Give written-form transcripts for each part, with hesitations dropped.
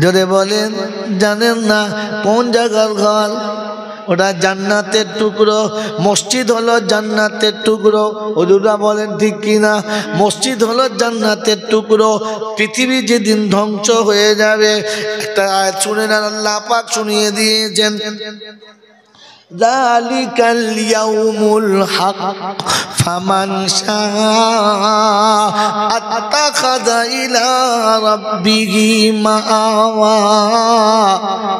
জোরে বলেন জানেন না কোন জায়গার ঘর? ওটা জান্নাতের টুকরো। মসজিদ হলো জান্নাতের টুকরো। হুজুররা বলেন ঠিক কিনা? মসজিদ হলো জান্নাতের টুকরো। পৃথিবী যেদিন ধ্বংস হয়ে যাবে, একটা আয়াত শুনে না, আল্লাহ পাক শুনিয়ে দিয়েছেন, যালিকাল ইয়াউমুল হক ফামান শাআ আত্তাখাযা ইলা রাব্বিহি মাআওয়া।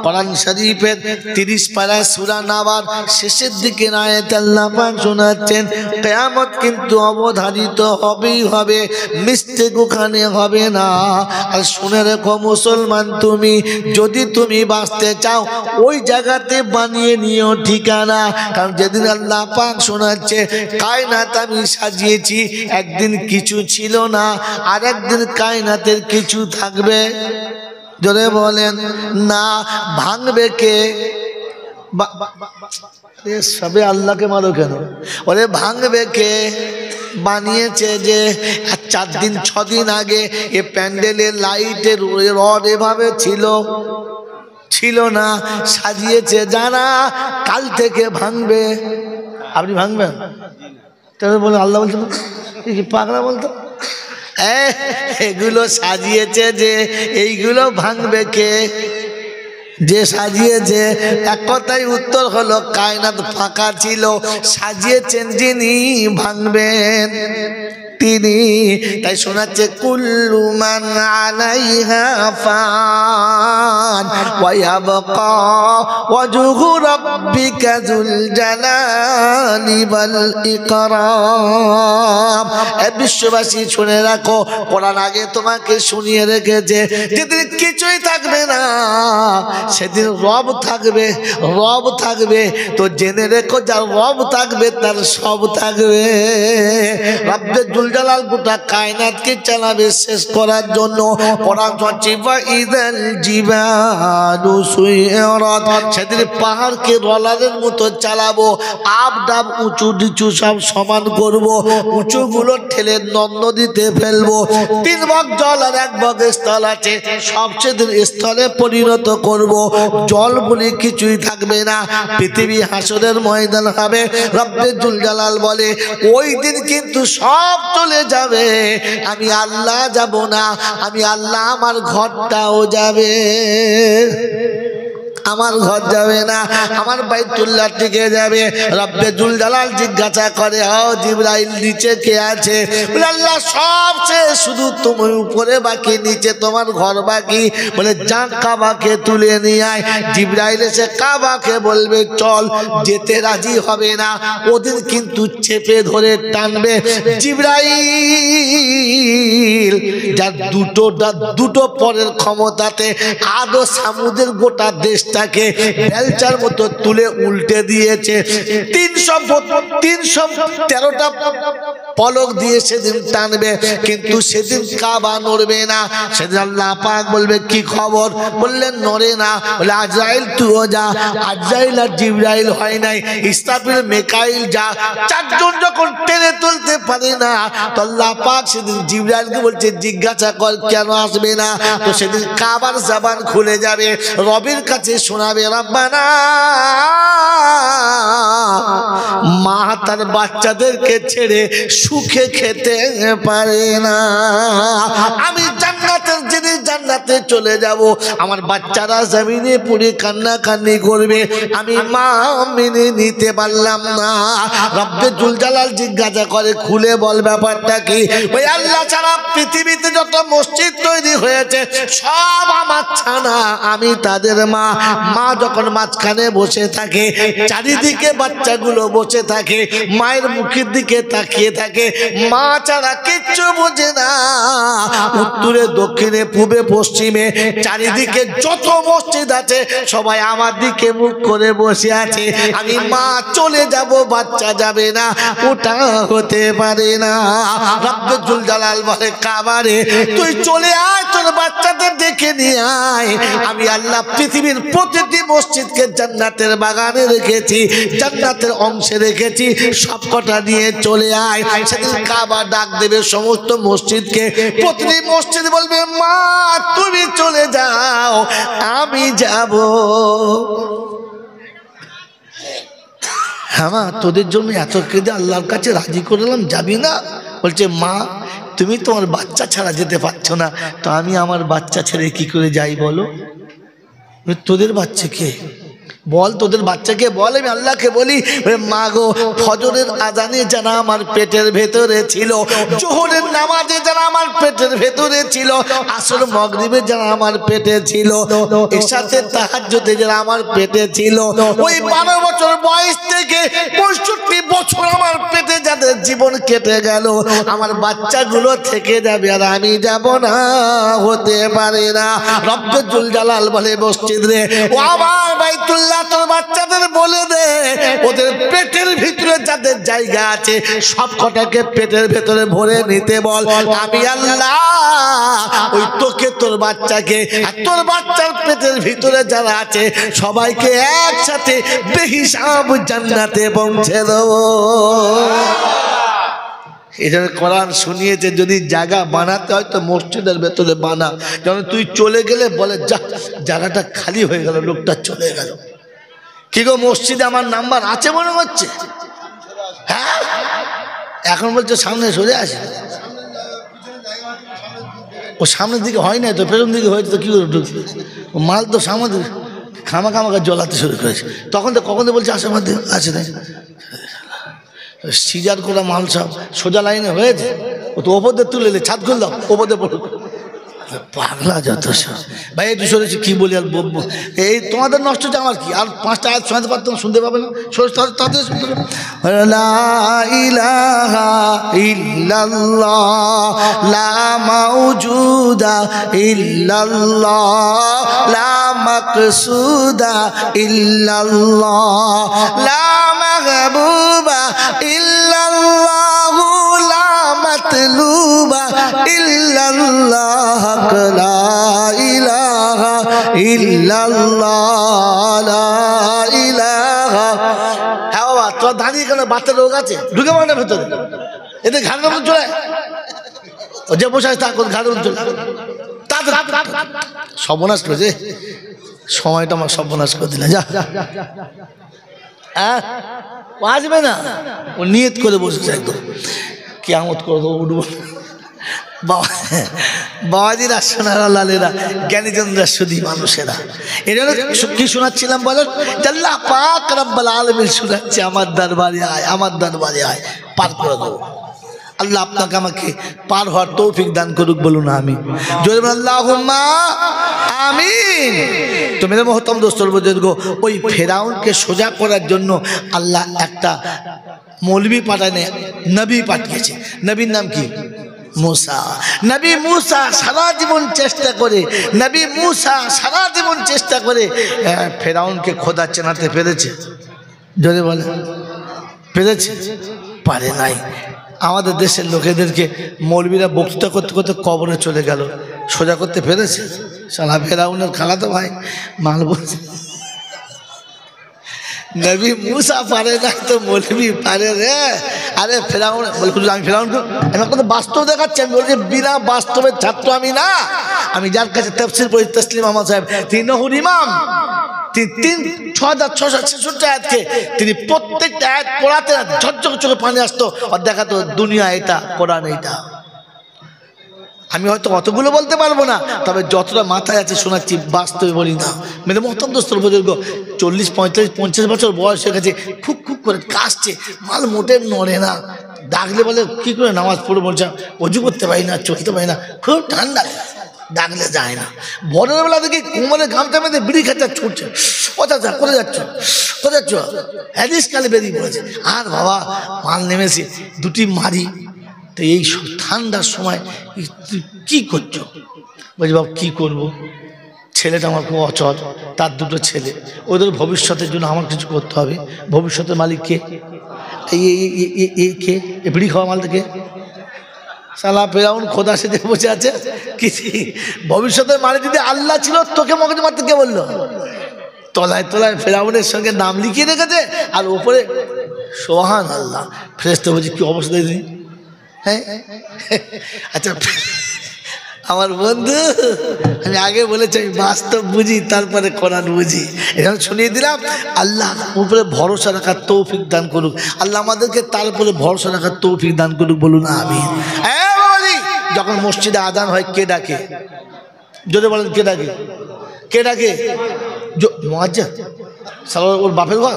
কোরআন শরীফের 30 পারা সূরা নাবার শেষের দিকে আয়াত আল্লাহ পাক শোনাচ্ছেন, কিয়ামত কিন্তু অবধারিত হবেই হবে, মিস্টেক ওখানে হবে না। আর শুনে রেখো মুসলমান, তুমি যদি তুমি বাঁচতে চাও ওই জায়গাতে বানিয়ে নিও ঠিকানা। কারণ যেদিন আল্লাহ পাক শোনাচ্ছে কায়নাত আমি সাজিয়েছি, একদিন কিছু ছিল না, আর একদিন কায়নাতের কিছু থাকবে। জোরে বলেন না। ভাঙবে কে? সবে আল্লাহকে মারো কেন? ওরে ভাঙবে কে? বানিয়েছে যে 4 দিন 6 দিন আগে এ প্যান্ডেলের লাইটের রড এভাবে ছিল না, সাজিয়েছে যারা, কাল থেকে ভাঙবে। আপনি ভাঙবেন? তবে বলে আল্লাহ বলছেন কি পাগলা বলতো, এগুলো সাজিয়েছে যে, এইগুলো ভাঙবে কে? যে সাজিয়েছে। এক কথায় উত্তর হলো কায়নাত ফাঁকা ছিল, সাজিয়েছেন যিনি, ভাঙবেন তিনি। তাই শোনাচ্ছে কুল্লু মান আলাইহা ফান ওয়া ইয়াবকা ওয়াজহু রাব্বিকা যুল জালালি ওয়াল ইকরাম। এ বিশ্ববাসী শুনে রাখো, কোরআন আগে তোমাকে শুনিয়ে রেখেছে, যেদিন কিছুই থাকবে না সেদিন রব থাকবে। রব থাকবে তো জেনে রেখো, যার রব থাকবে তার সব থাকবে। রব্বে জুল জালাল গোটা কায়নাতকে চালাবে শেষ করার জন্য। কোরআন বলছে ইদাল জিবালু সুইরাত, সেদিন পাহাড়কে রলারের মতো চালাবো, আপ ডাব উঁচু নিচু সব সমান করব, উঁচুগুলো ঠেলে নদীতে ফেলবো। 3 ভাগ জল আর 1 ভাগ স্থল আছে, সব সেদিন স্থলে পরিণত করব। জল বলে কিছুই থাকবে না, পৃথিবী হাসরের ময়দান হবে। রব্বে জুল জালাল বলে ওই দিন কিন্তু সব চলে যাবে, আমি আল্লাহ যাব না। আমি আল্লাহ আমার ঘরটাও যাবে, আমার ঘর যাবে না, আমার বাইতুল্লাহ টিকে যাবে। রব্বে জুল জালাল জিজ্ঞাসা করে, ও জিবরাইল নিচে কে আছে? বলে আল্লাহ সব শেষ, শুধু তুমি উপরে বাকি, নিচে তোমার ঘর বাকি। বলে যা কাবাকে তুলে নিয়ে আয়। জিবরাইল এসে কাবাকে বলবে চল, যেতে রাজি হবে না, ওদিন কিন্তু চেপে ধরে টানবে। জিবরাইল যার দুটো পরের ক্ষমতাতে আদো সামুদের গোটা দেশটাকে বেলচার মতো তুলে উল্টে দিয়েছে। 313টা পলক দিয়ে সেদিন টানবে, কিন্তু সেদিন কাবা নড়বে না। সেদিন আল্লাহ পাক বলবে কি খবর? বললেন নড়ে না। বলে আজরাইল তুইও যা। আজরাইল আর জিবরাইল হয় নাই, ইসরাফিল মিকাইল যা। 4 জন যখন টেনে তুলতে পারে না, তো আল্লাহ পাক সেদিন জিবরাইলকে বলছে জিজ্ঞাসা কর কেন আসবে না। তো সেদিন কাবার জবান খুলে যাবে, রবের কাছে শোনাবে, রব্বানা, মা তার বাচ্চাদেরকে ছেড়ে সুখে খেতে পারে না। আমি জান্নাতের জিনিস জান্নাতে চলে যাব, আমার বাচ্চারা জমিনে পড়ে কান্নাকান্নি করবে, আমি মা মেনে নিতে পারলাম না। রব্বে জুল জালাল জিজ্ঞাসা করে খুলে বল ব্যাপারটা কি? ওই আল্লাহ ছাড়া পৃথিবীতে যত মসজিদ তৈরি হয়েছে সব আমার ছানা, আমি তাদের মা। মা যখন মাঝখানে বসে থাকে, চারিদিকে বাচ্চাগুলো বসে থাকে, মায়ের মুখের দিকে তাকিয়ে থাকে, মা ছাড়া কিচ্ছু বোঝে না। উত্তরে দক্ষিণে পূবে পশ্চিমে চারিদিকে যত মসজিদ আছে সবাই আমার দিকে মুখ করে বসে আছে, আমি মা চলে যাব, বাচ্চা যাবে না, ওটা হতে পারে না। রব্বে জুল জালাল বলে কাবারে তুই চলে আয়, তোর বাচ্চাদের দেখে নিয়ে আয়। আমি আল্লাহ পৃথিবীর প্রতিটি মসজিদকে জান্নাতের বাগানে রেখেছি, জান্নাতের অংশে রেখেছি, সবকটা নিয়ে চলে আয়। সেদিন কাবা ডাক দেবে সমস্ত মসজিদকে, প্রতিটি মসজিদ বলবে মা তুমি চলে যাও, আমি যাব। হ্যাঁ মা, তোদের জন্য এত কেঁদে আল্লাহর কাছে রাজি করলাম, যাবি না? বলছে মা তুমি তোমার বাচ্চা ছাড়া যেতে পারছো না, তো আমি আমার বাচ্চা ছেড়ে কি করে যাই বলো? তোদের বাচ্চাকে বল, তোদের বাচ্চাকে বল, আমি আল্লাহকে বলি মা গো, ফজরের আজানে যারা আমার পেটের ভেতরে ছিল, জোহরের নামাজে যারা আমার পেটের ভেতরে ছিল, আসর মাগরিবে যারা আমার পেটে ছিল, এশাতে তাহাজ্জুদে যারা আমার পেটে ছিল, ওই 12 বছর বয়স থেকে 65 বছর আমার পেটে যাদের জীবন কেটে গেল, আমার বাচ্চাগুলো থেকে যাবে আর আমি যাব না, হতে পারে না। রব্বুল জুল জালাল বলে মসজিদ রে, ও আমার বাইতুল্লাহ, তোর বাচ্চাদের বলে দে ওদের পেটের ভিতরে যাদের জায়গা আছে সব কটাকে পেটের ভেতরে ভরে নিতে বল। আমি আল্লাহ ওই তোকে, তোর বাচ্চাকে আর তোর বাচ্চার পেটের ভিতরে যারা আছে সবাইকে একসাথে বেহিসাব জান্নাতে পৌঁছে দেবো। এটা কোরআন শুনিয়েছে, যদি জায়গা বানাতে হয় তো মসজিদের ভেতরে বানা, যেন তুই চলে গেলে বলে যা জায়গাটা খালি হয়ে গেল, লোকটা চলে গেল। কি গো, মসজিদে আমার নাম্বার আছে মনে হচ্ছে? হ্যাঁ, এখন বলছে সামনে সরে আসে। ও সামনের দিকে হয় না তো, পেছন দিকে হয়েছে তো কি করে ঢুকছে? ও মাল তো সামনে খামাখামাখা জ্বলাতে শুরু করেছে। তখন তো কখন তো বলছে আসে মধ্যে আছে, তাই সিজার করা মাল সব সোজা লাইনে হয়েছে। ও তো ওপর দিয়ে তুলে ছাদ খুললাম, ওপর দিয়ে পড়ুক, পাগলা যত সব। ভাই একটু সরেছি, কি বলি আর বলবো, এই তোমাদের নষ্ট হচ্ছে, আমার কি আর 5টা আয়াত শোনাতে পারতাম, শুনতে পাবে না, তাদের শুনতে পাবে। লা ইলাহা ইল্লাল্লাহ লা মাওজুদা ইল্লাল্লাহ লা মাকসুদা ইল্লাল্লাহ লা মাহবুবা ইল্লাল্লাহ লা মাতলুবা ইল্লাল্লাহ লা ইলাহা ইল্লাল্লাহ লা ইলাহা। হ্যাঁ বাবা, তোর দাঁড়িয়ে কেন? বাচ্চা রোগ আছে, ঢুকে পড়ে ভেতরে, এতে ঘাড়ের মধ্যে চলে, ও যে বসে আছে তা ঘাড়ের মধ্যে চলে, সর্বনাশ করেছে সময়টা, আমার সর্বনাশ করে দিলে। যা আসবে না, ও নিয়ত করে বসেছে একদম কিয়ামত করে দেবো, উঠবো। বাবাজিরা, সোনারা, লালেরা, জ্ঞানীজনরা, শুধু মানুষেরা, এই জন্য কি শোনাচ্ছিলাম বলেন? আল্লাহ পাক রব্বুল আলামিন শোনাচ্ছে, আমার দরবারে আয়, আমার দরবারে আয়, পার করে দেবো। আল্লাহ আপনাকে আমাকে পার হওয়ার তৌফিক দান করুক, বলুন আমিন। জোরে বলুন আল্লাহুম্মা আমিন। তো মেরে মহতরম দোস্তর বুজুর্গ, ওই ফেরাউনকে সোজা করার জন্য আল্লাহ একটা মৌলবি পাঠানে, নবী পাঠিয়েছে। নবীর নাম কি? मूसा। नबी मूसा सारा जीवन चेष्टा करे, नबी मूसा सारा जीवन चेष्टा करे ফেরাউন কে খোদা চেনাতে পেরেছে? জোরে বলে পেরেছে? পারে নাই। আমাদের দেশের লোকেদেরকে মৌলবীরা বক্তৃতা করতে করতে কবরে চলে গেল, সোজা করতে পেরেছে? সারা ফেরাউনের খালাতো ভাই মাল বলছে नबी मूसा पारे ना तो मौलवी पारे रे। अरे ফেরাউন বলে আমি ফেরাউনকে তো বাস্তব দেখাচ্ছি, আমি বলছি বিনা বাস্তবের ছাত্র আমি না। আমি যার কাছে তাফসীর পড়ি তসলিম আহমদ সাহেব, তিনি নহর ইমাম, তিনি 6666 আয়াতকে তিনি প্রত্যেকটা আয়াত পড়াতে ঝরঝর চোখে পানি আসতো আর দেখাতো দুনিয়া এটা, কোরআন এটা। আমি হয়তো অতগুলো বলতে পারবো না, তবে যতটা মাথায় আছে শোনাচ্ছি, বাস্তবে বলি না। মেরে মহতরম দোস্তর বুজুর্গ, 40, 45, 50 বছর বয়স হয়ে গেছে, খুব খুব করে কাশছে, মাল মোটে নড়ে না। ডাকলে বলে কি করে নামাজ পড়ে, বলছে অজু করতে পারি না, চলতে পারি না, খুব ঠান্ডা, ডাকলে যায় না। ভোরের বেলা দেখি কোমরে গামছা বেঁধে বিড়ি খাচ্ছে, ছুটছে, কোথায় কোথায় যাচ্ছ, কোথায় যাচ্ছ, হ্যাডিস কালে বেরিয়ে পড়েছে। আর বাবা মাল নেমেছে, দুটি মারি। তো এই ঠান্ডার সময় কি করছো? বলছি বাবা কি করবো, ছেলেটা আমার খুব অচল, তার দুটো ছেলে, ওদের ভবিষ্যতের জন্য আমার কিছু করতে হবে। ভবিষ্যতের মালিক কে? কে? বিড়ি খাওয়া মাল থেকে সালা ফেরাউন খোদা সেজে বসে আছে। কি ভবিষ্যতের মালিক যদি আল্লাহ ছিল, তোকে মগজ মারতে কে বললো? তলায় তলায় ফেরাউনের সঙ্গে নাম লিখিয়ে রেখেছে, আর ওপরে সুবহান আল্লাহ। ফেরেশতা বলছে কি অবস্থা দিদি? হ্যাঁ আচ্ছা আমার বন্ধু, আমি আগে বলেছি আমি বাস্তব বুঝি, তারপরে কোরআন বুঝি। এখানে শুনিয়ে দিলাম। আল্লাহ উপরে ভরসা রাখার তৌফিক দান করুক। আল্লাহ আমাদেরকে তার উপরে ভরসা রাখার তৌফিক দান করুক, বলুন আমিন। যখন মসজিদে আজান হয় কে ডাকে? জোরে বলেন, কে ডাকে? কে ডাকে? মুয়াজ্জিন সালা ওর বাপের ঘর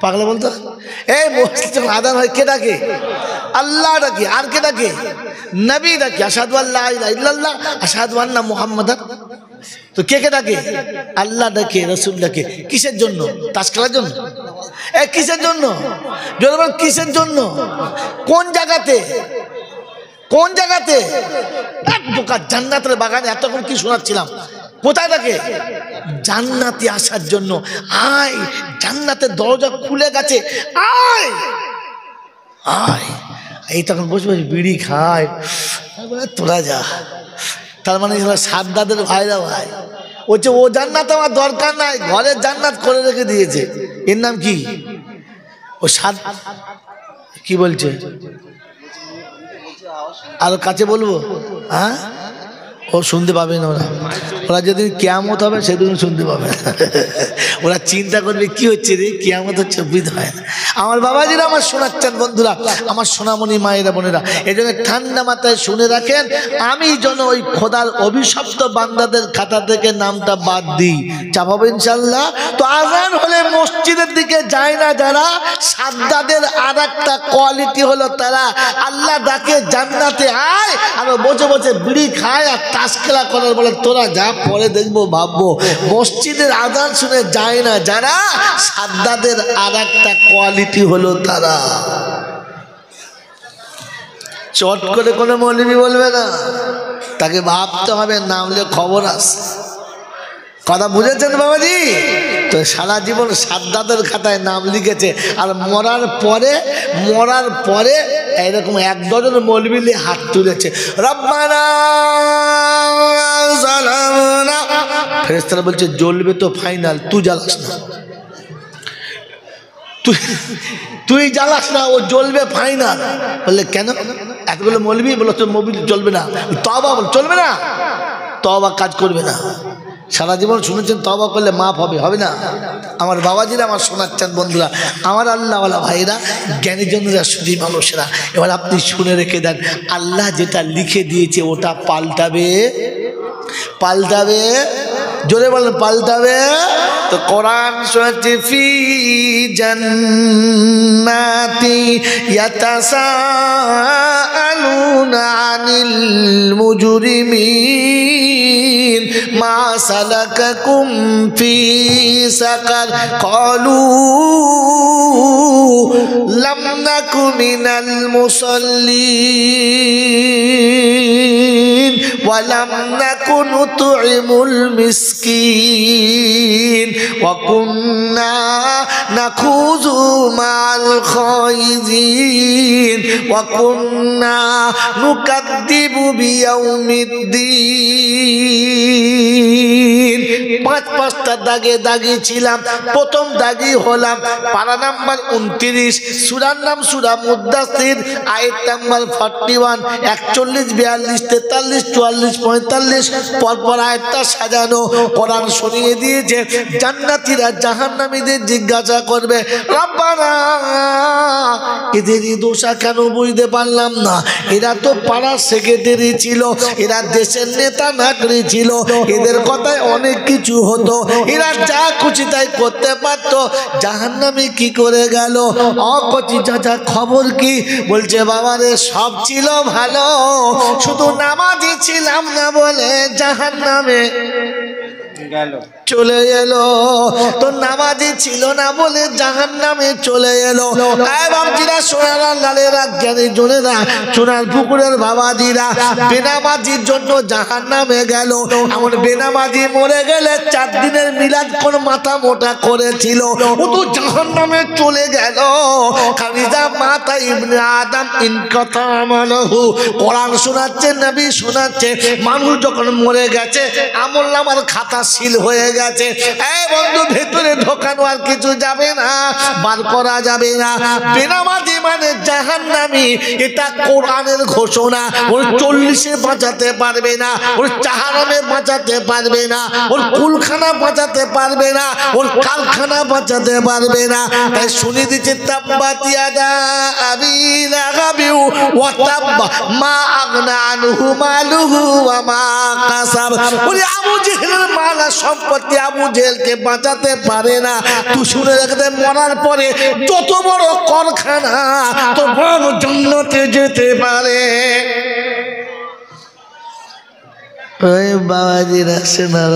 পাগলা বলতো। এই মসজিদ যখন আজান হয় কে ডাকে? আল্লাহ ডাকে। আর কে ডাকে? নবী ডাকে, আশহাদু আল্লা ইলাহা ইল্লাল্লাহ আশহাদু আন্না মুহাম্মাদান। তো কে কে ডাকে? আল্লাহ ডাকে, রাসূল ডাকে। কিসের জন্য? তাস খেলার জন্য? কিসের জন্য? জোরে বলেন, কিসের জন্য? কোন জায়গাতে? কোন জায়গাতে? এক বোকা জান্নাতের বাগানে এতক্ষণ কি শোনাচ্ছিলাম। কোথায় ডাকে? জান্নাতে আসার জন্য। আয়, জান্নাতের দরজা খুলে গেছে, আয় আয়। এই তখন বসে বসে বিড়ি খায়, তোরা যা। তার মানে সাদ্দাদের ভাইরা ভাই বলছে ও জান্নাত আমার দরকার নাই, ঘরের জান্নাত করে রেখে দিয়েছে। এর নাম কি? ও সাদ কি বলছে? আরো কাছে বলবো? হ্যাঁ, ও শুনতে পাবে না। ওরা যেদিন কিয়ামত হবে সেদিন শুনতে পাবে। ওরা চিন্তা করবে কি হচ্ছে রে, কিয়ামত হচ্ছে, বুঝতে হয় না। আমার বাবাজিরা আমার শোনাচ্ছেন বন্ধুরা, আমার সোনামণি মায়েরা বোনেরা, এই জন্য ঠান্ডা মাথায় শুনে রাখেন। আমি যেন ওই খোদার অভিশপ্ত বান্দাদের খাতা থেকে নামটা বাদ দিই, চাপাবো ইনশাল্লাহ। তো আজান হলে মসজিদের দিকে যায় না যারা, সাদ্দাদের আর একটা কোয়ালিটি হলো তারা আল্লাহ ডাকে জান্নাতে আয়, আর বসে বসে বিড়ি খায় আর তাস খেলা করার বলে তোরা যা, পরে দেখবো ভাববো। মসজিদের আজান শুনে যায় না যারা, সাদ্দাদের আর একটা কোয়ালিটি হলো তারা। চট করে কোনো মৌলবি বলবে না, তাকে ভাবতে হবে, নামলে খবর আছে। কথা বুঝেছেন বাবাজি? তো সারা জীবন সাদ্দাদের খাতায় নাম লিখেছে, আর মরার পরে এরকম এক ডজন মৌলবি হাত তুলেছে, রব্বানা জালামনা। ফেরেশতারা বলছে জ্বলবে তো ফাইনাল, তুই জ্বালাস না, তুই জ্বালাস না, ও জ্বলবে ফাইনাল। বললে কেন? এতগুলো মৌলবি বলো তো মোবিল চলবে না, তওবা চলবে না, তওবা কাজ করবে না। সারা জীবন শুনেছেন তওবা করলে মাফ হবে, হবে না? আমার বাবাজিরা আমার শোনাচ্ছেন বন্ধুরা, আমার আল্লাহওয়ালা ভাইরা, জ্ঞানীজনরা, সুধী মানুষেরা, এবার আপনি শুনে রেখে দেন, আল্লাহ যেটা লিখে দিয়েছে ওটা পাল্টাবে, পাল্টাবে। জোরে বলেন পাল্টাবে। তো কোরআন শোনাচ্ছে ফি জান্নাতি ইয়াতাসাআলুনা আনিল মুজরিমিন মা সালাকাকুম ফি সাকার ক্বালু লাম নাকু মিনাল মুসাল্লিন ওয়া লাম নাকু নুতইমুল মিসকিন ওয়া কুন্না নাখুযু মাল খাইযিন ওয়া কুন্না নুকাদ্দিবু বিয়াউমিদ্দিন। পাঁচটা দাগে দাগিয়েছিলাম। প্রথম দাগি হলাম পারা নাম্বার 29, সূরার নাম সূরা মুদ্দাসির, আয়াত নাম্বার 41, 41, 42, 43, 44, 45 পরপর আয়াতটা সাজানো। কোরআন শুনিয়ে দিয়েছে জান্নাতীরা জাহান্নামীদের জিজ্ঞাসা করবে, রব্বানা এদেরই দোষা কেন বুঝতে পারলাম না? এরা তো পাড়ার সেক্রেটারি ছিল, এরা দেশের নেতা নাগরিক ছিল, এদের কথায় অনেক কিছু হতো, এরা যা খুশি তাই করতে পারত, জাহান্নামী কি করে গেল? অকচি চাচা খবর কি? বলছে বাবারে সব ছিল ভালো, শুধু নামাজি ছিলাম না বলে জাহান্নামে চলে এলো। তো নামাজি ছিল না বলে জাহান্নামে চলে এলো। বাবজিরা, সোনারা, লালেরা, জ্ঞানী জনেরা, সোনার পুকুরের বাবাজিরা, বেনামাজির জন্য জাহান্নামে গেল। এমন বেনামাজি মরে গেলে 4 দিনের মিলাদ কোন মাথা মোটা করেছিল, ও তো জাহান্নামে চলে গেল। খালিদা মাতা ইবনে আদম ইনকাতা আমালহু। কোরআন শোনাচ্ছে, নবী শোনাচ্ছে, মানুষ যখন মরে গেছে আমলনামার খাতা সিল হয়ে গেছে। এই বন্ধু, ভেতরে ঢোকানো আর কিছু যাবে না, বার করা যাবে না। বেনামাজি মানে জাহান্নামী, এটা কোরআনের ঘোষণা। ওর 40-এ বাঁচাতে পারবে না, ওর জাহান্নামে বাঁচাতে পারবে না, ওর কুলখানা বাঁচাতে পারবে না, ওর কারখানা বাঁচাতে পারবে না। তাই শুনে দিচ্ছে তাব্বাত ইয়াদা আবি লাহাবি ওয়া তাব্বা মা আগনা আনহু মালুহু ওয়া মা কাসাব। ওরে আবু জেহেলের মাল আর সম্পত্তি আবু জেহেলকে বাঁচাতে পারে না। তুই শুনে রাখতে, মরার পরে যত বড় কারখানা তো বড় জান্নাতে যেতে পারে। ওই বাবাজিরা শোনার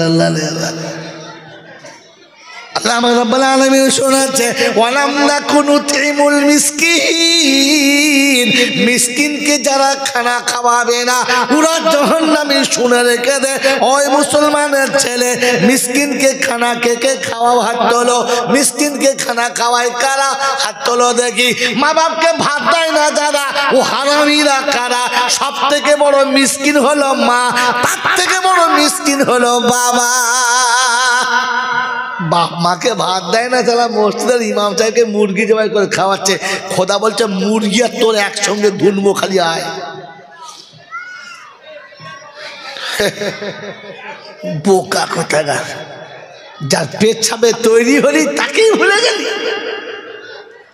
আল্লাহ আমার রব্বুল আলামিন শোনাচ্ছে, ওয়ালাম নাকুনু তিমুল মিসকিন, মিসকিনকে যারা খানা খাওয়াবে না পুরা জাহান্নামী। শুনে রেখে দে ওই মুসলমানের ছেলে, মিসকিনকে খানা কে কে খাওয়াও? হাত তোলো। মিসকিনকে খানা খাওয়ায় কারা? হাত তোলো দেখি। মা বাপকে ভাত দেয় না যারা, ও হারামিরা কারা? সব থেকে বড় মিসকিন হলো মা, তার থেকে বড় মিসকিন হলো বাবা। বাপ মাকে ভাত দেয় না যারা, মসজিদের ইমাম সাহেবকে মুরগি জবাই করে খাওয়াচ্ছে। খোদা বলছে মুরগি আর তোর একসঙ্গে ধুনবো, খালি আয়। বোকা কোথাকার, যার পেট ছাপে তৈরি হলি তাকেই ভুলে গেলি,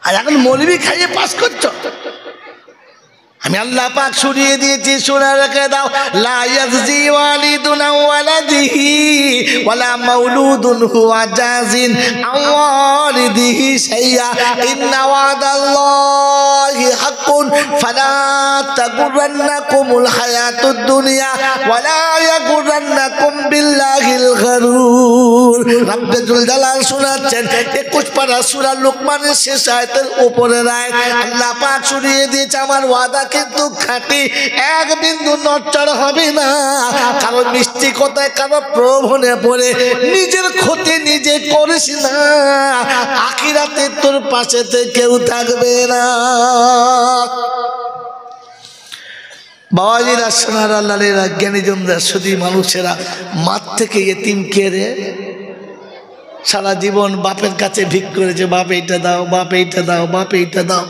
আর এখন মৌলবি খাইয়ে পাস করছো। আমি আল্লাহ পাক শুনিয়ে দিয়েছি, শোনা রেখে দাও। লা ইয়াজজি ওয়ালিদুন ওয়ালাদিহি ওয়ালা মাউলুদুন হুয়া জাজিন আওয়ালিদিহি শাইয়া ইন্না ওয়াদাল্লাহি হাক্কুন ফালা তাগুররান্নাকুমুল হায়াতুদ দুনিয়া ওয়ালা ইয়াগুররান্নাকুম বিল্লাহিল গারুর। রাব্বুল জালাল শোনাচ্ছেন 21 পারা সূরা লুকমানের শেষ আয়াতের উপরের আয়াত। আল্লাহ পাক শুনিয়ে দিয়েছে, আমার ওয়াদা কিন্তু খাঁটি, এক বিন্দু নড়চড় হবে না। কারো মিষ্টি কথায়, কারো প্রলোভনে পড়ে নিজের ক্ষতি নিজে করিস না, আখিরাতে তোর পাশেতে কেউ থাকবে না। বাবাজিরা সোনার আল্লাহরা জ্ঞানীজনরা শুধু মানুষেরা মাঠ থেকে এতিম কেড়ে সারা জীবন বাপের কাছে ভিক করেছে, বাপ এইটা দাও, বাপ এইটা দাও, বাপ এইটা দাও।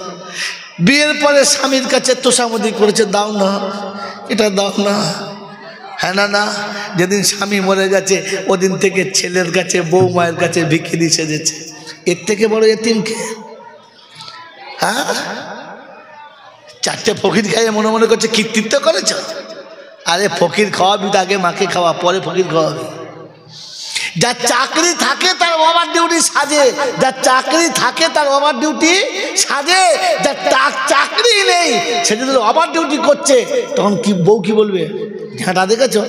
বিয়ের পরে স্বামীর কাছে তোষামদি করেছে, দাও না, এটা দাও না, হ্যাঁ না না। যেদিন স্বামী মরে গেছে ওদিন থেকে ছেলের কাছে, বউ মায়ের কাছে ভিখিরি সেজেছে। এর থেকে বড় এতিমকে? হ্যাঁ, 4টে ফকির খাইয়ে মনে মনে করছে কীর্তিত্ব করেছ। আরে ফকির খাওয়াবি তো, আগে মাকে খাওয়া, পরে ফকির খাওয়াবি। যার চাকরি থাকে তার ওভার ডিউটি সাজে, যার চাকরি থাকে তার ওভার ডিউটি সাজে। যার চাকরি নেই সে যদি ওভার ডিউটি করছে, তখন কি বউ কি বলবে? ঝাঁটা দেখেছো?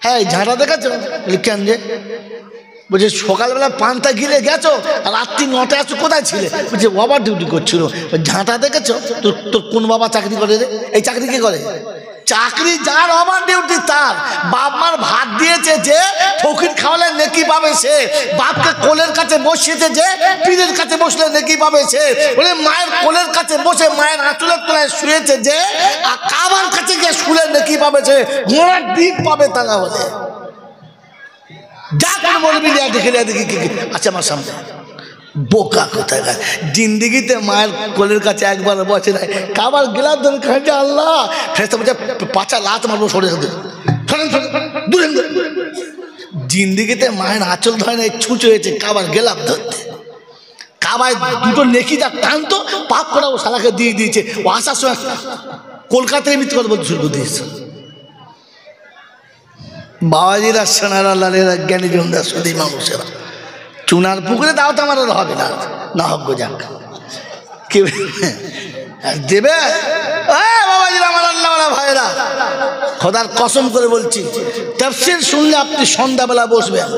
হ্যাঁ, ঝাঁটা দেখেছো? কেন যে বলছে সকালবেলা পান্তা গিলে গেছো আর রাত্রি 9টায় আছো, কোথায় ছিলে? বলছে ওভার ডিউটি করছিল। ঝাঁটা দেখেছো? তোর কোন বাবা চাকরি করে রে? এই চাকরি কে করে? চাকরি যার ওভার ডিউটি তার। বাপ মার ভাত দিয়েছে যে, ফকির খাওয়ালে নেকি পাবে সে। বাপকে কোলের কাছে বসিয়েছে যে, পীরের কাছে বসলে নেকি পাবে সে। বলে মায়ের কোলের কাছে বসে মায়ের আঁচলের তলায় শুয়েছে যে, আর কাবার কাছে গিয়ে শুলে নেকি পাবে সে। ঘোড়ার ডিম পাবে তা না হলে যা করে বলবি দেখে দেখি আচ্ছা আমার সামনে। বোকা কোথায়, জিন্দিগিতে মায়ের কোলের কাছে একবার বসে নাই, কাবার গেলাম ধরে খাইছে আল্লাহ ফেরেশতা বলছে পাছা লাত মারবো, সরে দূরে। জিন্দিগিতে মায়ের আঁচল ধরে নাই, ছুঁচ হয়েছে কাবার গেলাম ধরতে। কাবায় দুটো নেকি যা টানতো, পাপ করা ও শালাকে দিয়ে দিয়েছে। ও আসার সময় কলকাতায় মিথ্যে কথা বলতে শুরু করে দিয়েছে। বাবাজিরা সোনার আল্লাহরা জ্ঞানী জনরা শুধু মানুষেরা চুনার পুকুরে দাও তো আমার হবে না, না হোক যাক কি দেবে। বাবাজিরা আমার আল্লাহওয়ালা ভাইরা, খোদার কসম করে বলছি, তাফসীর শুনলে আপনি সন্ধ্যাবেলা বসবেন,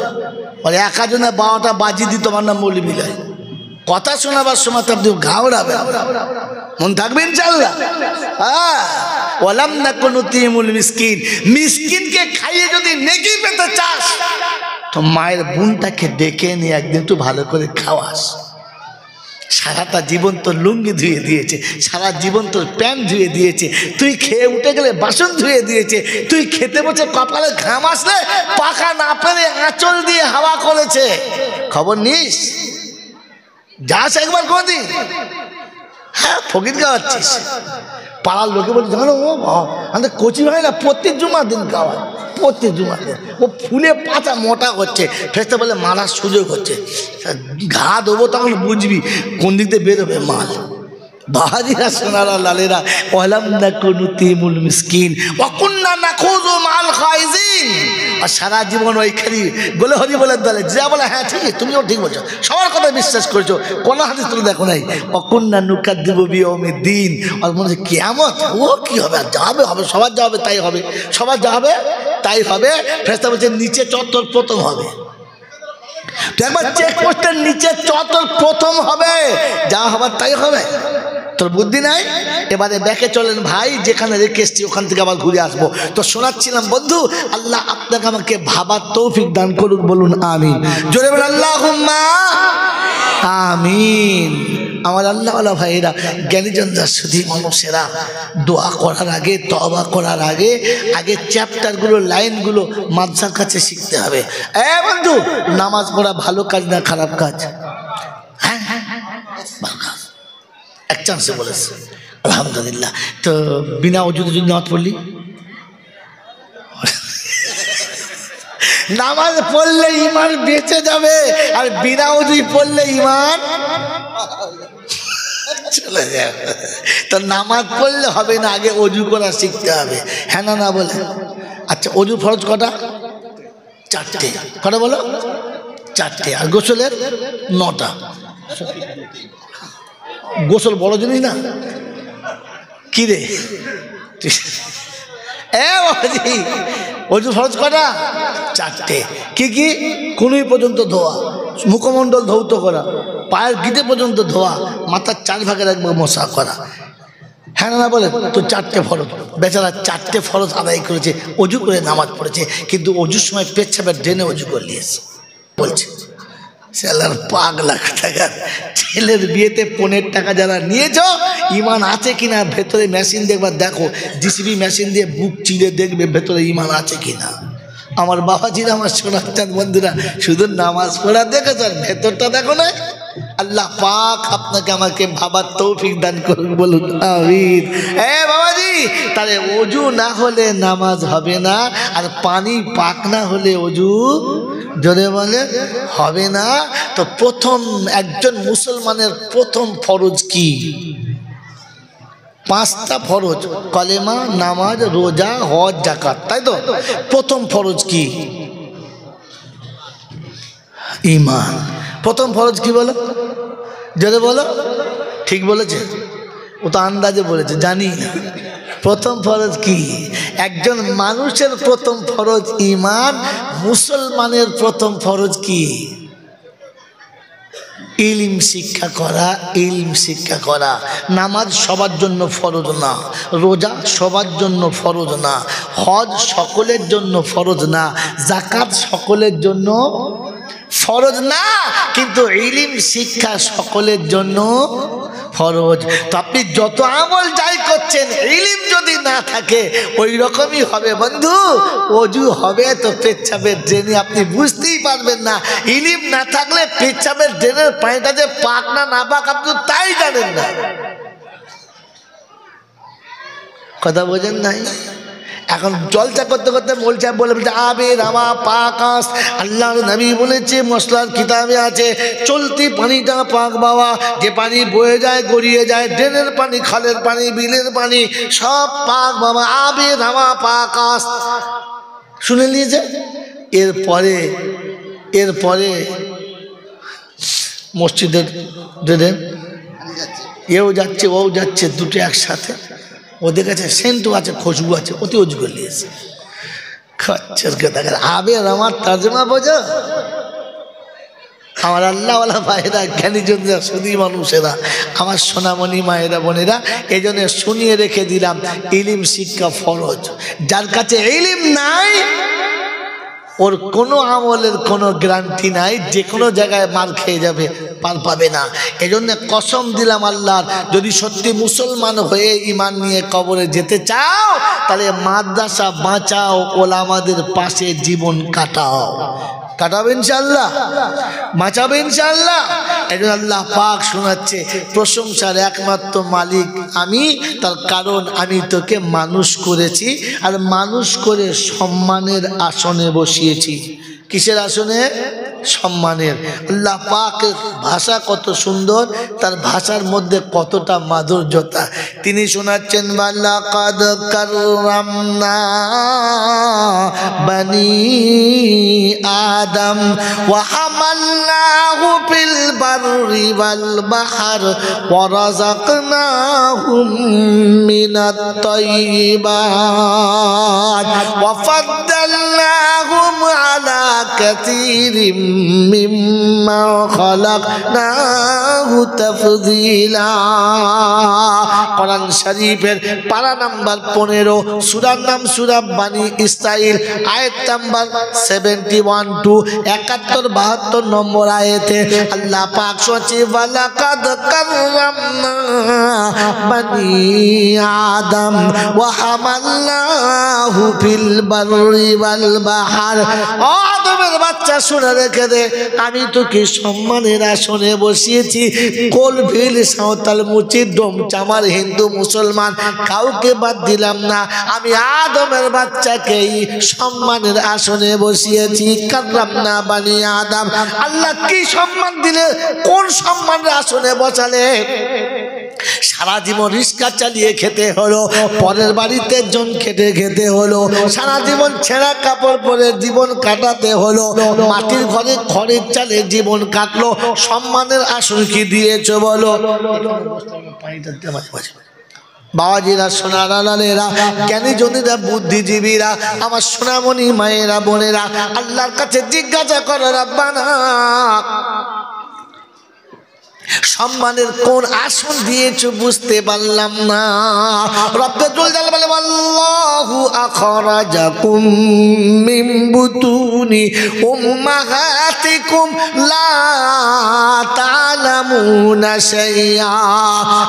আর একাজনে 12টা বাজি দিত আমার নাম মৌলবী লাই। কথা শোনাবার সময় তো আপনি ঘাবড়াবেন, মন থাকবে ইনশাআল্লাহ। হ্যাঁ, ওয়ালাম নাকুনু তিমুল মিসকিন, মিসকিনকে খাইয়ে যদি নেকি পেতে চাস তো মায়ের বোনটাকে ডেকে নিয়ে একদিন একটু ভালো করে খাওয়াস। সারাটা জীবন তোর লুঙ্গি ধুয়ে দিয়েছে, সারা জীবন তোর প্যান্ট ধুয়ে দিয়েছে, তুই খেয়ে উঠে গেলে বাসন ধুয়ে দিয়েছে, তুই খেতে বসে কপালে ঘাম আসলে পাকা না পেরে আঁচল দিয়ে হাওয়া করেছে। খবর নিস? যাস একবার কোনদিন? হ্যাঁ, ফকির খাওয়াচ্ছিস। পাড়ার লোকে বলছে জানো আমাদের কচি হয় না, প্রত্যেক জুমার দিন খাওয়ায়, প্রত্যেক জুমার দিন। ও ফুলে পাতা মোটা হচ্ছে, ফেসতে বলে মারার সুযোগ হচ্ছে। ঘা দেবো তখন বুঝবি কোন দিক দিয়ে বেরোবে মাল। বাহারিরা সোনারা লালেরা ওয়ালাম নাকুনু তিমুল মিসকিন ওয়া কুননা নাখুযু মাল খাইজিন। আর সারা জীবন ওইখানে বলে হরি বলের দলে যা বলে হ্যাঁ ঠিক, তুমিও ঠিক বলছো, সবার কথা বিশ্বাস করছো, কোন হাদিস তুমি দেখো নাই। ওয়া কুননা নুকাদ্দিবু বিয়াউমিদ্দিন। আর মনে হচ্ছে কিয়ামত, ও কি হবে? আর যাবে হবে, সবার যাবে তাই হবে, সবার যাবে তাই হবে। ফেরেশতা বলছে নিচে চত্বর প্রথম হবে। তো একবার চেকপোস্টের নিচে চত্বর প্রথম হবে, যা হবার তাই হবে। তোর বুদ্ধি নাই? এবারে ব্যাকে চলেন ভাই, যেখানে রেখে এসছি ওখান থেকে আবার ঘুরে আসবো। তো শোনাচ্ছিলাম বন্ধু, আল্লাহ আপনাকে আমাকে ভাবার তৌফিক দান করুক, বলুন আমিন। জোরে বলুন আল্লাহুম্মা আমিন। আমার আল্লাহওয়ালা ভাইয়েরা, জ্ঞানীজন সুধী মানুষেরা, দোয়া করার আগে, তওবা করার আগে আগে চ্যাপ্টারগুলো, লাইনগুলো মাদ্রাসার কাছে শিখতে হবে। বন্ধু, নামাজ পড়া ভালো কাজ না খারাপ কাজ? হ্যাঁ হ্যাঁ ভালো কাজ। এক চান্সে বলেছে আলহামদুলিল্লাহ। তো বিনা অজুতে যদি নামাজ পড়লি, নামাজ পড়লে ইমান বেঁচে যাবে, আর বিনা অজুই পড়লে ইমান চলে যাবে। তো নামাজ পড়লে হবে না, আগে অজু করা শিখতে হবে। হ্যাঁ না না বলে? আচ্ছা, অজু ফরজ কটা? 4টে। কটা বলো? 4টে। আর গোসলের 9টা। গোসল বড় জিনিস না? কি রে বাবাজি, অজু ফরজ কটা? 4টে। কি কি? কুনুই পর্যন্ত ধোয়া, মুখমণ্ডল ধৌত করা, পায়ের গিটে পর্যন্ত ধোয়া, মাথার 4 ভাগের 1 ভাগ মশা করা। হ্যাঁ না বলে? তো 4টে ফরজ। বেচারা 4টে ফরজ আদায় করেছে, অজু করে নামাজ পড়েছে, কিন্তু অজুর সময় পেচ্ছাপের ড্রেনে অজু করে নিয়েছে। বলছে সেলার পাগলা টাকা, ছেলের বিয়েতে 15 টাকা যারা নিয়েছ, ইমান আছে কিনা ভেতরে মেশিন দেখবার দেখো, জিসিবি মেশিন দিয়ে বুক চিরে দেখবে ভেতরে ইমান আছে কিনা। আমার বাবাজিরা, আমার সোনার বন্ধুরা, শুধু নামাজ পড়া দেখেছ, আর ভেতরটা দেখো না। আল্লাহ পাক আপনাকে আমাকে ভাবার তৌফিক দান করুন, বলুন আমিন। বাবাজি, তাহলে অজু না হলে নামাজ হবে না, আর পানি পাক না হলে অজু জোরে বলে হবে না। তো প্রথম একজন মুসলমানের প্রথম ফরজ কি? 5টা ফরজ, কলেমা, নামাজ, রোজা, হজ, যাকাত, তাই তো? প্রথম ফরজ কি? ঈমান। প্রথম ফরজ কি বলো? জোরে বলো। ঠিক বলেছে? ও তো আন্দাজে বলেছে, জানি না। প্রথম ফরজ কি? একজন মানুষের প্রথম ফরজ ঈমান। মুসলমানের প্রথম ফরজ কি? ইলম শিক্ষা করা, ইলম শিক্ষা করা। নামাজ সবার জন্য ফরজ না, রোজা সবার জন্য ফরজ না, হজ সকলের জন্য ফরজ না, যাকাত সকলের জন্য ফরজ না, কিন্তু ইলম শিক্ষা সকলের জন্য ফরজ। তো আপনি যত আমল যাই করছেন, ইলম যদি না থাকে ওই রকমই হবে বন্ধু। অজু হবে তো পেচ্ছাপের ড্রেনে, আপনি বুঝতেই পারবেন না। ইলম না থাকলে পেচ্ছাপের ড্রেনের পানিটা যে পাক না না পাক আপনি তাই জানেন না। কথা বোঝেন নাই? এখন জলসা করতে করতে মোল সাহেব বলে আবে রামা পাকাস, আল্লাহর নবী বলেছে, মশলার কিতাবে আছে, চলতি পানিটা পাক বাবা। যে পানি বয়ে যায়, গড়িয়ে যায়, ড্রেনের পানি, খালের পানি, বিলের পানি, সব পাক বাবা। আবে রামা পাকাস, শুনে নিয়েছে? এরপরে মসজিদের ড্রেনে এও যাচ্ছে ও যাচ্ছে, দুটো একসাথে। ওদের কাছে সেন্টও আছে, খুশবু আছে, ওতে অজু করে নিয়েছে। খচ্চরকে দেখা আবে আমার তর্জমা বোঝো? আমার আল্লাহওয়ালা ভাইয়েরা, জ্ঞানীজনরা, সুধী মানুষেরা, আমার সোনামণি মায়েরা, বোনেরা, এই জন্য শুনিয়ে রেখে দিলাম, ইলিম শিক্ষা ফরজ। যার কাছে ইলিম নাই ওর কোনো আমলের কোনো গ্যারান্টি নাই, যে কোনো জায়গায় মার খেয়ে যাবে, পার পাবে না। এজন্য কসম দিলাম আল্লাহর, যদি সত্যি মুসলমান হয়ে ঈমান নিয়ে কবরে যেতে চাও তাহলে মাদ্রাসা বাঁচাও, ওলামাদের পাশে জীবন কাটাও। কাটাবে ইনশাআল্লাহ, বাঁচাবে ইনশাআল্লাহ। একজন আল্লাহ পাক শোনাচ্ছে, প্রশংসার একমাত্র মালিক আমি, তার কারণ আমি তোকে মানুষ করেছি, আর মানুষ করে সম্মানের আসনে বসিয়েছি। কিসের আসনে? সম্মানের। আল্লাহ পাকের ভাষা কত সুন্দর, তার ভাষার মধ্যে কতটা মাধুর্যতা। তিনি শোনাচ্ছেন, ওয়ালাকাদ কাররামনা বানি আদম ওয়া হামালনাহু ফিল বাররি ওয়াল বাহর ওয়া রাযাকনাহুম মিনাত তাইয়্যিবাত ওয়া ফাদ্দালনাহুম আলা কাসীরিম মিম্মা খালাকনাহু তাফদীলা। কোরআন শরীফের পারা নাম্বার 15, সূরার নাম সূরা বানি ইসরাইল, আয়াত নাম্বার 71 টু 71 72 নম্বর আয়াতে আল্লাহ পাক বলছে, ওয়ালাকাদ কাররামনা বানি আদম ওয়া হামালনাহু ফিল বাররি ওয়াল বাহর। ও আদমের বাচ্চা শুনে রেখে দে, আমি তোকে সম্মানের আসনে বসিয়েছি। কোলভিল, সাঁওতাল, মুচি, ডোম, চামার, হিন্দু, মুসলমান কাউকে বাদ দিলাম না। আমি আদমের বাচ্চাকেই সম্মানের আসনে বসিয়েছি। কাররামনা বানি আদম। আল্লাহ কি সম্মান দিলে, কোন সম্মানের আসনে বসালে? সারা জীবন রিক্সা চালিয়ে খেতে হলো, পরের বাড়িতে জন খেটে খেতে হলো, সারা জীবন ছেঁড়া কাপড় পরে জীবন কাটাতে হলো, মাটির ঘরে খড়ের চালে জীবন কাটলো। সম্মানের আসন কি দিয়েছো বলো? বাবাজিরা, সোনারালেরা, জ্ঞানী জনীরা, বুদ্ধিজীবীরা, আমার সোনামণি মায়েরা, বোনেরা, আল্লাহর কাছে জিজ্ঞাসা করো, রাব্বানা সম্মানের কোন আসন দিয়েছো বুঝতে পারলাম না। রব্বুল জালাল বলে, আল্লাহু আখরাজাকুম মিন বুতুনি উম্মাহাতিকুম লা তা'লামুনা শাইআ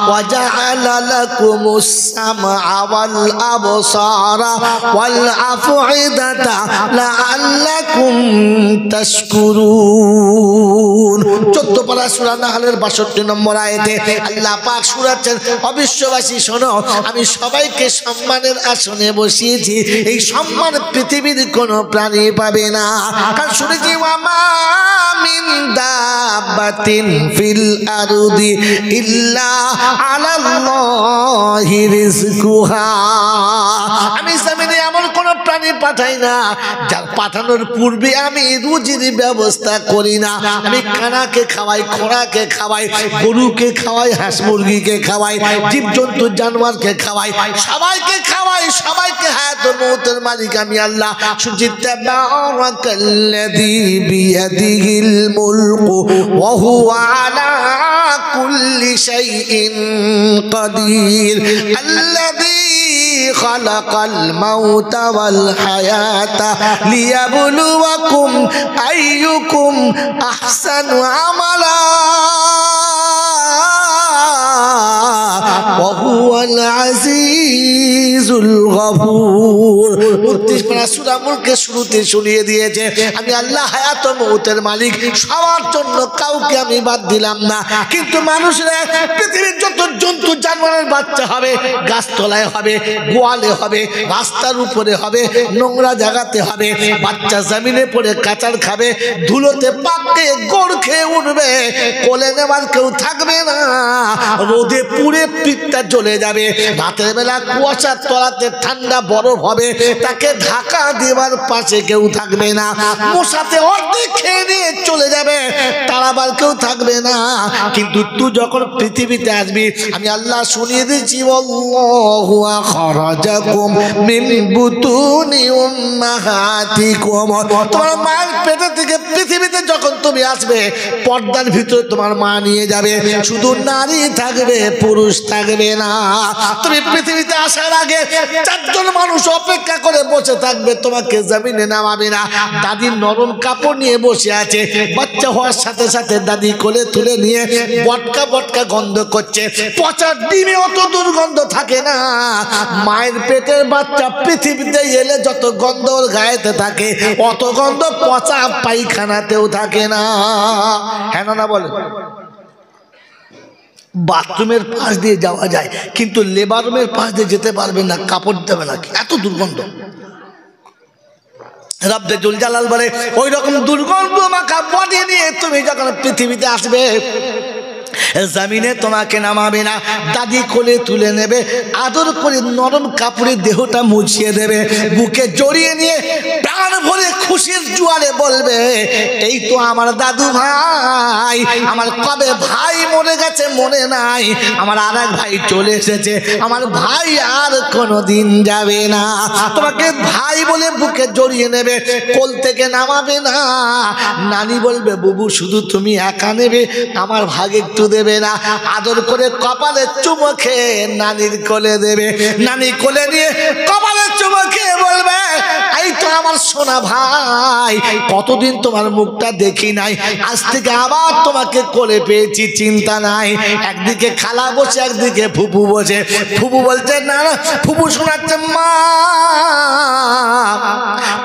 ওয়া জাআলা লাকুমুস সামআ ওয়াল আবসারা ওয়াল আফইদাতা লাআল্লাকুম তাশকুরুন। 14 পারা সূরা নাহলের 62 নম্বর আয়াতে আল্লাহ পাক শোনাচ্ছেন, অবিশ্ববাসী শোনো, আমি সবাইকে সম্মানের আসনে বসিয়েছি। এই সম্মান পৃথিবীর কোনো প্রাণী পাবে না। কারণ শুনেছি, ওয়ামা মিন দাব্বাতিন ফিল আরদি ইল্লা আলাল্লাহি রিজকুহা। আমি জমিনে এমন কোন প্রাণী পাঠাই না যার পাঠানোর পূর্বে আমি রুজির ব্যবস্থা করি না। আমি কানাকে খাওয়াই, খোঁড়াকে খাওয়াই, গরুকে খাওয়াই, হাঁস মুরগিকে খাওয়াই, জীবজন্তু জানোয়ারকে খাওয়াই, সবাইকে খাওয়াই, সবাইকে হায়াত ও মৌতের মালিক আমি আল্লাহ। তাবারাকাল্লাযী বিয়াদিহিল মুলকু ওয়া হুয়া আলা কুল্লি শাইইন কাদির আল্লাযী খালাকাল মাউতা ওয়াল হায়াতা লিয়াবলুয়াকুম আইয়ুকুম আহসানু আমালা ওয়া হুয়াল আজিজুল গফুর। ৩৯ পারা সূরা মুলকের শুরুতে শুনিয়ে দিয়েছে, আমি আল্লাহ হায়াত ও মৌতের মালিক। সবার জন্য কাউকে আমি বাদ দিলাম না। কিন্তু মানুষরা, পৃথিবীর যত জন্তু জানোয়ারের বাচ্চা হবে, গাছতলায় হবে, গোয়ালে হবে, রাস্তার উপরে হবে, নোংরা জায়গাতে হবে, বাচ্চা জমিনে পড়ে কাঁচার খাবে, ধুলোতে পাকে গোড় খেয়ে উঠবে, কোলে নেবার কেউ থাকবে না, রোদে পুড়ে পিঠটা জ্বলে যাবে, রাতের বেলা কুয়াশার তলাতে ঠান্ডা বরফ হবে, তাকে ঢাকা দেবার পাশে কেউ থাকবে না, মশাতে অর্ধেক খেয়ে নিয়ে চলে যাবে, তাড়াবার কেউ থাকবে না। কিন্তু তুই যখন পৃথিবীতে আসবি, আমি আল্লাহ শুনিয়ে দিচ্ছি, আল্লাহু আখরাজাকুম মিন বুতুনি উম্মাহাতিকুম। তোমার মায়ের পেট থেকে পৃথিবীতে যখন তুমি আসবে, পর্দার ভিতরে তোমার মা নিয়ে যাবে, শুধু নারী থাকবে, পুরুষ থাকবে না। তুমি পৃথিবীতে আসার আগে 4 জন মানুষ অপেক্ষা করে বসে থাকবে, তোমাকে জমিনে নামাবে না। দাদি নরম কাপড় নিয়ে বসে আছে, বাচ্চা হওয়ার সাথে সাথে দাদি কোলে তুলে নিয়ে বটকা বটকা গন্ধ করছে। পচা ডিমে অত দুর্গন্ধ থাকে না, মায়ের পেটের বাচ্চা পৃথিবীতে এলে যত গন্ধ ওর গায়েতে থাকে অত গন্ধ পচা পায়খানাতেও থাকে না। হ্যাঁ না বলে? বাথরুমের পাশ দিয়ে যাওয়া যায় কিন্তু লেবার রুমের পাশ দিয়ে যেতে পারবে না, কাপড় দেবে না, এত দুর্গন্ধ। রব্বে জুল জালাল বলে ওই রকম দুর্গন্ধ মাখা বডি নিয়ে তুমি যখন পৃথিবীতে আসবে, জমিনে তোমাকে নামাবে না, দাদি কোলে তুলে নেবে, আদর করে নরম কাপড়ে দেহটা মুছিয়ে দেবে, বুকে জড়িয়ে নিয়ে প্রাণ ভরে খুশির জোয়ারে বলবে এই তো আমার দাদু ভাই, আমার কবে ভাই মরে গেছে মনে নাই, আমার আর এক ভাই চলে এসেছে, আমার ভাই আর কোনোদিন যাবে না। তোমাকে ভাই বলে বুকে জড়িয়ে নেবে, কোল থেকে নামাবে না। নানি বলবে বুবু শুধু তুমি একা নেবে, আমার ভাগ একটু দেবে না। আদর করে কপালে চুমো খেয়ে নানির কোলে দেবে, নানি কোলে নিয়ে কপালে চুমো খেয়ে বলবে এই তো আমার সোনা ভাই, কতদিন তোমার মুখটা দেখি নাই, আজ থেকে আবার তোমাকে কোলে পেয়েছি, চিন্তা নাই। একদিকে খালা বসে, একদিকে ফুপু বসে। ফুপু বলছে না না, ফুপু শোনাচ্ছে মা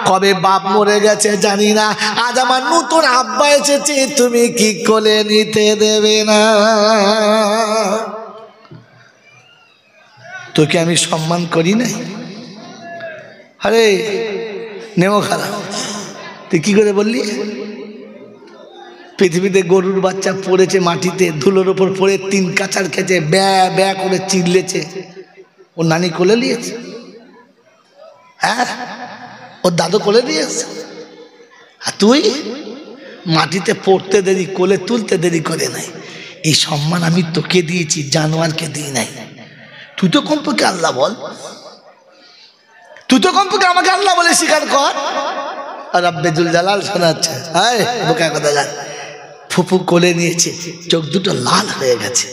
কবে বাপ মরে গেছে জানি না, আজ আমার নতুন আব্বা এসেছে, তুমি কি কোলে নিতে দেবে না? তোকে আমি সম্মান করি নাই? আরে নেমো খারাপ, তুই কি করে বললি? পৃথিবীতে গরুর বাচ্চা পড়েছে মাটিতে, ধুলোর ওপর পড়ে 3 কাচার খেয়েছে, ব্যা ব্যা করে চিল্লেছে, ও নানি কোলে নিয়েছে? হ্যাঁ, ওর দাদু কোলে দিয়েছে। আর তুই মাটিতে পড়তে দেরি, কোলে তুলতে দেরি করে নাই। এই সম্মান আমি তোকে দিয়েছি, জানোয়ারকে দিই নাই। তুই তো কমপক্ষে আল্লাহ বল, তুই তো কমপক্ষে আমাকে আল্লাহ বলে স্বীকার কর। আর রব্বে জুল জালাল শোনাচ্ছে হায় বোকা কথা গান। ফুফু কোলে নিয়েছে, চোখ দুটো লাল হয়ে গেছে।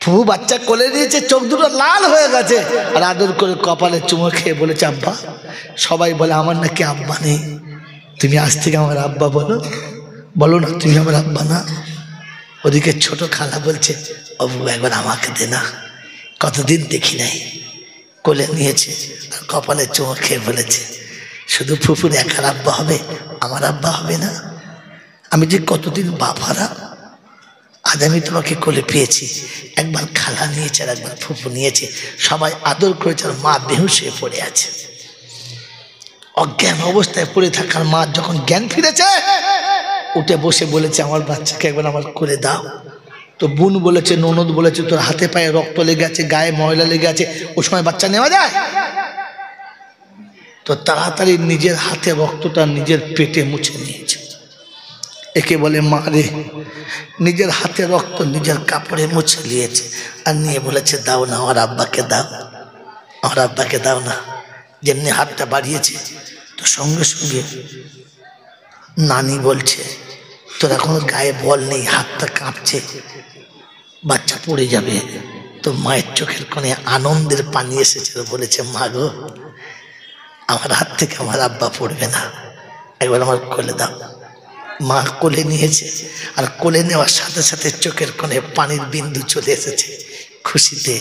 ফুফু বাচ্চা কোলে নিয়েছে, চোখ দুটো লাল হয়ে গেছে, আর আদর করে কপালে চুমো খেয়ে বলেছে আব্বা। সবাই বলে আমার নাকি আব্বা নেই, তুমি আজ থেকে আমার আব্বা বলো। বলো না তুমি আমার আব্বা না? ওদিকে ছোট খালা বলছে অবু একবার আমাকে দে না, কতদিন দেখি নাই। কোলে নিয়েছে আর কপালে চুমো খেয়ে বলেছে শুধু ফুফুর একার আব্বা হবে, আমার আব্বা হবে না? আমি যে কতদিন বাপ হারা, আজ আমি তোমাকে কোলে পেয়েছি। একবার খালা নিয়েছে আর একবার ফুফু নিয়েছে, সবাই আদর করেছে, আর মা বেহুশ হয়ে পড়ে আছে। অজ্ঞান অবস্থায় পড়ে থাকার মা যখন জ্ঞান ফিরেছে, উঠে বসে বলেছে আমার বাচ্চাকে একবার আমার কোলে দাও। তো বোন বলেছে, ননদ বলেছে তোর হাতে পায়ে রক্ত লেগে আছে, গায়ে ময়লা লেগে আছে, ও সময় বাচ্চা নেওয়া যায়? তো তাড়াতাড়ি নিজের হাতে রক্তটা নিজের পেটে মুছে নিয়েছে। একে বলে মা রে। নিজের হাতে রক্ত নিজের কাপড়ে মুছে নিয়েছে, আর নিয়ে বলেছে দাও না আমার আব্বাকে দাও, আমার আব্বাকে দাও না। যেমনি হাতটা বাড়িয়েছে তো সঙ্গে সঙ্গে নানি বলছে তোর এখনো গায়ে বল নেই, হাতটা কাঁপছে, বাচ্চা পড়ে যাবে। তো মায়ের চোখের কোণে আনন্দের পানি এসেছে, বলেছে মা গো আমার হাত থেকে আমার আব্বা পড়বে না, একবার আমার কোলে দাও। মা কোলে নিয়েছে, আর কোলে নেওয়ার সাথে সাথে চোখের কোণে পানির বিন্দু চলে এসেছে। খুশিতে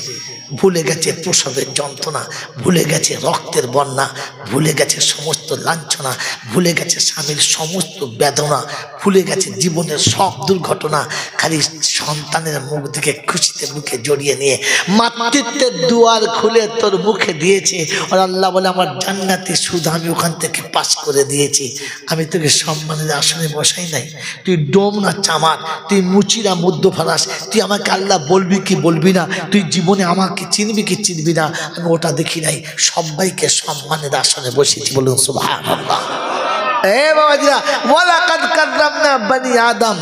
ভুলে গেছে প্রসবের যন্ত্রণা, ভুলে গেছে রক্তের বন্যা, ভুলে গেছে সমস্ত লাঞ্ছনা, ভুলে গেছে স্বামীর সমস্ত বেদনা, ভুলে গেছে জীবনের সব দুর্ঘটনা। খালি সন্তানের মুখ দিকে খুশিতে মুখে জড়িয়ে নিয়ে মাতৃত্বের দুয়ার খুলে তোর মুখে দিয়েছে। আর আল্লাহ বলে আমার জান্নাতি সুদ আমি ওখান থেকে পাস করে দিয়েছি। আমি তোকে সম্মানের আসনে বসাই নাই, তুই ডোম না চামার, তুই মুচি না মধ্য ফারাস, তুই আমাকে আল্লাহ বলবি কি বলবি না, তুই জীবনে আমাকে চিনবি কি চিনবি না, আমি ওটা দেখি নাই। সবাইকে সম্মানের আসনে বসেছি, বলুন সুবহানাল্লাহ। এ বাবাজিরা, ওয়ালাকাদ কাররাম কারামনা বনি আদম।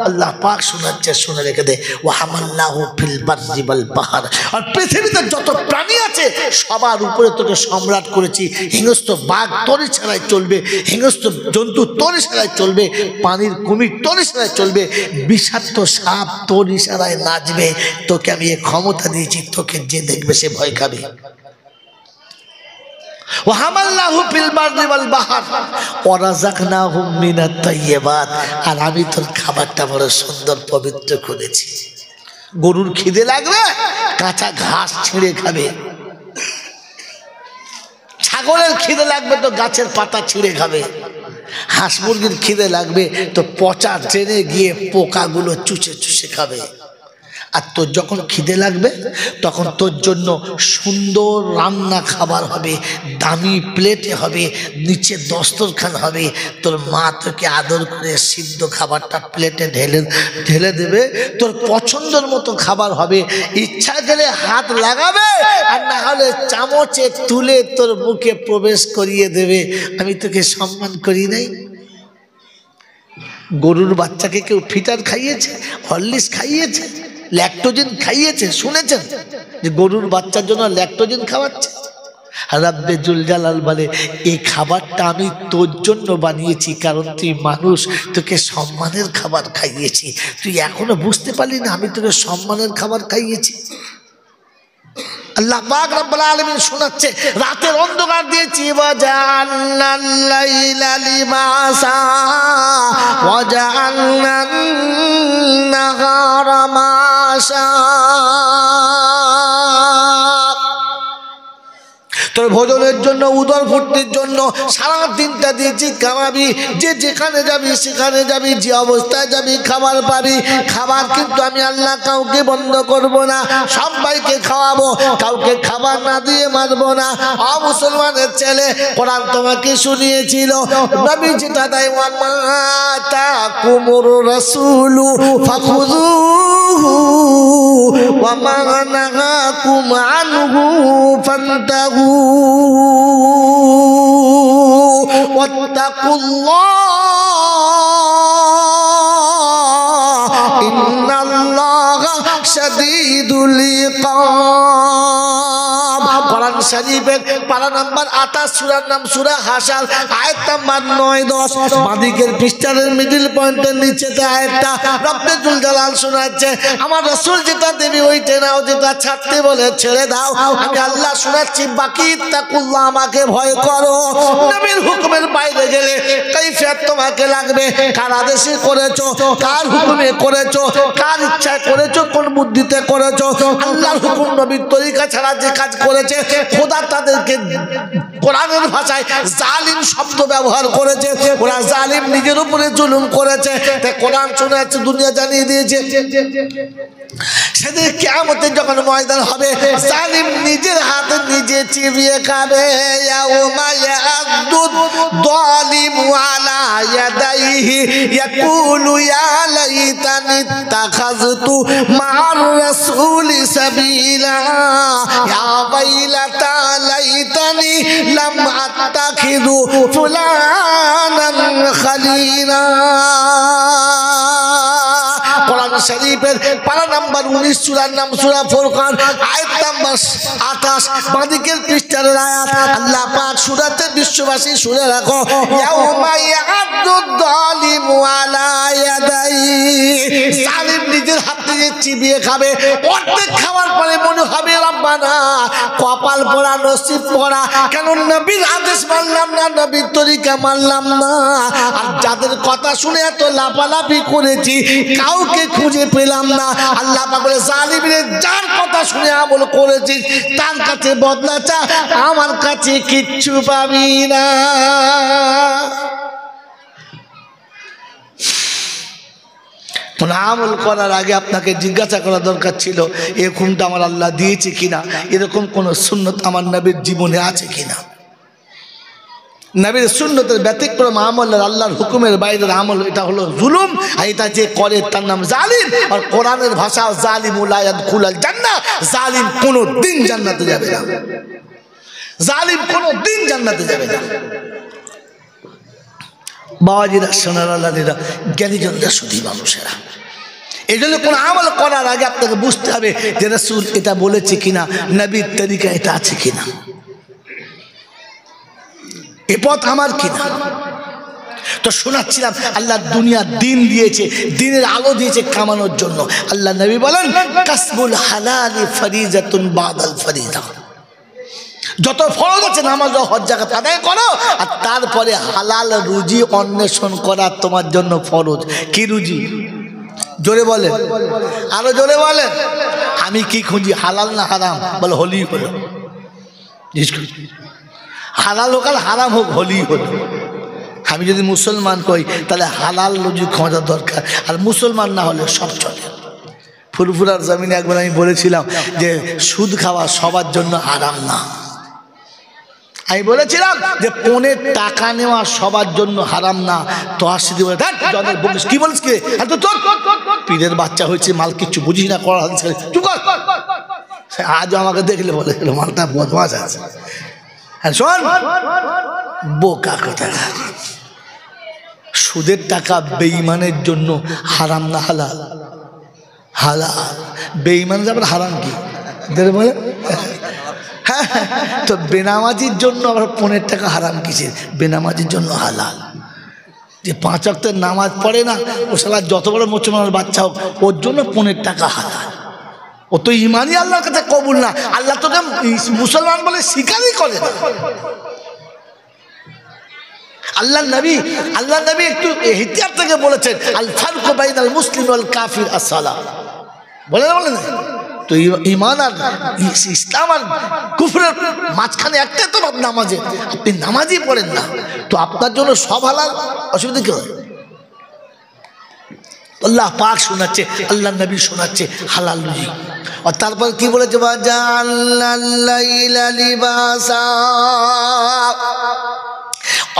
আল্লাহ পাক শোনাচ্ছে, শুনে রেখে দে, ওয়া হামালনাহু ফিল বাররি ওয়াল বাহর। আর পৃথিবীতে যত প্রাণী আছে সবার উপরে তোকে সম্রাট করেছি। হিংস্র বাঘ তোর ছাড়াই চলবে, হিংস্র জন্তু তোর ইশারায় চলবে, পানির কুমির তোর ইশারায় চলবে, বিষাক্ত সাপ তোর ইশারায় নাচবে। তোকে আমি এই ক্ষমতা দিয়েছি, তোকে যে দেখবে সে ভয় খাবে। আর আমি তোর খাবারটা বড় সুন্দর পবিত্র করেছি। গরুর খিদে লাগবে কাঁচা ঘাস ছিঁড়ে খাবে, ছাগলের খিদে লাগবে তো গাছের পাতা ছিঁড়ে খাবে, হাঁস মুরগির খিদে লাগবে তো পচা ট্রেনে গিয়ে পোকাগুলো চুষে চুষে খাবে। আর তোর যখন খিদে লাগবে তখন তোর জন্য সুন্দর রান্না খাবার হবে, দামি প্লেটে হবে, নিচে দস্তরখান হবে, তোর মা তোকে আদর করে সিদ্ধ খাবারটা প্লেটে ঢেলে দেবে, তোর পছন্দের মতো খাবার হবে, ইচ্ছা গেলে হাত লাগাবে আর না হলে চামচে তুলে তোর মুখে প্রবেশ করিয়ে দেবে। আমি তোকে সম্মান করি নাই? গরুর বাচ্চাকে কেউ ফিটার খাইয়েছে, হরলিক্স খাইয়েছে, ল্যাকটোজেন খাইয়েছে? শুনেছেন যে গরুর বাচ্চার জন্য ল্যাকটোজেন খাওয়াচ্ছে? রাব্বে জুল জালাল বলে, এই খাবারটা আমি তোর জন্য বানিয়েছি, কারণ তুই মানুষ, তোকে সম্মানের খাবার খাইয়েছি। তুই এখনো বুঝতে পারলি না আমি তোকে সম্মানের খাবার খাইয়েছি? আল্লাহ পাক রব্বুল আলামিন শোনাচ্ছে, রাতের অন্ধকার দিয়েছি, ওয়াজআলনাল লাইলা লিবাসা ওয়াজআলনান নাহারা মাশা। তোর ভোজনের জন্য, উদর ফুর্তির জন্য সারা দিনটা দিয়েছি কামাবি, যে যেখানে যাবি সেখানে যাবি, যে অবস্থায় যাবি খাবার পাবি। খাবার কিন্তু আমি আল্লাহ কাউকে বন্ধ করব না, সবাইকে খাওয়াবো, কাউকে খাবার না দিয়ে মারবো না। মুসলমানের ছেলে, কোরআন তোমাকে শুনিয়েছিল, নবী যেটা দেয়, ওয়া মা তাকুমুর রাসূলু ফাখুযুহু ওয়া মা নাহাকুম আনহু ফান্তাহু ওয়াত্তাকুল্লাহ ইন্নাল্লাহা শাদীদুল ইকাব। কোরআন শরীফের পারা নাম্বার 28, সূরার নাম সূরা হাশর, আয়াত নাম্বার 9-10। বাদিকের পৃষ্ঠার মিডল পয়েন্টের নিচেতে আয়াতটা রব্বে জুল জালাল শোনাচ্ছে, আমার রাসূল যেটা দেবে ওইটা নাও, যেটা ছাড়তে বলে ছেড়ে দাও। আমি আল্লাহ শোনাচ্ছি, বাকি তাকুল্লাহ, আমাকে ভয় করো। নবীর হুকুমের বাইরে গেলে কাইফিয়ত তোমাকে লাগবে, কার আদেশে করেছো, কার হুকুমে করেছো, কার ইচ্ছায় করেছো, কোন বুদ্ধিতে করেছো। আল্লাহর হুকুম নবীর তরিকা ছাড়া যে কাজ করেছে, খোদা তাদেরকে কোরআনের ভাষায় জালিম শব্দ ব্যবহার করেছে। ওরা জালিম, নিজের উপরে জুলুম করেছে। তাই কোরআন শোনাচ্ছে, দুনিয়া জানিয়ে দিয়েছে, সেদিন কিয়ামতে যখন ময়দান হবে, জালিম নিজের হাতে নিজে চিবিয়ে খাবে। ইয়াউমা ইয়াদুদ যালিমু আলা ইয়াদাইহি ইয়াকুলু ইয়া লাইতানি ইত্তাখাযতু মা'আর রাসূলি সাবিলা ইয়া ওয়াইলাতা লাইতানি লাম আত্তাখিযু ফুলানান খালিলা। কোরআন শরীফের পারা নাম্বার 19, সূরার নাম সূরা ফুরকান, আয়াত নাম্বার 28, বাদিকের পৃষ্ঠার আয়াত। আল্লাহ পাক সূরাতে বিশ্ববাসী শুনে রাখো, ইয়াউমা ইয়াদুদ যালিমু আলা ইয়াদাই, জালিম নিজের হাত দিয়ে চিবিয়ে খাবে। অর্ধেক খাওয়ার পরে মনে হবে, রব্বানা কপাল পোড়া, নসিব পোড়া, কেন নবীর আদেশ মানলাম না, নবীর তরিকা মানলাম না। আর যাদের কথা শুনে এত লাফালাফি করেছি, কাউকে খুঁজে পেলাম না। আল্লাহ পাক বলে, জালিমের যার কথা শুনে আমল করেছিস তার কাছে বদলা চা, আমার কাছে কিচ্ছু পাবি না। আমল করার আগে আপনাকে জিজ্ঞাসা করা দরকার ছিল, এই হুকুমটা আমার আল্লাহ দিয়েছে কিনা, এরকম কোন সুন্নত আমার নবীর জীবনে আছে কিনা। নবীর সুন্নতের ব্যতিক্রম আমল আল্লাহর হুকুমের বাইরের আমল, এটা হলো জুলুম, আর এটা যে করে তার নাম জালিম। আর কোরআনের ভাষা, জালিমু লা ইয়াদখুলুল জান্নাহ, জালিম কোনোদিন জান্নাতে যাবে না, জালিম কোনোদিন জান্নাতে যাবে না। বাবাজিরা সোনারালাদিরা জ্ঞানীজনরা শুধু মানুষেরা। এই জন্য কোনো আমল করার আগে আপনাকে বুঝতে হবে যে রাসূল এটা বলেছে কিনা, নবীর তরিকা এটা আছে কিনা, এ পথ আমার কিনা। তো শোনাচ্ছিলাম আল্লাহ দুনিয়া দিন দিয়েছে, দিনের আলো দিয়েছে কামানোর জন্য। আল্লাহ নবী বলেন কাসবুল হালালি ফরিজাতুন বাদাল ফরিজা, যত ফরজ আছে নামাজ ও হজ যাকাত আদায় করো, আর তারপরে হালাল রুজি অন্বেষণ করা তোমার জন্য ফরজ। কি রুজি? জোরে বলে, আরো জোরে বলে। আমি কি খুঁজি, হালাল না হারাম? বলে হলি হলো, হালাল হোক আর হারাম হোক, হলি হলো। আমি যদি মুসলমান কই তাহলে হালাল রুজি খোঁজার দরকার, আর মুসলমান না হলে সব চলে। ফুরফুরার জমিনে একবার আমি বলেছিলাম যে সুদ খাওয়া সবার জন্য হারাম না। আমি বলেছিলাম যে পনের টাকা নেওয়া সবার জন্য হারাম না। তো আসি বলে কি বলিস কি, তোর পীরের বাচ্চা হয়েছে, মাল কিচ্ছু বুঝিস না, করা আজও আমাকে দেখলে বলে মালটা বদমাশ আছে। হ্যাঁ শোন বোকা কথা, সুদের টাকা বেঈমানের জন্য হারাম না হালাল? হালাল। বেঈমান যাবার হারাম কি বলে? হ্যাঁ, তো বেনামাজির জন্য আবার 15 টাকা হারাম কিসের? বেনামাজির জন্য হালাল। যে 5 ওয়াক্তের নামাজ পড়ে না, ও শালা যত বড় মুসলমানের বাচ্চা হোক, ওর জন্য 15 টাকা হালাল। ও তো ইমানই আল্লাহর কাছে কবুল না, আল্লাহ তোকে মুসলমান বলে স্বীকারই করে না। আল্লাহ নবী একটু ইহতিয়াত থেকে বলেছেন আল ফারকু বাইনাল মুসলিম ওয়াল কাফির as-সালাহ। বলেন তো ঈমান আর ইসলাম আর কুফরের মাঝখানে একটাই তো নামাজে। আপনি নামাজই পড়েন না, তো আপনার জন্য সব হালাল, অসুবিধা কি হয়? আল্লাহ পাক শোনাচ্ছে, আল্লাহ নবী শোনাচ্ছে হালাল রুজি। আর তারপর কি বলেছে? ওয়াজআলাল লাইলা লিবাসা,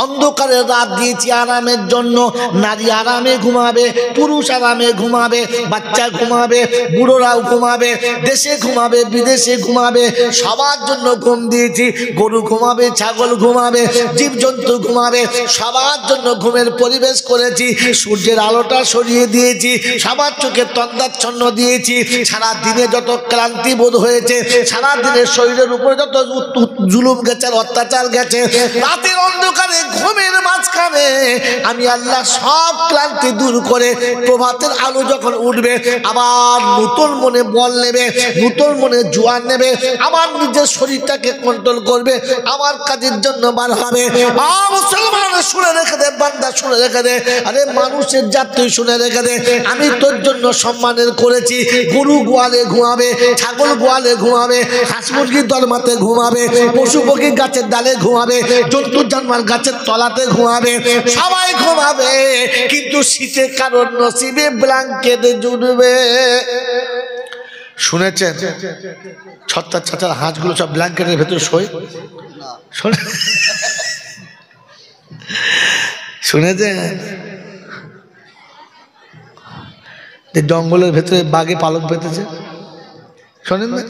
অন্ধকারের রাত দিয়েছি আরামের জন্য। নারী আরামে ঘুমাবে, পুরুষ আরামে ঘুমাবে, বাচ্চা ঘুমাবে, বুড়োরাও ঘুমাবে, দেশে ঘুমাবে, বিদেশে ঘুমাবে, সবার জন্য ঘুম দিয়েছি। গরু ঘুমাবে, ছাগল ঘুমাবে, জীবজন্তু ঘুমাবে, সবার জন্য ঘুমের পরিবেশ করেছি। সূর্যের আলোটা সরিয়ে দিয়েছি, সবার চোখে তন্দাচ্ছন্ন দিয়েছি। সারা দিনে যত ক্লান্তি বোধ হয়েছে, সারা দিনের শরীরের উপরে যত জুলুম গেছে, অত্যাচার গেছে, রাতের অন্ধকারে ঘুমের মাঝখানে আমি আল্লাহ সব ক্লান্তি দূর করে প্রভাতের আলো যখন উঠবে, আবার নতুন মনে বল নেবে, নতুন মনে জোয়ান নেবে, আবার নিজের শরীরটাকে কন্ট্রোল করবে, আমার কাজের জন্য বার হবে। মুসলমান শুনে রেখে দে, বান্দা শুনে রেখে দে, আরে মানুষের জাত তুই শুনে রেখে দে, আমি তোর জন্য সম্মানের করেছি। গরু গোয়ালে ঘুমাবে, ছাগল গোয়ালে ঘুমাবে, হাঁস মুরগির দরমাতে ঘুমাবে, পশু পক্ষী গাছের ডালে ঘুমাবে, জন্তু জানোয়ার গাছের তলাতে ঘুমাবে, সবাই ঘুমাবে, কিন্তু শীতে কারণ নসিবে ব্ল্যাঙ্কেটে জুড়বে। শুনেছেন ছত্তার ছাতার হাঁসগুলো সব ব্ল্যাঙ্কেটের ভেতরে শোয়? শুনেছেন জঙ্গলের ভেতরে বাঘে পালক পেতেছে? শোনেন না?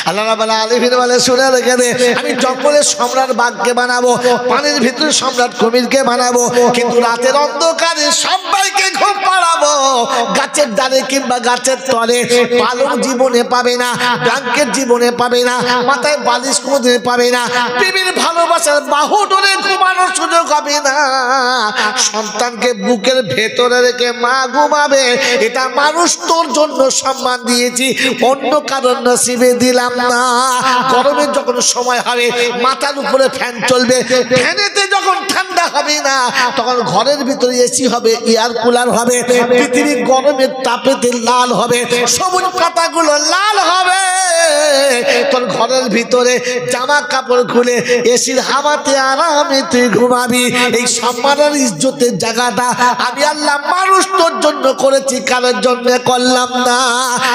আল্লাহ রাব্বুল আলামিন বলে শুনে রেখে দে, আমি জঙ্গলের সম্রাট বাঘকে বানাবো, পানির ভিতরে সম্রাট কুমিরকে বানাবো, কিন্তু রাতের অন্ধকারে সবাইকে ঘুম পাড়াবো। গাছের ডালে কিংবা গাছের তলে পালক জীবনে পাবে না, ব্ল্যাঙ্কেট জীবনে পাবে না, মাথায় বালিশ কোনোদিন পাবে না, বিবির ভালোবাসার বাহু ধরে ঘুমানোর সুযোগ হবে না। সন্তানকে বুকের ভেতরে রেখে মা ঘুমাবে, এটা মানুষ তোর জন্য সম্মান দিয়েছি, অন্য কারণ নসিবে দিলাম না। গরমে যখন সময় হবে মাথার উপরে ফ্যান চলবে, ফ্যানেতে যখন ঠান্ডা হবে না, তখন ঘরের ভিতরে এসি হবে, এয়ার কুলার হবে, পৃথিবী গরমের তাপেতে লাল হবে, সবুজ পাতাগুলো লাল হবে, তোর ঘরের ভিতরে জামা কাপড় খুলে এসির হাওয়াতে আরামে তুই ঘুমাবি। এই সম্মানের ইজ্জতের জায়গাটা আমি আল্লাহ মানুষ তোর জন্য করেছি, কারোর জন্য করলাম না।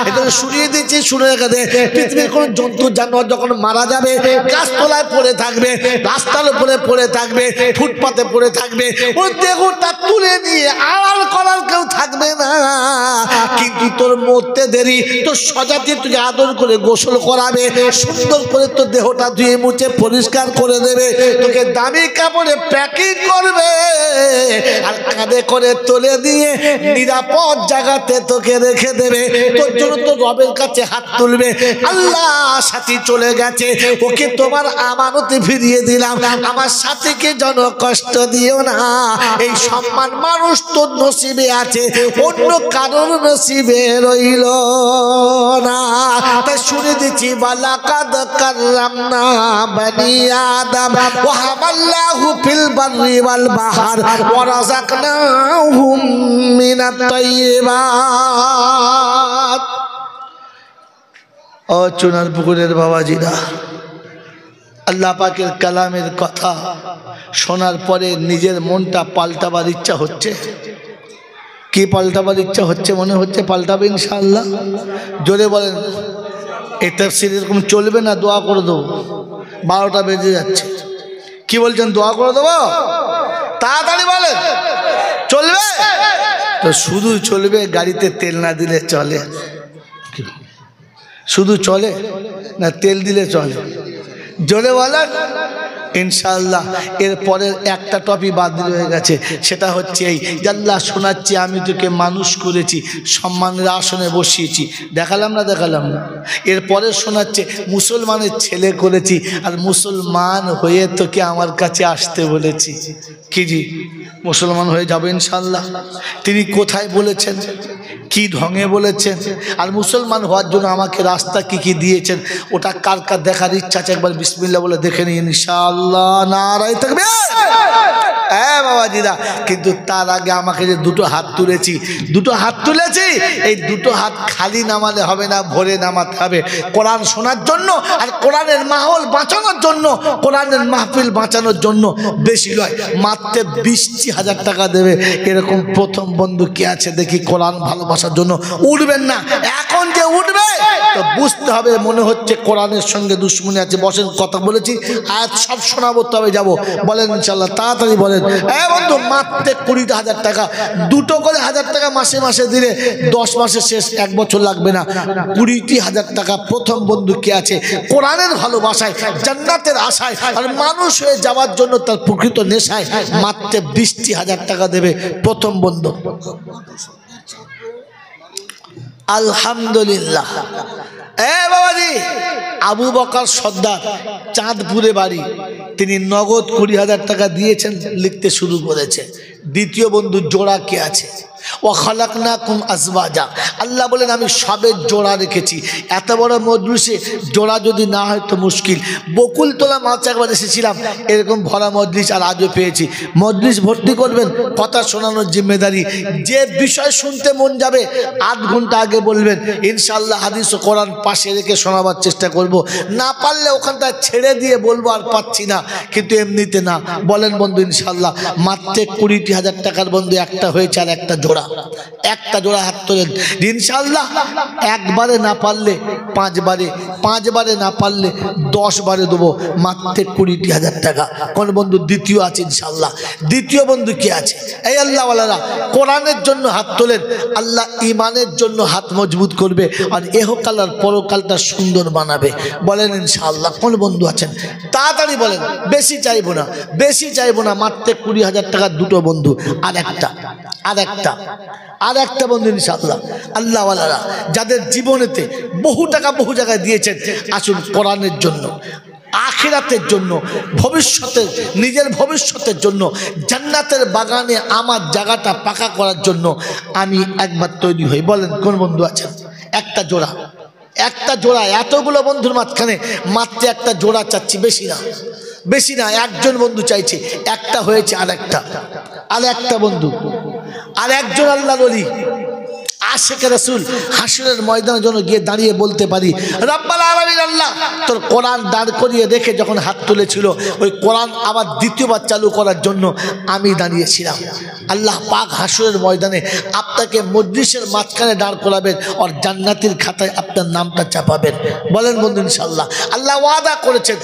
এটা শুনিয়ে দিচ্ছি, শুনে রেখে দে, পৃথিবীর কোন জন্তু জানোয়ার যখন মারা যাবে গাছতলায় পড়ে থাকবে, রাস্তার উপরে পড়ে থাকবে, ফুটপাতে পড়ে থাকবে, ওর দেহটা তুলে নিয়ে আড়াল করার কেউ থাকবে না। কিন্তু তোর মরতে দেরি, তোর স্বজাতি তুই আদর করে গোসল করাবে, সুন্দর করে তোর দেহটা ধুয়ে মুছে পরিষ্কার করে দেবে, তোকে দামি কাপড়ে প্যাকিং করবে, আর কাঁধে করে তুলে দিয়ে নিরাপদ জায়গাতে তোকে রেখে দেবে। তোর জন্য তো রবের কাছে হাত তুলবে, আল্লাহ সাথী চলে গেছে, ওকে তোমার আমানতে ফিরিয়ে দিলাম, আমার সাথীকে যেন কষ্ট দিও না। এই সম্মান মানুষ তোর নসিবে আছে, অন্য কারোর নসিবে রইল না। তাই শুনে দিচ্ছি, ওয়ালাকাদ কাররামনা বনি আদম ওয়া হামাল্লাহু ফিল বাররি ওয়াল বাহর ওয়া রাযাকনাহুম মিনাত তাইয়্যিবাত। ও চুনার পুকুরের বাবাজিরা, আল্লাহ পাকের কালামের কথা শোনার পরে নিজের মনটা পাল্টাবার ইচ্ছা হচ্ছে। কি পাল্টাবার ইচ্ছা হচ্ছে? মনে হচ্ছে পাল্টাবে ইনশাআল্লাহ। জোরে বলেন। এই তাফসীর এরকম চলবে না, দোয়া করে দেবো। 12টা বেজে যাচ্ছে। কি বলছেন? দোয়া করে দেবো? তাড়াতাড়ি বলেন। চলবে তো শুধু চলবে, গাড়িতে তেল না দিলে চলে? শুধু চলে না তেল দিলে চলে? জোরে বলেন ইনশাআল্লাহ। এরপরের একটা টপিক বাদ হয়ে গেছে, সেটা হচ্ছে এই যে আল্লাহ শোনাচ্ছি, আমি তোকে মানুষ করেছি, সম্মানের আসনে বসিয়েছি, দেখালাম না? দেখালাম না? এরপরে শোনাচ্ছে মুসলমানের ছেলে করেছি, আর মুসলমান হয়ে তোকে আমার কাছে আসতে বলেছি। কি জি মুসলমান হয়ে যাবে ইনশাআল্লাহ। তিনি কোথায় বলেছেন, কি ঢঙে বলেছেন, আর মুসলমান হওয়ার জন্য আমাকে রাস্তা কি কি দিয়েছেন, ওটা কার কার দেখার ইচ্ছা আছে একবার বিসমিল্লাহ বলে দেখে নিন ইনশাআল্লাহ। নারায়ে তাকবীর। হ্যাঁ বাবাজিরা, কিন্তু তার আগে আমাকে যে দুটো হাত তুলেছি, এই দুটো হাত খালি নামালে হবে না, ভরে নামাতে হবে কোরআন শোনার জন্য, আর কোরআনের মাহৌল বাঁচানোর জন্য, কোরআনের মাহফিল বাঁচানোর জন্য। বেশি নয়, মাত্র 20,000 টাকা দেবে। এরকম প্রথম বন্ধু কি আছে দেখি কোরআন ভালোবাসার জন্য? উঠবেন না, এখন যে উঠবে তো বুঝতে হবে মনে হচ্ছে কোরআনের সঙ্গে দুশ্মনী আছে। বসেন, কথা বলেছি, আয়াত সব শোনাবো, তবে যাবো। বলেন ইনশাআল্লাহ, তাড়াতাড়ি বলেন। বন্ধু মাত্র 20,000 টাকা, দুটো করে 1000 টাকা মাসে মাসে দিলে 10 মাসে শেষ, 1 বছর লাগবে না। 20,000 টাকা প্রথম বন্ধু কে আছে কোরআনের ভালোবাসায়, জান্নাতের আশায়, আর মানুষ হয়ে যাওয়ার জন্য তার প্রকৃত নেশায়, মাত্র 20,000 টাকা দেবে প্রথম বন্ধু। আলহামদুলিল্লাহ। বাবাজি, আবু বকর সর্দার, চাঁদপুরে বাড়ি, তিনি নগদ 20,000 টাকা দিয়েছেন, লিখতে শুরু করেছে। দ্বিতীয় বন্ধু জোড়া কে আছে? ওয়া খালাকনাকুম আজওয়াজা, আল্লাহ বলেন আমি সবের জোড়া রেখেছি। এত বড় মজলিসে জোড়া যদি না হয় তো মুশকিল। বকুলতলা মাছ একবার এসেছিলাম, এরকম ভরা মজলিস আর আজও পেয়েছি। মজলিস ভর্তি করবেন, কথা শোনানোর জিম্মেদারি। যে বিষয় শুনতে মন যাবে 8 ঘন্টা আগে বলবেন, ইনশাআল্লাহ হাদিস ও কোরআন পাশে রেখে শোনাবার চেষ্টা করব। না পারলে ওখানটা ছেড়ে দিয়ে বলবো আর পাচ্ছি না, কিন্তু এমনিতে না। বলেন বন্ধু ইনশাআল্লাহ। মাত্র 20,000 টাকার বন্ধু একটা হয়েছে, আর একটা জোড়া, একটা জোড়া হাত তোলেন ইনশাআল্লাহ। একবারে না পারলে 5 বারে, 5 বারে না পারলে 10 বারে দেবো, মাত্র 20,000 টাকা। কোন বন্ধু দ্বিতীয় আছে ইনশাআল্লাহ? দ্বিতীয় বন্ধু কি আছে? এই আল্লাহওয়ালারা কোরআনের জন্য হাত তোলেন, আল্লাহ ইমানের জন্য হাত মজবুত করবে, আর এহকাল আর পরকালটা সুন্দর বানাবে। বলেন ইনশাআল্লাহ। কোন বন্ধু আছেন? তাড়াতাড়ি বলেন। বেশি চাইবো না, বেশি চাইবো না, মাত্র 20,000 টাকা দুটো বন্ধু। আর একটা বন্ধু ইনশাআল্লাহ। আল্লাহওয়ালারা যাদের জীবনেতে বহু টাকা বহু জায়গায় দিয়েছেন, আসুন কোরআনের জন্য, আখিরাতের জন্য, ভবিষ্যতের, নিজের ভবিষ্যতের জন্য, জান্নাতের বাগানে আমার জায়গাটা পাকা করার জন্য আমি একবার তৈরি হই। বলেন কোন বন্ধু আছেন? একটা জোড়া, একটা জোড়া। এতগুলো বন্ধুর মাঝখানে মাত্র একটা জোড়া চাচ্ছি, বেশি না, বেশি না। একজন বন্ধু চাইছে, একটা হয়েছে, আর একটা বন্ধু, আর একজন আল্লাহর ওলি আশিকে রাসূল হাসরের ময়দানে যেন গিয়ে দাঁড়িয়ে বলতে পারি, রব্বুল আলামিন আল্লাহ তোর কোরআন দাঁড় করিয়ে রেখে যখন হাত তুলেছিল ওই কোরআন আবার দ্বিতীয়বার চালু করার জন্য আমি দাঁড়িয়েছিলাম। আল্লাহ পাক হাসরের ময়দানে আপনাকে মজলিসের মাঝখানে দাঁড় করাবেন আর জান্নাতের খাতায় আপনার নামটা চাপাবেন। বলেন বন্ধু ইনশাআল্লাহ। আল্লাহ ওয়াদা করেছেন,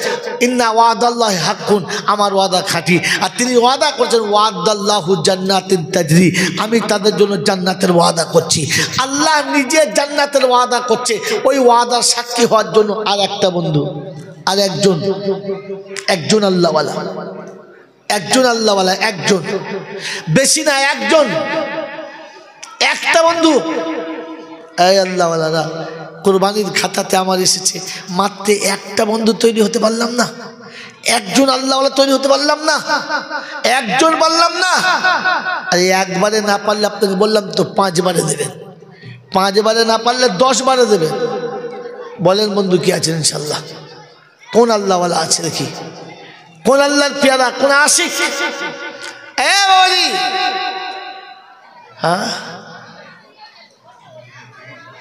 ইন্না ওয়াদাল্লাহি হাক্কুন, আমার ওয়াদা খাঁটি। আর তিনি ওয়াদা করেছেন, ওয়াদাল্লাহু জান্নাতিন তাজরি, আমি তাদের জন্য জান্নাতের ওয়াদা করছি। আল্লাহ নিজে জান্নাতের ওয়াদা করছে, ওই ওয়াদার সাক্ষী হওয়ার জন্য আর একটা বন্ধু, আর একজন আল্লাহওয়ালা, একজন আল্লাহওয়ালা, একজন, বেশি না, একজন, একটা বন্ধু। এই আল্লাহওয়ালারা, কোরবানির খাতাতে আমার এসেছে, মাত্র একটা বন্ধু তৈরি হতে পারলাম না, একজন আল্লাহওয়ালা তৈরি হতে পারলাম না, একজন পারলাম না। আরে একবারে না পারলে আপনাকে বললাম তো 5 বারে দেবেন, 5 বারে না পারলে 10 বারে দেবেন। বলেন বন্ধু কি আছেন ইনশাল্লাহ? কোন আল্লাহওয়ালা আছে দেখি, কোন আল্লাহর পেয়ারা, কোন আশিক? হ্যাঁ,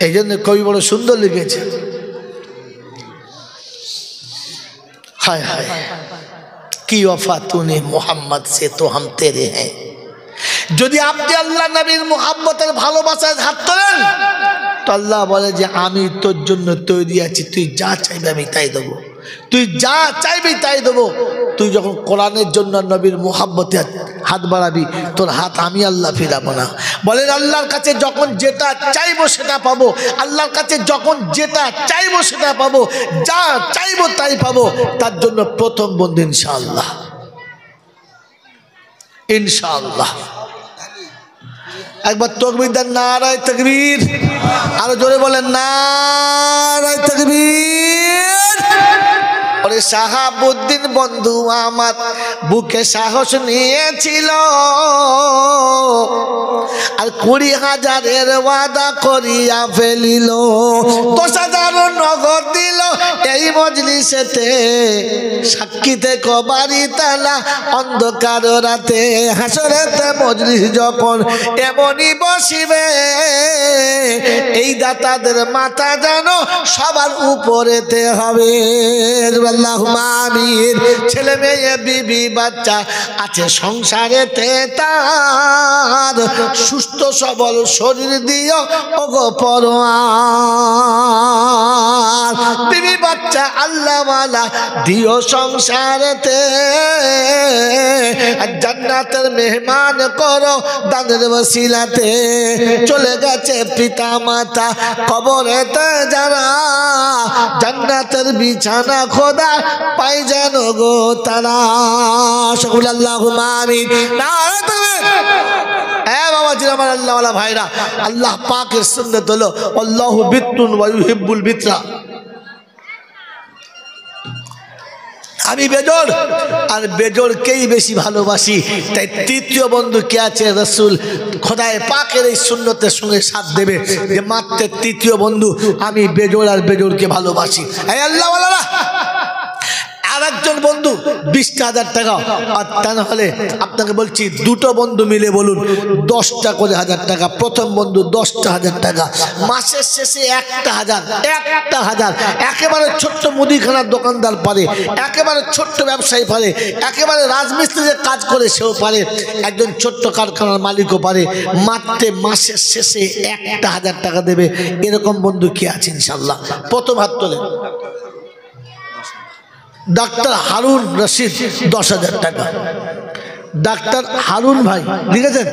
এই জন্য কবি বড় সুন্দর লিখেছে, हाय हाय की वफा तूने मोहम्मद से तो हम तेरे हैं। যদি আপনি আল্লাহ নবীর মুহাব্বতের ভালোবাসায় হাত তোলেন তো আল্লাহ বলে যে আমি তোর জন্য তৈরি আছি, তুই যা চাইবি আমি তাই দেবো, তুই যা চাইবি তাই দেবো। তুই যখন কোরআনের জন্য নবীর মুহাব্বতে হাত বাড়াবি, তোর হাত আমি আল্লাহ ফিরাবো না। বলেন আল্লাহর কাছে যখন যেটা চাইবো সেটা পাবো, আল্লাহর কাছে যখন যেটা চাইবো সেটা পাবো, যা চাইবো তাই পাবো। তার জন্য প্রথম বন্ধু ইনশাআল্লাহ, ইনশাআল্লাহ। একবার তাকবীর দেন, নারায়ে তাকবীর, আরো জোরে বলেন নারায়ে তাকবীর। ওরে শাহাবুদ্দিন বন্ধু আমার বুকে সাহস নিয়েছিল, আর 20,000-এর ওয়াদা করিয়া ফেলিল, 10,000 নগদ দিল এই মজলিসেতে, সাক্ষীতে কবারি তালা অন্ধকার রাতে, হাসরেতে মজলিস যখন এমনই বসিবে, এই দাতাদের মাথা যেন সবার উপরেতে হবে। আল্লাহুম্মা আমিন। ছেলে মেয়ে বিবি বাচ্চা আছে সংসারেতে, তার সুস্থ সবল শরীর দিও ওগো পরোয়ার, বিবি বাচ্চা আল্লাহওয়ালা দিও সংসারেতে, আর জান্নাতের মেহমান করো দানের ওসিলাতে। চলে গেছে পিতা মাতা কবরেতে যারা, জান্নাতের বিছানা খোদা পাই যেন গো তারা। সকল আল্লাহুম্মা আমিন। নারায়ে তাকবীর। বাবাজি আমার আল্লাহওয়ালা ভাইরা, আল্লাহ পাকের সুন্নাত হলো আল্লাহু বিত্তুন ওয়া ইউহিব্বুল বিত্রা। আমি বেজোর আর বেজোরকেই বেশি ভালোবাসি। তাই তৃতীয় বন্ধু কে আছে? রাসূল খোদায়ে পাকের এই সুন্নতের সঙ্গে সাথ দেবে যে মাত্র তৃতীয় বন্ধু আমি বেজোর আর বেজোরকে ভালোবাসি। এই আল্লাহওয়ালারা, আর একজন বন্ধু 20,000 টাকা, আর তা না হলে আপনাকে বলছি দুটো বন্ধু মিলে বলুন 10টা করে 1000 টাকা। প্রথম বন্ধু 10টা 1000 টাকা, মাসের শেষে 1,000। একেবারে ছোট্ট মুদিখানার দোকানদার পারে, একেবারে ছোট্ট ব্যবসায়ী পারে, একেবারে রাজমিস্ত্রির কাজ করে সেও পারে, একজন ছোট্ট কারখানার মালিকও পারে। মাত্র মাসের শেষে 1,000 টাকা দেবে, এরকম বন্ধু কি আছে ইনশাআল্লাহ? প্রথম হাত তোলে। ডাক্তার হারুন রশিদ 10,000 টাকা। ডাক্তার হারুন ভাই লিখেছেন,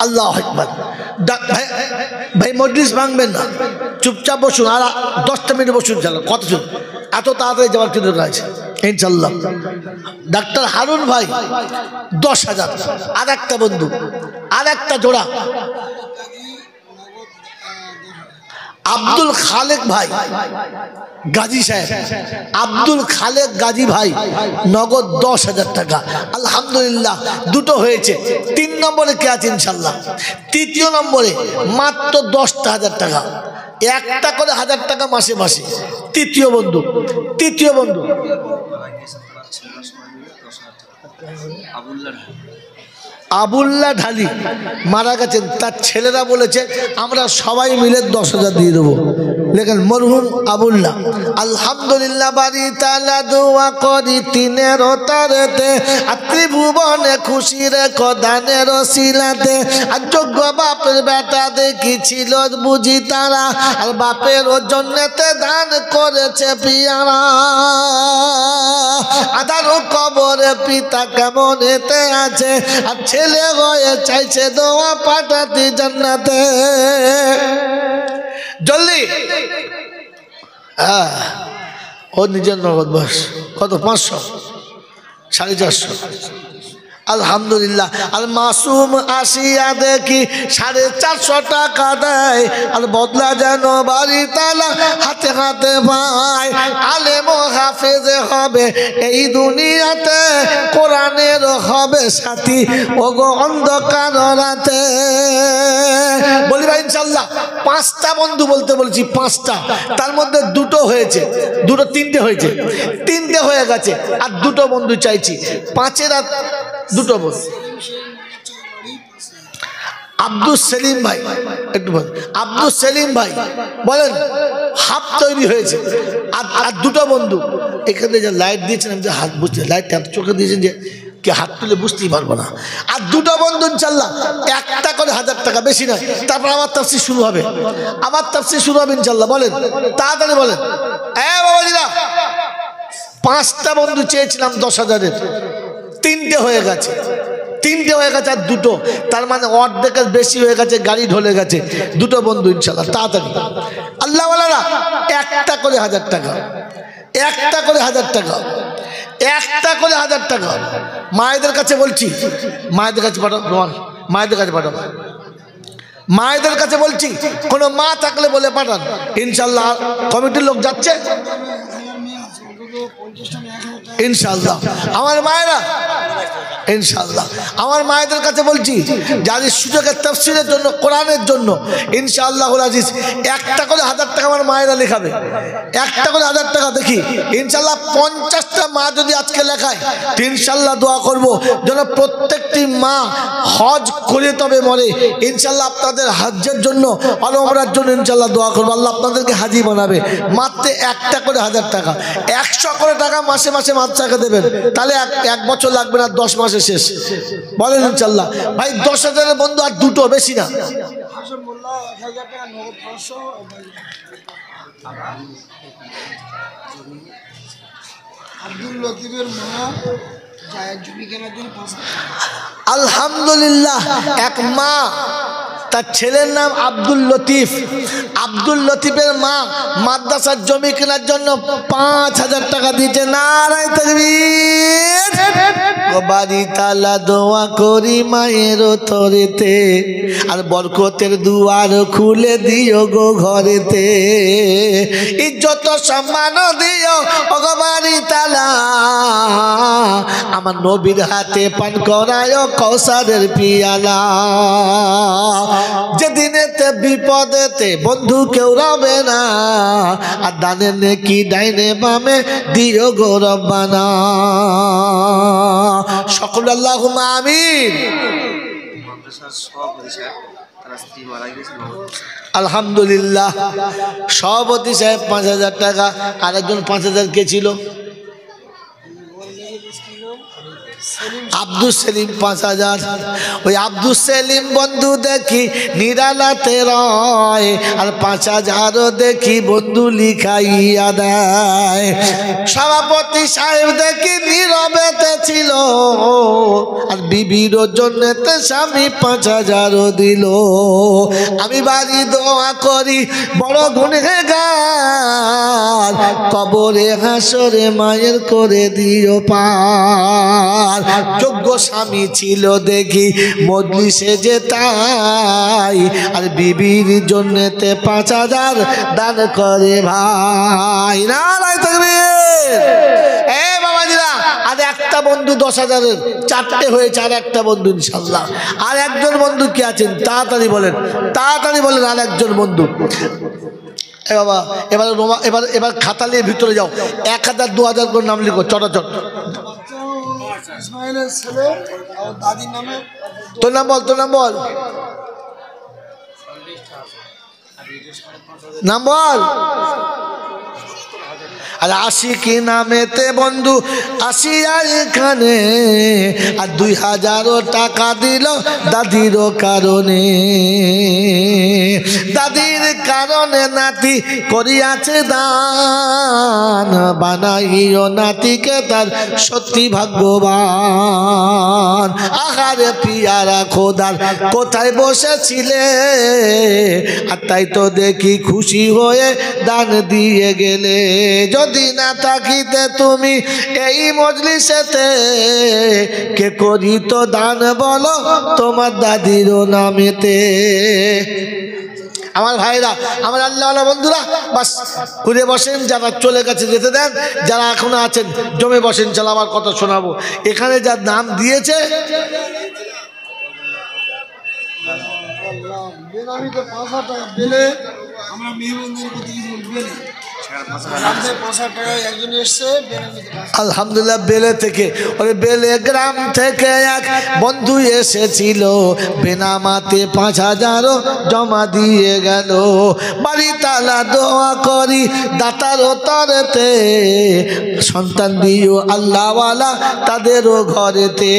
আল্লাহু আকবার। ভাই মজলিস ভাঙবেন না, চুপচাপ বসুন, আর 10টা মিনিট বসুন। চলো কত চুপ, এত তাড়াতাড়ি যাওয়ার কি দরকার আছে ইনশাআল্লাহ। ডাক্তার হারুন ভাই 10,000। আর একটা বন্ধু, আর একটা জোড়া আব্দুল খালেক ভাই গাজী সাহেব, আব্দুল খালেক গাজী ভাই নগদ 10,000 টাকা। আলহামদুলিল্লাহ, দুটো হয়েছে। 3 নম্বরে কে আছে ইনশাল্লাহ? তৃতীয় নম্বরে মাত্র 10,000 টাকা, একটা করে 1000 টাকা মাসে মাসে। তৃতীয় বন্ধু আবুল্লাহ ঢালি মারা গেছেন, তার ছেলেরা বলেছে আমরা সবাই মিলে 10,000 দিয়ে দেবো। লেখেন মরহুম আবুল্লাহ। আলহামদুলিল্লাহ বাড়ি তালা দোয়া করি তিনের তারেতে, আর ত্রিভুবনে খুশি রেখো দানের শিলাতে। আর যোগ্য বাপের বেটা দেখি ছিল বুঝি তারা, আর বাপের জন্যতে দান করেছে পিয়ারা। আদারও কবরে পিতা কেমন এতে আছে, আর ছেলে হয়ে চাইছে দোয়া পাঠাতে জান্নাতে। জলদি ও নিজের নগদ বস কত 500 450। আলহামদুলিল্লাহ। আর মাসুম আসিয়া দেখি 450 টাকা দেয়, আর বদলা যেন বাড়ি তালা হাতে হাতে পায়। আলেম ও হাফেজে হবে এই দুনিয়াতে, কোরআনের হবে সাথী ওগো অন্ধকার রাতে। বলি ভাই ইনশাল্লাহ 5টা বন্ধু বলতে বলছি, 5টা, তার মধ্যে 2টো হয়েছে, 3টে হয়েছে, 3টে হয়ে গেছে, আর 2টো বন্ধু চাইছি। 5-এর আর 2টো বন্ধু। আব্দুল সেলিম ভাই, একটু বলেন আব্দুল সেলিম ভাই বলেন হাত তৈরি হয়েছে। আর 2টো বন্ধু এখানে যে লাইট দিয়েছেন, আমি যে হাত বুঝতে লাইটটা চোখে দিয়েছেন যে কি হাত তুলে বুঝতেই পারবো না। আর 2টো বন্ধু ইনশাল্লাহ 1টা করে 1000 টাকা, বেশি নয়। তারপর আমার তাফসীর শুরু হবে, আমার তাফসীর শুরু হবে ইনশাল্লাহ। বলেন তাড়াতাড়ি বলেন। বাবাজিরা 5টা বন্ধু চেয়েছিলাম 10,000-এর, 3টে হয়ে গেছে, 3টে হয়ে গেছে আর 2টো, তার মানে অর্ধেকের বেশি হয়ে গেছে, গাড়ি ঢলে গেছে। 2টো বন্ধু ইনশাল্লাহ তাড়াতাড়ি। আল্লাহ ওয়ালারা 1টা করে 1000 টাকা, 1টা করে 1000 টাকা, 1টা করে 1000 টাকা। মায়েদের কাছে বলছি, মায়েদের কাছে পাঠাও, মায়েদের কাছে পাঠাও, মায়েদের কাছে বলছি। কোনো মা থাকলে বলে পাঠান ইনশাল্লাহ। কমিটির লোক যাচ্ছে ইনশাল্লাহ। আমার মায়েরা ইনশাল্লাহ, আমার মায়েদের কাছে বলছি যাদের সুযোগের তাফসীরের জন্য, কোরআনের জন্য ইনশাআল্লাহ আজিজ 1টা করে 1000 টাকা আমার মায়েরা লেখাবে, 1টা করে 1000 টাকা। দেখি ইনশাআল্লাহ 50টা মা যদি আজকে লেখায়, ইনশাআল্লাহ দোয়া করব যেন প্রত্যেকটি মা হজ করে তবে মরে। ইনশাআল্লাহ আপনাদের হজ্জের জন্য আর ওমরার জন্য ইনশাআল্লাহ দোয়া করব, আল্লাহ আপনাদেরকে হাজি বানাবে। মাত্র 1টা করে 1000 টাকা, 100 করে টাকা মাসে মাসে মাদ্রাসাকে দেবেন, তাহলে 1 বছর লাগবে না, 10 মাসে শেষ। বলেন ইনশাআল্লাহ। ভাই 10,000-এর বন্ধু আর 2টো, বেশি না। আব্দুল লতিফের মা আলহামদুলিল্লাহ, এক মা, তার ছেলের নাম আব্দুল লতিফ। আব্দুল লতিফের মা মাদ্রাসার জমি কেনার জন্য 5,000 টাকা দিয়েছে। নারায়ে তাকবীর। বাড়ি তালা দোয়া করি মায়ের তরেতে, আর বরকতের দুয়ার খুলে দিও গো ঘরেতে। ইজ্জত সম্মান দিও ওগো বাড়ি তালা, আমার নবীর হাতে পান করায় কৌসারের পিয়ালা। যেদিনেতে বিপদেতে বন্ধু কেউ রবে না, আর দানে নেকি ডাইনে বামে দিও গো রব্বানা। সকল আল্লাহুম্মা আমিন। আলহামদুলিল্লাহ। সভাপতি সাহেব 5,000 টাকা, আরেকজন 5,000 কে ছিল? আব্দুল সেলিম 5,000। ওই আব্দুল সেলিম বন্ধু দেখি নিরালাতে রয়, আর 5,000 দেখি বন্ধু লিখাইয়া দেয়। সভাপতি সাহেব দেখি নীরবেতে ছিল, আর বিবির জন্যতে স্বামী 5,000 দিল। আমি বাড়ি দোয়া করি বড় গুনহেগার, কবরে হাসরে মায়ের করে দিও পার। যোগ্য স্বামী ছিল দেখি মজলিসে যেতাই, আর বিবির জন্যতে 5,000 দান করে ভাই। নারায়ে তাকবীর। বাবাজিরা, আর একটা বন্ধু 10,000-এর, 4টে হয়েছে। আর একটা বন্ধু ইনশাল্লাহ। আর একজন বন্ধু কি আছেন? তাড়াতাড়ি বলেন, তাড়াতাড়ি বলেন। আর একজন বন্ধু। বাবা এবার খাতা নিয়ে ভিতরে যাও, 1,000 2,000 করে নাম লিখো, চটাচট। ইসমাইলের ছেলে আর দাদির নামে তোর নাম বল, তোর নাম বল, নাম বল। আর আশিকি নামেতে বন্ধু আসিয়া এখানে, আর 2000 টাকা দিল দাদির কারণে। দাদির কারণে নাতি করিয়াছে দান, বানাইও নাতিকে তার সত্যি ভাগ্যবান। আহারে পিয়ারা খোদার কোথায় বসেছিলে, আর তাই তো দেখি খুশি হয়ে দান দিয়ে গেলে। যদি না থাকিতে তুমি এই মজলিসেতে, কে করিত দান বলো তোমার দাদির নামেতে। আমার ভাইরা, আমার আল্লাহওয়ালা বন্ধুরা, বাস ঘুরে বসেন, যারা চলে গেছে যেতে দেন, যারা এখনো আছেন জমে বসেন, চলো আমার কথা শোনাবো। এখানে যার নাম দিয়েছে আলহামদুলিল্লাহ, বেলে থেকে, ওই বেলে গ্রাম থেকে এক বন্ধু এসেছিল, বেনামাতে 5000 জমা দিয়ে গেল। বাড়ি তালা দোয়া করি দাতার তরেতে, সন্তান দিও আল্লাহওয়ালা তাদেরও ঘরেতে।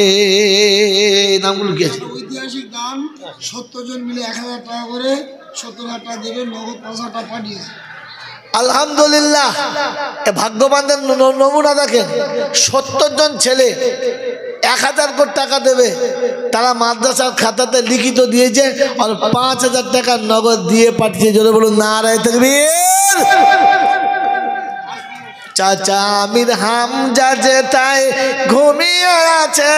নামগুলো কি আছে? ঐতিহাসিক দান 70 জন মিলে 1000 টাকা করে 70,000 টাকা দেবে, নগদ 5000 টাকা পাঠিয়েছে। আলহামদুলিল্লাহ, ভাগ্যবানদের নমুনা দেখেন। 70 জন ছেলে 1000 করে টাকা দেবে, তারা মাদ্রাসার খাতাতে লিখিত দিয়েছে, আর 5000 টাকা নগদ দিয়ে পাঠিয়েছে। জোরে বলুন নারায়ে তাকবীর। চাচা আমির হামজা যেটাই ঘুমিয়ে আছে,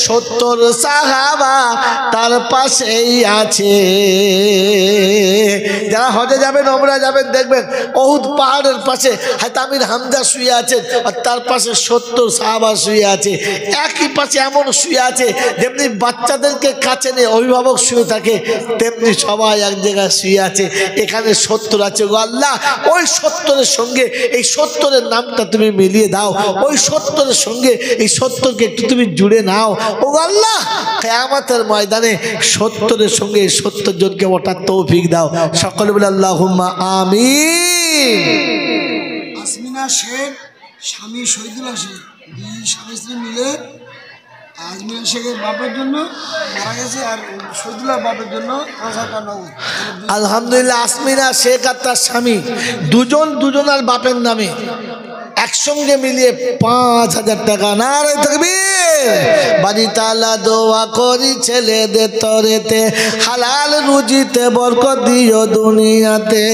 70 সাহাবা তার পাশেই আছে। যারা হজে যাবেন, ওমরা যাবেন, দেখবেন উহুদ পাহাড়ের পাশে হযরত আমির হামজা শুয়ে আছেন, আর তার পাশে 70 সাহাবা শুয়ে আছে। একই পাশে এমন শুয়ে আছে, যেমনি বাচ্চাদেরকে কাছে নিয়ে অভিভাবক শুয়ে থাকে, তেমনি সবাই এক জায়গায় শুয়ে আছে। এখানে 70 আছে। গো আল্লাহ, ওই 70-এর সঙ্গে এই 70-এর নামটা তুমি মিলিয়ে দাও, ওই 70-এর সঙ্গে এই 70-কে একটু তুমি জুড়ে নাও। ও আল্লাহ, কিয়ামতের ময়দানে 70-এর সঙ্গে 70 জনকে ওঠার তৌফিক দাও। সকলে বলে আল্লাহুম্মা আমিন। আসমিনা শেখ, স্বামী শহীদুল্লাহ শেখ, দুই স্বামী স্ত্রী মিলে আজমিনা শেখের বাপের জন্য মারা গেছে, আর শহীদুল্লাহ বাপের জন্য 5000 টাকা নগদ। আলহামদুলিল্লাহ, আসমিনা শেখ আর তার স্বামী দুজনার বাপের নামে একসঙ্গে মিলিয়ে 5000 টাকা। নারায়ে তাকবীর। বাড়ি তালা দোয়া করি ছেলেদের তরেতে, হালাল রুজিতে বরকত দিও, দুনিয়াতে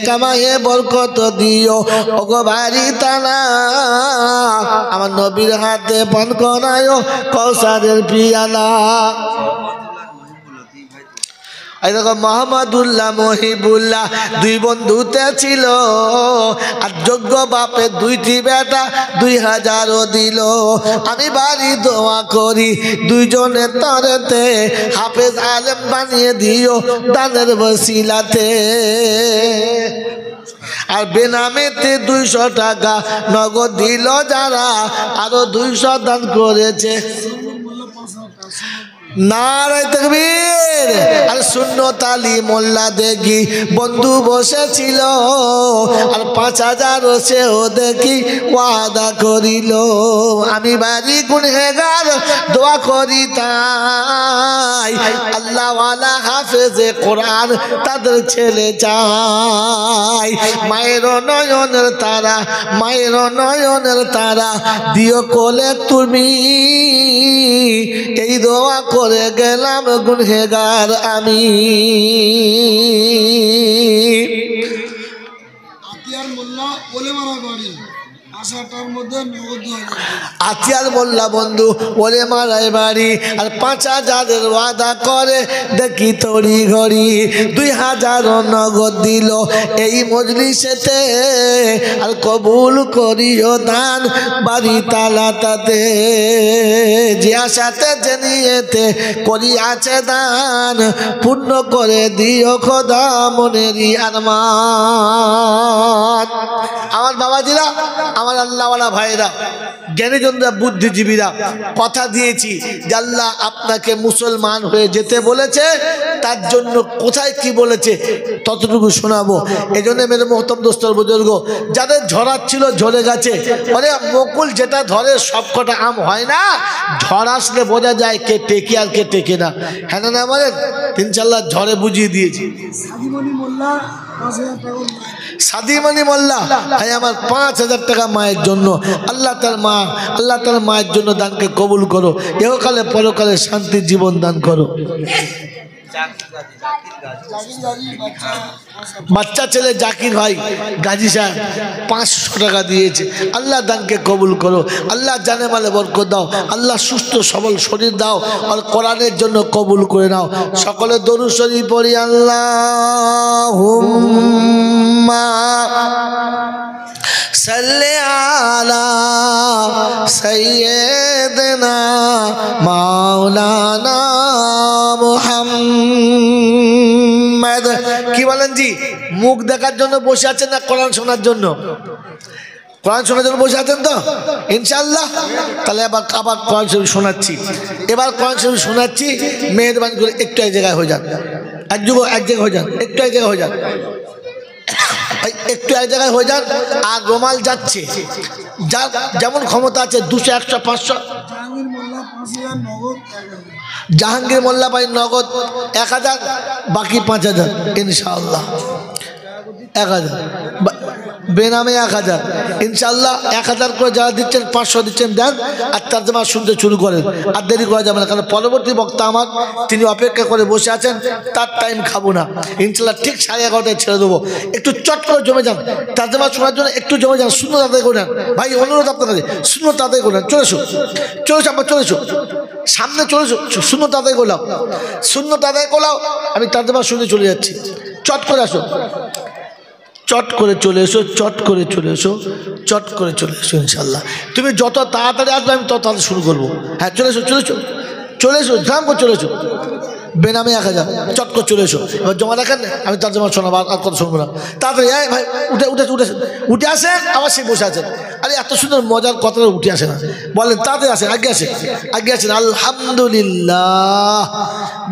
কামায়ে বরকত দিও। ওগো বাড়ি তালা, আমার নবীর হাতে পান করায়ো কৌসারের পিয়ালা। এই দেখো মোহাম্মদুল্লাহ মহিবুল্লাহ দুই বন্ধুতে ছিল, আর যোগ্য বাপে 2টি বেটা 2000 দিল। আমি বাড়ি দোয়া করি দুইজনের তরেতে, হাফেজ আলেম বানিয়ে দিও দানের বসিলাতে। আর বেনামেতে 200 টাকা নগদ দিল যারা, আরো 200 দান করেছে। নারায়ে তাকবীর। আর সুন্নত আলী মোল্লা দেখি বন্ধু বসেছিল, আর 5000 সেও দেখি ওয়াদা করিল। আমি বাড়ি গুনহেগার দোয়া করি তাই, আল্লাহওয়ালা হাফেজে কোরআন তাদের ছেলে চাই। মায়ের নয়নের তারা, মায়ের নয়নের তারা দিও কোলে তুমি, এই দোয়া করে গেলাম গুনহেগার আমি। আতিয়ার মোল্লা বলে মারা বাড়ি, 5000 মধ্যে নগদ 2000। আতিয়ার মোল্লা বন্ধু বলে মারায় বাড়ি, আর 5000 ওয়াদা করে দেখি তড়ি ঘড়ি। 2000 নগদ দিল এই মজলিসেতে, আর কবুল করিও দান বাড়ি তালা তাতে। যে আশাতে যে নিয়েতে করি আছে দান, পূর্ণ করে দিও খোদা মনেরই আরমান। আমার বাবাজিরা, আমার আল্লাহওয়ালা ভাইরা, জ্ঞানীজনরা বুদ্ধিজীবীরা কথা দিয়েছি যে আল্লাহ আপনাকে মুসলমান হয়ে যেতে বলেছে, তার জন্য কোথায় কি বলেছে ততটুকু শোনাবো। এই জন্য মেরে মোহতম দোস্তর বুজুর্গ, যাদের ঝরাচ্ছিল ঝরে গেছে, মানে বকুল যেটা ধরে সব কটা আম হয় না, ঝড় আসলে বোঝা যায় কে টেকে আর কে টেকে না। হ্যাঁ না বলেন? ইনশাল্লাহ ঝড়ে বুঝিয়ে দিয়েছি। সাদিমণি মোল্লা 5,000 টাকা। সাদিমণি মোল্লা, ভাই আমার 5,000 টাকা মায়ের জন্য। আল্লাহ তার মায়ের জন্য দানকে কবুল করো, এহকালে পরকালে শান্তির জীবন দান করো। বাচ্চা ছেলে জাকির ভাই গাজী সাহেব 500 টাকা দিয়েছে। আল্লাহ দানকে কবুল করো, আল্লাহ জানে মালে বরকত দাও, আল্লাহ সুস্থ সবল শরীর দাও, আর কোরআনের জন্য কবুল করে নাও। সকলে দরুদ শরীফ পড়ি। আল্লাহুম্মা সাল্লি আলা সাইয়্যিদিনা মাওলানা মুহাম্মদ। কি বলেন জি? মুখ দেখার জন্য বসে আছেন না কোরআন শোনার জন্য? কোরআন শোনার জন্য বসে আছেন তো ইনশাআল্লাহ? তাহলে আবার কোরআন শরীফ শোনাচ্ছি। এবার কোরআন শরীফ শোনাচ্ছি, মেহেরবানি করে একটু এক জায়গায় হয়ে যান, এক জায়গায় হয়ে যান, একটু এক জায়গায় হয়ে যান, একটু এক জায়গায় হয়ে যান। আর রোমাল যাচ্ছে, যার যেমন ক্ষমতা আছে 200, 100, 500। জাহাঙ্গীর মোল্লা ভাই নগদ 1000, বাকি 5000 ইনশাআল্লাহ। 1000 বেনামে 1000 ইনশাআল্লাহ। 1000 করে যারা দিচ্ছেন, 500 দিচ্ছেন দেন, আর তরজমা শুনতে শুরু করেন। আর দেরি করা যাবে না, কারণ পরবর্তী বক্তা আমার তিনি অপেক্ষা করে বসে আছেন, তার টাইম খাবো না ইনশাআল্লাহ। ঠিক 11:30 ছেড়ে দেবো। একটু চট করে জমে যান, তরজমা শোনার জন্য একটু জমে যান, শূন্য তাদের করে নেন ভাই, অনুরোধ আপনার কাছে, শূন্য তাদের করে নেন। চলে এসো আবার, চলে এসো সামনে, চলে এসো, শূন্য তাদের গোলাও, শূন্য তাদের গোলাও। আমি তরজমা শুনে চলে যাচ্ছি, চট করে আসো, চট করে চলে এসো, চট করে চলে এসো, চট করে চলে এসো ইনশাল্লাহ। তুমি যত তাড়াতাড়ি আসবে আমি তত তাড়াতাড়ি শুরু করবো। হ্যাঁ চলে এসো, চলে এসো, চলে এসো, ধাম করে চলে এসো। বেনামে 1000, চট করে চলে এসো। এবার জমা রাখেন, আমি তার জমা শোনাবো, আর কথা শুনবো না। তাড়াতাড়ি ভাই উঠে আসেন, আবার সে বসে আছেন। আরে এত সুন্দর মজার কথাটা উঠে আসে না, বলেন তাড়াতাড়ি আসেন, আগে আসেন। আলহামদুলিল্লাহ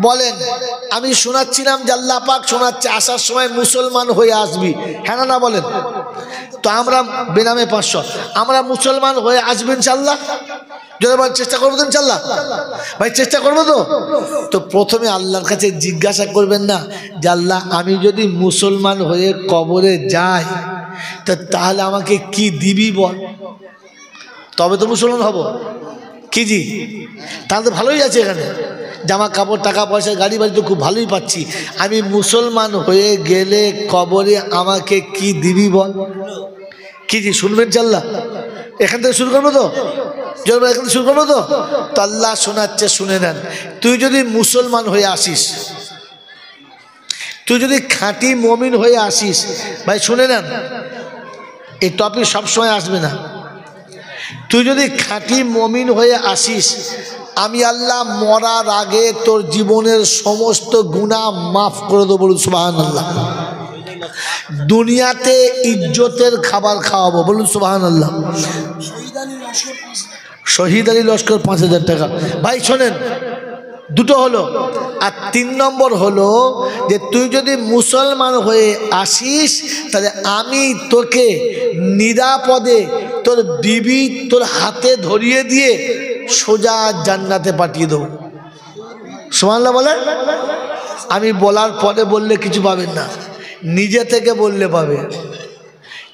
বলেন। আমি শোনাচ্ছিলাম যে আল্লাহ পাক শোনাচ্ছে, আসার সময় মুসলমান হয়ে আসবি। হ্যাঁ না বলেন? তো আমরা বেনামে 500, আমরা মুসলমান হয়ে আসবেন ইনশাআল্লাহ। যদি চেষ্টা করবো তো ইনশাআল্লাহ ভাই, চেষ্টা করবো তো। তো প্রথমে আল্লাহর কাছে জিজ্ঞাসা করবেন না যে আল্লাহ আমি যদি মুসলমান হয়ে কবরে যাই তাহলে আমাকে কি দিবি বল, তবে তো মুসলমান হব। কি জি? তাহলে তো ভালোই আছে, এখানে জামা কাপড় টাকা পয়সা গাড়ি বাড়ি তো খুব ভালোই পাচ্ছি। আমি মুসলমান হয়ে গেলে কবরে আমাকে কি দিবি বল। কি জি শুনবেন ইনশাআল্লাহ? এখান থেকে শুরু করবো তো, এখান থেকে শুরু করবো তো। তো আল্লাহ শোনাচ্ছে, শুনে নেন। তুই যদি মুসলমান হয়ে আসিস, তুই যদি খাঁটি মমিন হয়ে আসিস, ভাই শুনে নেন, এই টপিক সবসময় আসবে না। তুই যদি খাঁটি মমিন হয়ে আসিস, আমি আল্লাহ মরার আগে তোর জীবনের সমস্ত গুনাহ মাফ করে দেবো। বলুন সুবহানাল্লাহ। দুনিয়াতে ইজ্জতের খাবার খাওয়াবো। বলুন সুবহানাল্লাহ। শহীদ আলী লস্কর 5000 টাকা। ভাই শোনেন, দুটো হলো। আর 3 নম্বর হলো যে তুই যদি মুসলমান হয়ে আসিস, তাহলে আমি তোকে নিরাপদে তোর বিবি তোর হাতে ধরিয়ে দিয়ে সোজা জান্নাতে পাঠিয়ে দেবো। সুবহানাল্লাহ বলে। আমি বলার পরে বললে কিছু পাবেন না, নিজে থেকে বললে পাবে।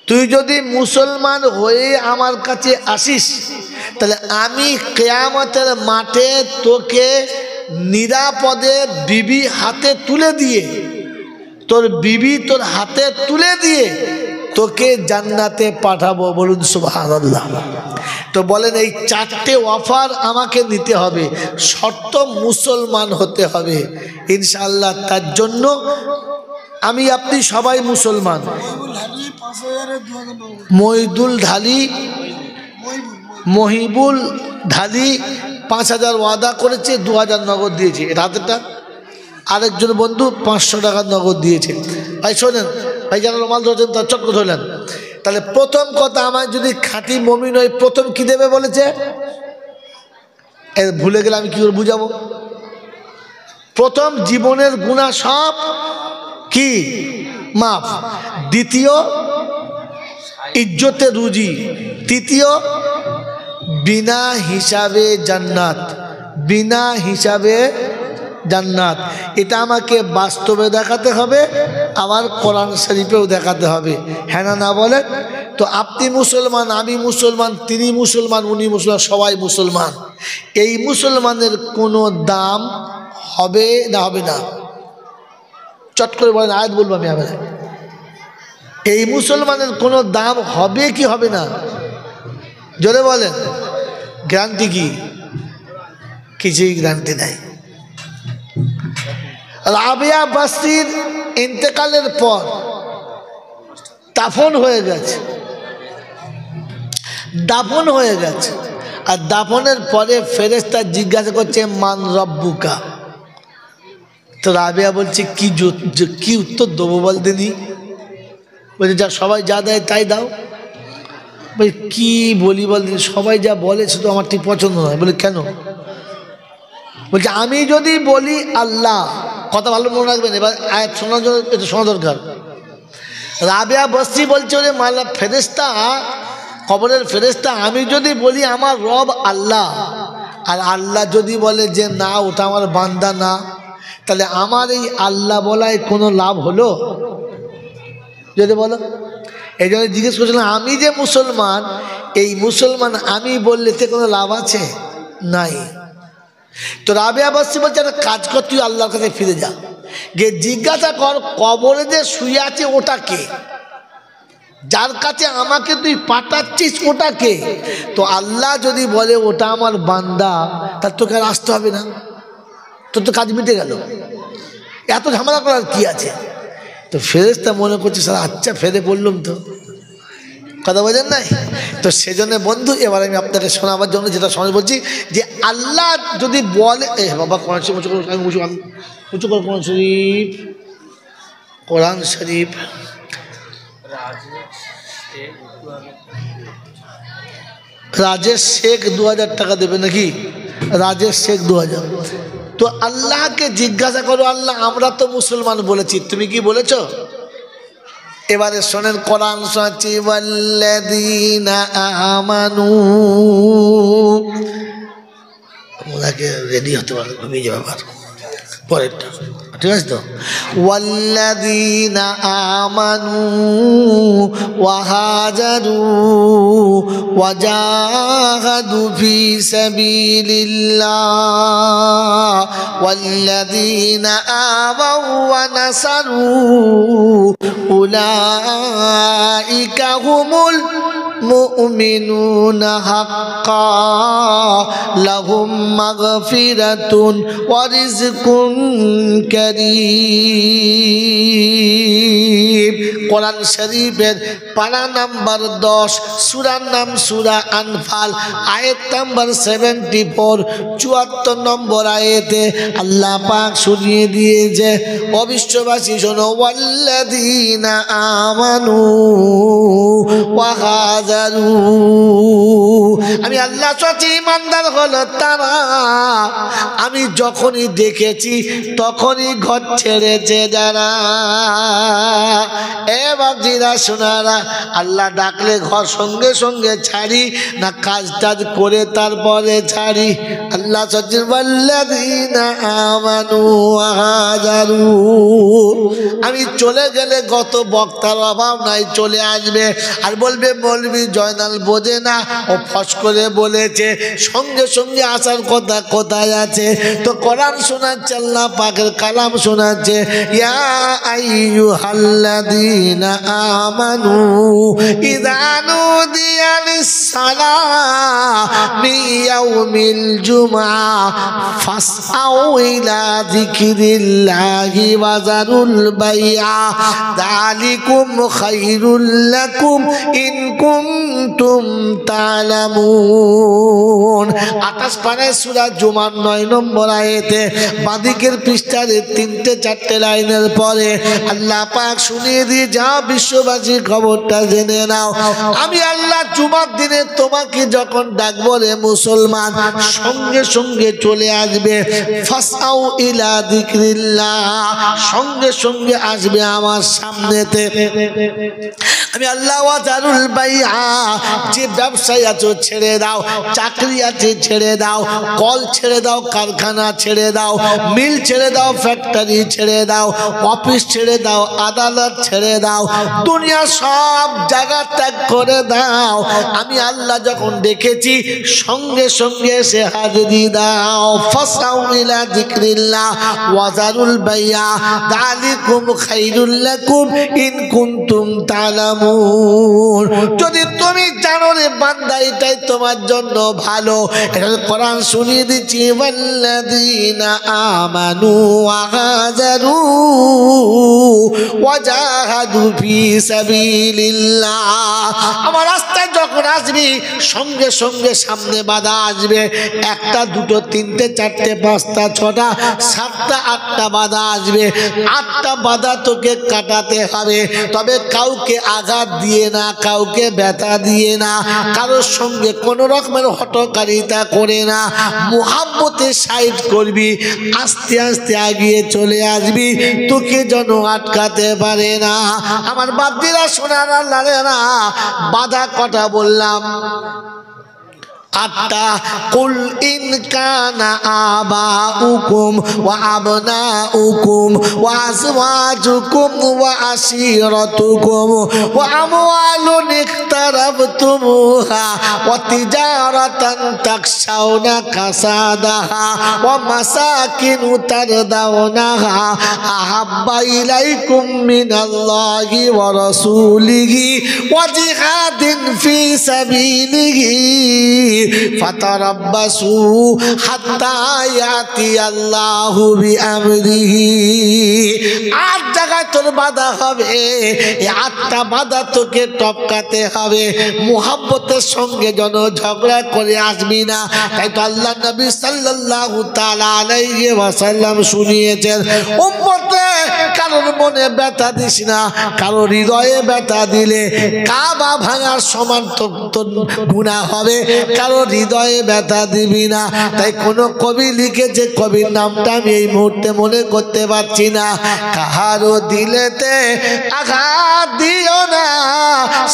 তুই যদি মুসলমান হয়ে আমার কাছে আসিস, তাহলে আমি কিয়ামতের মাঠে তোকে নিরাপদে বিবি হাতে তুলে দিয়ে, তোর বিবি তোর হাতে তুলে দিয়ে তোকে জান্নাতে পাঠাবো। বলুন সুবহানাল্লাহ। তো বলেন এই 4টে অফার আমাকে নিতে হবে, শর্ত মুসলমান হতে হবে ইনশাআল্লাহ। তার জন্য আমি আপনি সবাই মুসলমান। মহিবুল ঢালি 5000 ওয়াদা করেছে, 2000 নগদ দিয়েছে। এটা হাতেরটা। আরেকজন বন্ধু 500 টাকা নগদ দিয়েছে। ভাই শোনেন, ভাই যারা রুমাল ধরেছেন তার চক্র ধরলেন। তাহলে প্রথম কথা, আমার যদি খাঁটি মুমিন হয় প্রথম কি দেবে বলেছে? ভুলে গেলে আমি কি করে বুঝাবো? প্রথম জীবনের গুনাহ সব কি মাফ, দ্বিতীয় ইজ্জতে রুজি, তৃতীয় বিনা হিসাবে জান্নাত, বিনা হিসাবে জান্নাত। এটা আমাকে বাস্তবে দেখাতে হবে, আবার কোরআন শরীফেও দেখাতে হবে। হ্যাঁ না না বলেন? তো আপনি মুসলমান, আমি মুসলমান, তিনি মুসলমান, উনি মুসলমান, সবাই মুসলমান। এই মুসলমানের কোনো দাম হবে না? হবে না? চট করে বলেন, আয়াত বলবো আমি আবার। এই মুসলমানের কোনো দাম হবে কি হবে না? জোরে বলেন। গ্যারান্টি কি? কিছুই গ্যারান্টি নাই। রাবেয়া বাসরীর ইন্তেকালের পর দাফন হয়ে গেছে, দাফন হয়ে গেছে। আর দাফনের পরে ফেরেশতা জিজ্ঞাসা করছে মান রব্বুকা। তো রাবেয়া বলছে কি উত্তর দেবো বল দিনি? বলছে যা সবাই যা দেয় তাই দাও। বলে কি বলি বল দিনি? সবাই যা বলে শুধু আমার ঠিক পছন্দ নয়। বলে কেন? বলছে আমি যদি বলি আল্লাহ, কথা ভালো মনে রাখবেন, এবার আয়াত শোনার জন্য এটা শোনা দরকার। রাবেয়া বসরি বলছে ওরে মালা ফেরেশতা, কবরের ফেরেশতা, আমি যদি বলি আমার রব আল্লাহ, আর আল্লাহ যদি বলে যে না ওটা আমার বান্দা না, তাহলে আমার এই আল্লাহ বলায় কোনো লাভ হলো? যদি বলো। এই জন্য জিজ্ঞেস করছিলাম, আমি যে মুসলমান, এই মুসলমান আমি বললে তে কোনো লাভ আছে? নাই। তো রাবেয়া বসরি বলছে একটা কাজ কর, তুই আল্লাহর কাছে ফিরে যা, গিয়ে জিজ্ঞাসা কর কবরে যে শুয়ে আছে ওটা কে, যার কাছে আমাকে তুই পাঠাচ্ছিস ওটা কে? তো আল্লাহ যদি বলে ওটা আমার বান্দা, তার তোকে আর আসতে হবে না, তোর তো কাজ মিটে গেল, এত ঝামেলা করার কি আছে? তো ফেরেশতা মনে করছে স্যার আচ্ছা ফেরে বললাম তো, কথা বোঝেন নাই? তো সেজন্য বন্ধু এবার আমি আপনাকে শোনাবার জন্য যেটা সময় বলছি, যে আল্লাহ যদি বলে বাবা কোরআন শরীফ উঁচু করো, কোরআন শরীফ, কোরআন শরীফ, রাজেশ শেখ 2000 টাকা দেবে নাকি? রাজেশ শেখ 2000। তো আল্লাহকে জিজ্ঞাসা করো, আল্লাহ আমরা তো মুসলমান বলেছি, তুমি কি বলেছো? এবারে শোনেন, কোরআন শোনাচ্ছি, ওয়াল্লাযীনা আমানু, ওনাকে রেডি হতে পারে, ঘুমিয়ে যাবে আবার পরেরটা, ঠিক আছে তো? ওয়াল্লাযীনা আমানু ওয়া হাজারু ওয়া জাহাদু ফি সাবিলিল্লাহ ওয়াল্লাযীনা আমাউ ওয়া নাসারু উলাইকা হুমুল মুমিনুনা হাক্কা লাহুম মাগফিরাতুন ওয়া রিজকুন কারীম। কোরআন শরীফের পারা নাম্বার 10, সূরার নাম সূরা আনফাল, আয়াত নাম্বার 74, 74 নম্বর আয়াতে আল্লাহ পাক শুনিয়ে দিয়েছে, অবিশ্ববাসী শোনো, ওয়াল্লাযীনা আমানু ওয়া হাজারু, আমি আল্লাহ সত্যি ইমানদার হলো তারা, আমি যখনই দেখেছি তখনই ঘর ছেড়েছে যারা। এবার জিরা শোনারা, আল্লাহ ডাকলে ঘর সঙ্গে সঙ্গে ছাড়ি না, কাজ টাজ করে তারপরে ছাড়ি? আল্লাহ সত্যি ওয়াল্লাযীনা আমানু ওয়া হাজারু, আমি চলে গেলে গত বক্তার অভাব নাই, চলে আসবে আর বলবে মৌলভী জয়নাল বোঝে না, ও ফস করে বলেছে, সঙ্গে সঙ্গে আসার কথা কোথায় আছে? তো কোরআন শোনাচ্ছে, আল্লাহ পাকের কালাম শোনাচ্ছে, ইয়া আইয়ুহাল্লাযীনা আমানু ইযা নুদিয়া লিস-সালাতি মিন ইয়াউমিল জুমআ ফাসআউ ইলা যিকরিল্লাহি ওয়া যারুল বাইআ যালিকুম খায়রুল লাকুম ইন কুনতুম তা'লামুন। 28 পারায় সূরা জুমার 9 নম্বর আয়াতে বাদিকের পৃষ্ঠার 3-4 লাইনের পরে আল্লাহ পাক শুনিয়ে দিয়ে, যা বিশ্ববাসী খবরটা জেনে নাও, আমি আল্লাহ জুমার দিনে তোমাকে যখন ডাকবো রে মুসলমান, সঙ্গে সঙ্গে চলে আসবে ফাসাউ ইলা যিকরিল্লাহ, সঙ্গে সঙ্গে আসবে আমার সামনেতে। আমি আল্লাহ ওয়াজারুল বাইআ, যে ব্যবসায় আছো ছেড়ে দাও, চাকরি আছে ছেড়ে দাও, কল ছেড়ে দাও, কারখানা ছেড়ে দাও, মিল ছেড়ে দাও, ফ্যাক্টরি ছেড়ে দাও, অফিস ছেড়ে দাও, আদালত ছেড়ে দাও, দুনিয়া সব জায়গা ত্যাগ করে দাও। আমি আল্লাহ যখন দেখেছি সঙ্গে সঙ্গে এসে হাজিরি দাও। ফাসাউ ইলা যিকরিল্লাহ ওয়াজারুল বাইআ যালিকুম খায়রুল লাকুম ইন কুনতুম তা'লামুন। যদি তুমি জানো রে বান্দা এটাই তোমার জন্য ভালো। এটা কোরআন শুনিয়ে দিচ্ছি, ওয়াল্লাযীনা আমানু ওয়া হাজারু ওয়া জাহাদু ফি সাবিলিল্লাহ। আমার রাস্তায় যখন আসবি সঙ্গে সঙ্গে সামনে বাধা আসবে, একটা দুটো তিনটে চারটে পাঁচটা ছটা সাতটা আটটা বাধা আসবে। আটটা বাধা তোকে কাটাতে হবে, তবে কাউকে আঘাত দিয়ে না, কাউকে ব্যথা দিয়ে না, কারোর সঙ্গে কোনো রকমের হটকারিতা করে না, মুহাব্বতে সাইড করবি, আস্তে আস্তে আগিয়ে চলে আসবি, তোকে যেন আটকাতে পারে না। আমার বাদ্দিরা শোনার আল্লাহ না, বাধা কটা বললাম? আটটা। কুল ইন কানা আবাউকুম ওয়া আবনাউকুম ওয়া আজওয়াজুকুম ওয়া আশিরাতুকুম ওয়া আমওয়ালুন ইখতারাবতুমুহা ওয়া তিজারাতান তাখশাউনা কাসাদাহা ওয়া মাসাকিনু তারদাউনাহা আহাব্বা ইলাইকুম মিনাল্লাহি ওয়া রাসূলিহি ওয়া জিহাদিন ফি সাবিলিহি ফাতারাব্বাসু হাত্তা ইয়াতি আল্লাহু বিআমরিহি। আট জায়গায় তোর বাধা হবে, এই আটটা বাধা তোকে টপকাতে হবে। মুহাব্বতের সঙ্গে যেন ঝগড়া করে আসবি না। তাই তো আল্লাহ নবী সাল্লাল্লাহু তাআলা আলাইহি ওয়াসাল্লাম শুনিয়েছেন, উম্মতে কারোর মনে ব্যথা দিস না, কারোর হৃদয়ে ব্যথা দিলে কাবা ভাঙার সমান তোর গুনাহ হবে। কারোর হৃদয়ে ব্যথা দিবি না। তাই কোন কবি লিখেছে, কবির নামটা আমি এই মুহূর্তে মনে করতে পারছি না, কাহারও দিলেতে আঘাত দিও না,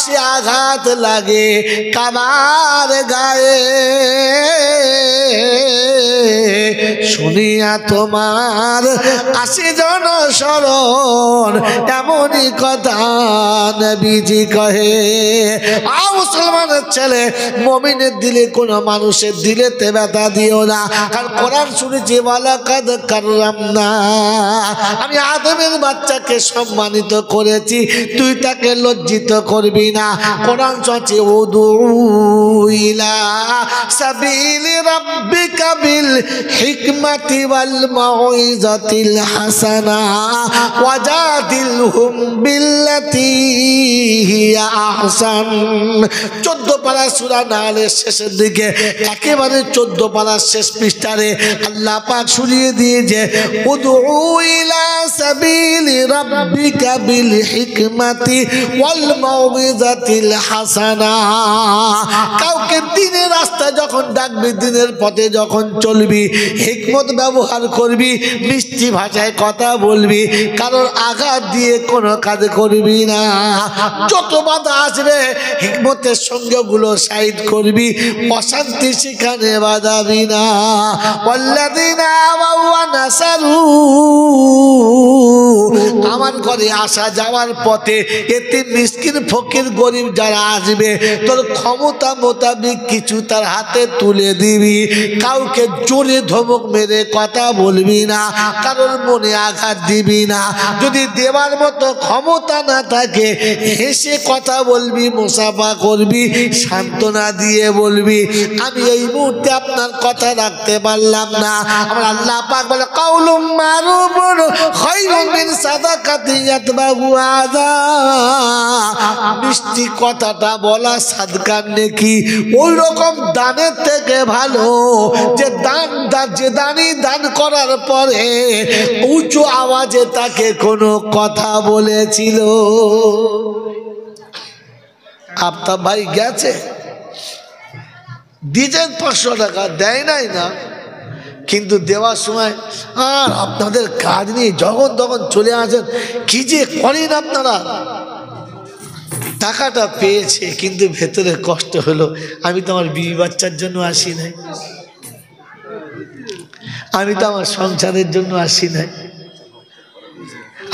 সে আঘাত লাগে কাবার গায়ে। শুনিয়া তোমার আসি জন শরণ, এমনই কথা নবীজি কহে। মুসলমানের ছেলে, মুমিনের দিলে কোন মানুষের দিলেতে ব্যথা দিও না। কারণ কোরআন শুনেছি, ওয়ালাকাদ কাররামনা, আমি আদমের বাচ্চাকে সম্মানিত করেছি, তুই তাকে লজ্জিত করবি না। কোরআন শুনেছি, উদু ইলা সাবিলি রাব্বিকা বিল হিকমাতি ওয়াল মাউইজাতিল হাসানা ওয়াজাদিলহুম বিল্লাতি হিয়া আহসান। 14 পারা সূরা নাহলের শেষের দিকে, একেবারে 14 পারার শেষ পৃষ্ঠারে আল্লাহ পাক শুনিয়ে দিয়েছে, উদু ইলা সাবিলি রাব্বিকা বিল হিকমাতি ওয়াল মাউইজাতিল হাসানা। কাউকে দিনের রাস্তায় যখন ডাকবি, দিনের পথে যখন চলবি, হিকমত ব্যবহার করবি, মিষ্টি ভাষায় কথা বলবি, কারোর আঘাত দিয়ে কোনো কাজ করবি না। যত বাধা আসবে হিকমতের সঙ্গে ওগুলো সাইড করবি, অশান্তি সেখানে বাঁধাবি না। ওয়াল্লাযীনা আমানু ওয়া নাসারু, আমার ঘরে আসা যাওয়ার পথে এতে মিসকিন ফকির গরিব যারা আসবে, তোর ক্ষমতা মোতাবেক কিছু তার হাতে তুলে দিবি। কাউকে জোরে ধমক মেরে কথা বলবি না, কারোর মনে আঘাত দিবি না। যদি দেওয়ার মতো ক্ষমতা না থাকে, হেসে কথা বলবি, মুসাফা করবি, সান্ত্বনা দিয়ে বলবি, আমি এই মুহূর্তে আপনার কথা রাখতে পারলাম না। আমার আল্লাহ পাক বলে, কাউলুম মারুফুন খায়রুম মিন সাদাকাতিন ইয়াতবাহু আযা। মিষ্টি কথাটা বলা সাদকার নেকি, ওই রকম দানের থেকে ভালো। যে দান প্রাণী দান করার পরে উঁচু আওয়াজে তাকে কোনো কথা বলেছিল? আপনার ভাই গেছে, দিয়েছেন 500 টাকা, দেয় নাই না, কিন্তু দেওয়ার সময় আর আপনাদের কাজ নেই, যখন তখন চলে আসেন, কি যে করেন আপনারা। টাকাটা পেয়েছে কিন্তু ভেতরে কষ্ট হলো, আমি তো আমার বিবি বাচ্চার জন্য আসি নাই, আমি তো আমার সংসারের জন্য আসি নাই,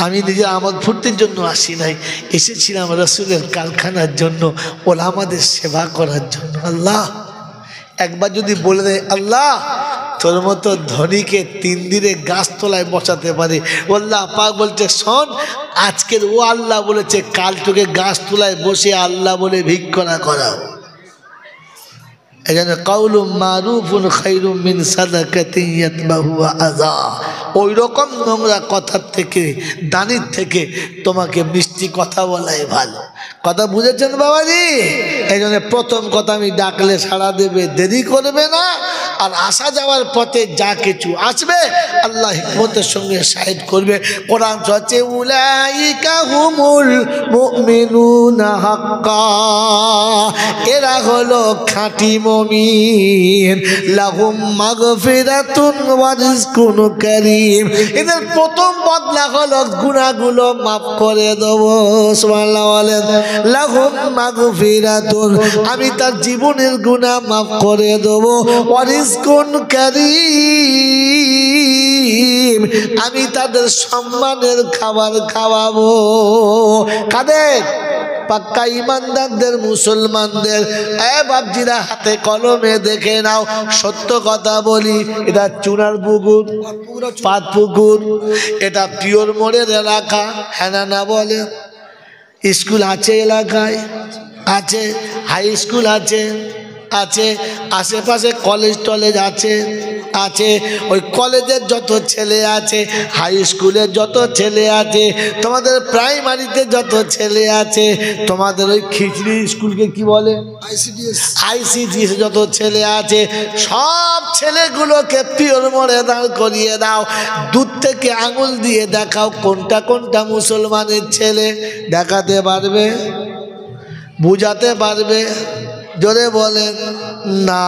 আমি নিজের আমোদ ফুর্তির জন্য আসি নাই, এসেছিলাম রাসূলের কারখানার জন্য, ওলামাদের সেবা করার জন্য। আল্লাহ একবার যদি বলে দেয়, আল্লাহ তোর মতো ধনীকে 3 দিনে গাছতলায় বসাতে পারে, আল্লাহ পাক বলছে শোন, আজকের ও আল্লাহ বলেছে কাল তোকে গাছতলায় বসে আল্লাহ বলে ভিক্ষা করাও। এই জন্য কাউলুম মারুফুন খায়রুম মিন সাদাকাতিন ইয়াতবাহুহা আযা, ওই রকম নোংরা কথার থেকে, দানির থেকে তোমাকে মিষ্টি কথা বলাই ভালো। কথা বুঝেছেন বাবাজি? এই জন্য প্রথম কথা, আমি ডাকলে সাড়া দেবে, দেরি করবে না, আর আসা যাওয়ার পথে যা কিছু আসবে আল্লাহ হিকমতের সঙ্গে সাইড করবে। কোরআন হচ্ছে উলাইকা হুমুল মুমিনুনা হাক্কা, এরা হলো খাঁটি মুমিন, লাহুম মাগফিরাতুন ওয়া রিজকুন কারীম, এদের প্রথম বদলা হলো গুনাহগুলো মাফ করে দেব। সুবহানাল্লাহ বলেন, লাহুম মাগফিরাতুন, আমি তার জীবনের গুনাহ মাফ করে দেব, ওয়া রিজকুন কারীম, আমি তাদের সম্মানের খাবার খাওয়াবো। কাদের? পাক্কা ইমানদারদের, মুসলমানদের। বাপজিরা হাতে কলমে দেখে নাও, সত্য কথা বলি, এটা চুনার পুকুর, পাত পুকুর, এটা পিওর মোড়ের এলাকা, হ্যাঁ না বলে? স্কুল আছে এলাকায়, আছে হাই স্কুল আছে, আছে আশেপাশে কলেজ টলেজ আছে, আছে ওই কলেজের যত ছেলে আছে, হাই স্কুলের যত ছেলে আছে, তোমাদের প্রাইমারিতে যত ছেলে আছে, তোমাদের ওই খিচড়ি স্কুলকে কি বলে, আইসিডিএস যত ছেলে আছে, সব ছেলেগুলোকে পিওর মোড়ে দাঁড় করিয়ে দাও, দূর থেকে আঙুল দিয়ে দেখাও কোনটা কোনটা মুসলমানের ছেলে, দেখাতে পারবে? বুঝাতে পারবে? জোরে বলেন না।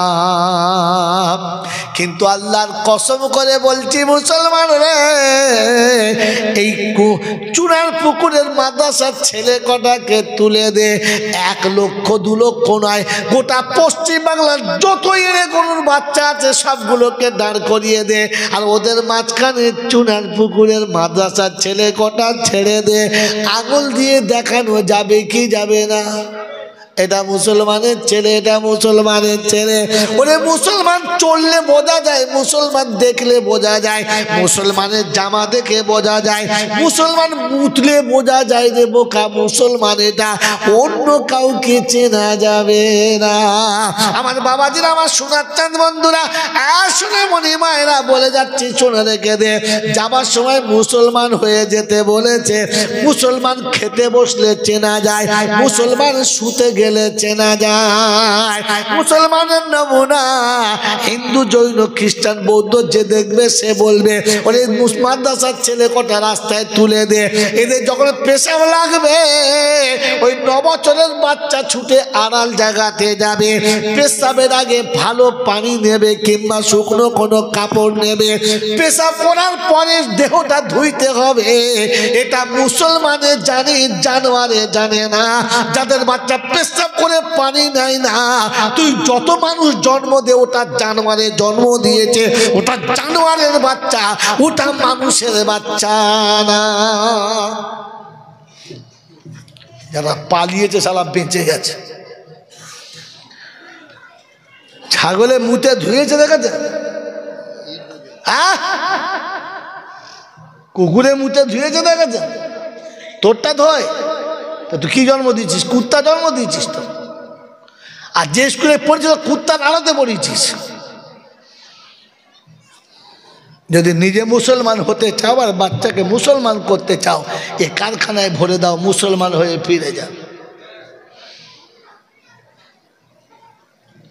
কিন্তু আল্লাহর কসম করে বলছি মুসলমান রে, এই চুনার পুকুরের মাদ্রাসার ছেলে কটাকে তুলে দে, 1 লক্ষ 2 লক্ষ নয়, গোটা পশ্চিম বাংলার যত এনে গরুর বাচ্চা আছে সবগুলোকে দাঁড় করিয়ে দে, আর ওদের মাঝখানে চুনার পুকুরের মাদ্রাসার ছেলে কটা ছেড়ে দে, আঙুল দিয়ে দেখানো যাবে কি যাবে না? এটা মুসলমানের ছেলে, এটা মুসলমানের ছেলে। ওরে মুসলমান চললে বোঝা যায়, মুসলমান দেখলে বোঝা যায়, মুসলমানের জামা দেখে বোঝা যায়, মুসলমান মুতলে বোঝা যায় রে বোকা মুসলমান, এটা অন্য কাউকে চেনা যাবে না। আমার বাবাজিরা, আমার সোনার চাঁদ বন্ধুরা, শুনে মনি মায়েরা বলে যাচ্ছি, শুনে রেখে দে, যাবার সময় মুসলমান হয়ে যেতে বলেছে। মুসলমান খেতে বসলে চেনা যায়, মুসলমান শুতে গেলে চেনা যায়। মুসলমানের নমুনা হিন্দু, জৈন, খ্রিস্টান, বৌদ্ধ যে দেখবে সে বলবে ওরে মাদ্রাসার ছেলে কটা রাস্তায় তুলে দে, এদের যখন পেশাব লাগবে ওই 9 বছরের বাচ্চা ছুটে আড়াল জায়গাতে যাবে, পেশাবের আগে ভালো পানি নেবে কিংবা শুকনো কোনো কাপড় নেবে, পেশাব করার পরে দেহটা ধুইতে হবে। এটা মুসলমানের জানে, জানোয়ারে জানে না। যাদের বাচ্চা পেশাব করে পানি নেয় না, তুই যত মানুষ জন্ম দে, ওটা জানোয়ারের জন্ম দিয়েছে, ওটা জানোয়ারের বাচ্চা, ওটা মানুষের বাচ্চা না। যারা পালিয়েছে সালা বেঁচে গেছে। ছাগলে মুতে ধুয়েছে দেখেছে, কুকুরে মুতে ধুয়েছে দেখেছে, তোরটা ধয় তো তুই কি জন্ম দিয়েছিস? কুত্তা জন্ম দিয়েছিস তো। আর যে স্কুলে পড়েছিল কুত্তার আড়াতে পড়িয়েছিস। যদি নিজে মুসলমান হতে চাও আর বাচ্চাকে মুসলমান করতে চাও, এ কারখানায় ভরে দাও, মুসলমান হয়ে ফিরে যাও।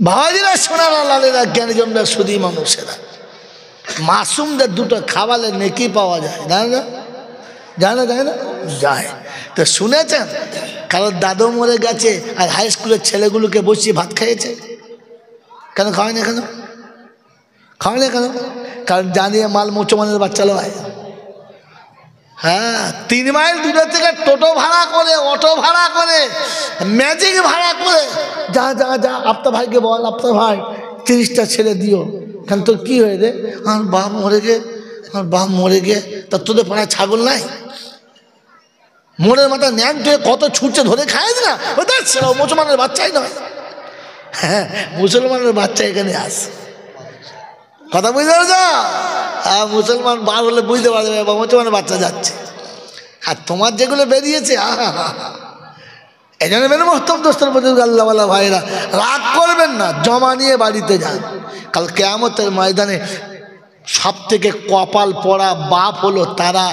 বাবাজিরা, সোনারা, লালেরা, জ্ঞানীজনরা, সুধী মানুষেরা, মাসুমদের দুটো খাওয়ালে নেকি পাওয়া যায়, জানে না? জানে না? যায় না? যায়। তো শুনেছেন কারোর দাদু মরে গেছে আর হাই স্কুলের ছেলেগুলোকে বসিয়ে ভাত খাইয়েছে? কেন খাওয়ায় না? কেন খাওয়ায় না? কেন? কারণ জানিয়ে মাল মুসলমানের বাচ্চা হয়। হ্যাঁ, 3 মাইল দূরে থেকে টোটো ভাড়া করে, অটো ভাড়া করে, ম্যাজিক ভাড়া করে, যা যা যা আপনার ভাইকে বল, আপনার ভাই 30টা ছেলে দিও। কেন তোর কী হয়ে রে? আমার বাপ মরে গে, আমার বাপ মরে গে। তা তোদের পাড়ায় ছাগল নাই? মোড়ের মাথা ন্যাং টুয়ে কত ছুটছে ধরে খায় না? ওদের ছেলে মুসলমানের বাচ্চাই নয়। হ্যাঁ, মুসলমানের বাচ্চা এখানে আস। কথা বুঝতে পারছো? হ্যাঁ, মুসলমান বার হলে বুঝতে পারবে বা মুসলমানের বাচ্চা যাচ্ছে। আর তোমার যেগুলো বেরিয়েছে, এই জন্য মেরে মোহতম দোস্তর বুজুর্গ আল্লাহওয়ালা ভাইরা, রাগ করবেন না, জমা নিয়ে বাড়িতে যান। কাল কিয়ামতের ময়দানে সব থেকে কপাল পড়া বাপ হলো তারা,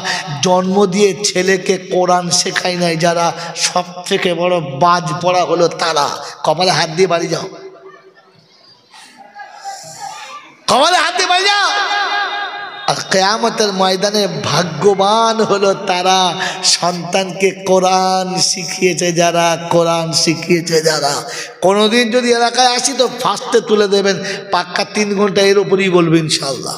জন্ম দিয়ে ছেলেকে কোরআন শেখায় নাই যারা। সব থেকে বড় বাজ পড়া হলো তারা। কপালে হাত দিয়ে বাড়ি যাও, কপালে হাত দিয়ে বাড়ি যাও। আর কিয়ামতের ময়দানে ভাগ্যবান হলো তারা, সন্তানকে কোরআন শিখিয়েছে যারা, কোরআন শিখিয়েছে যারা। কোনোদিন যদি এলাকায় আসি তো ফার্স্টে তুলে দেবেন, পাক্কা 3 ঘন্টা এর উপরই বলবে ইনশাআল্লাহ।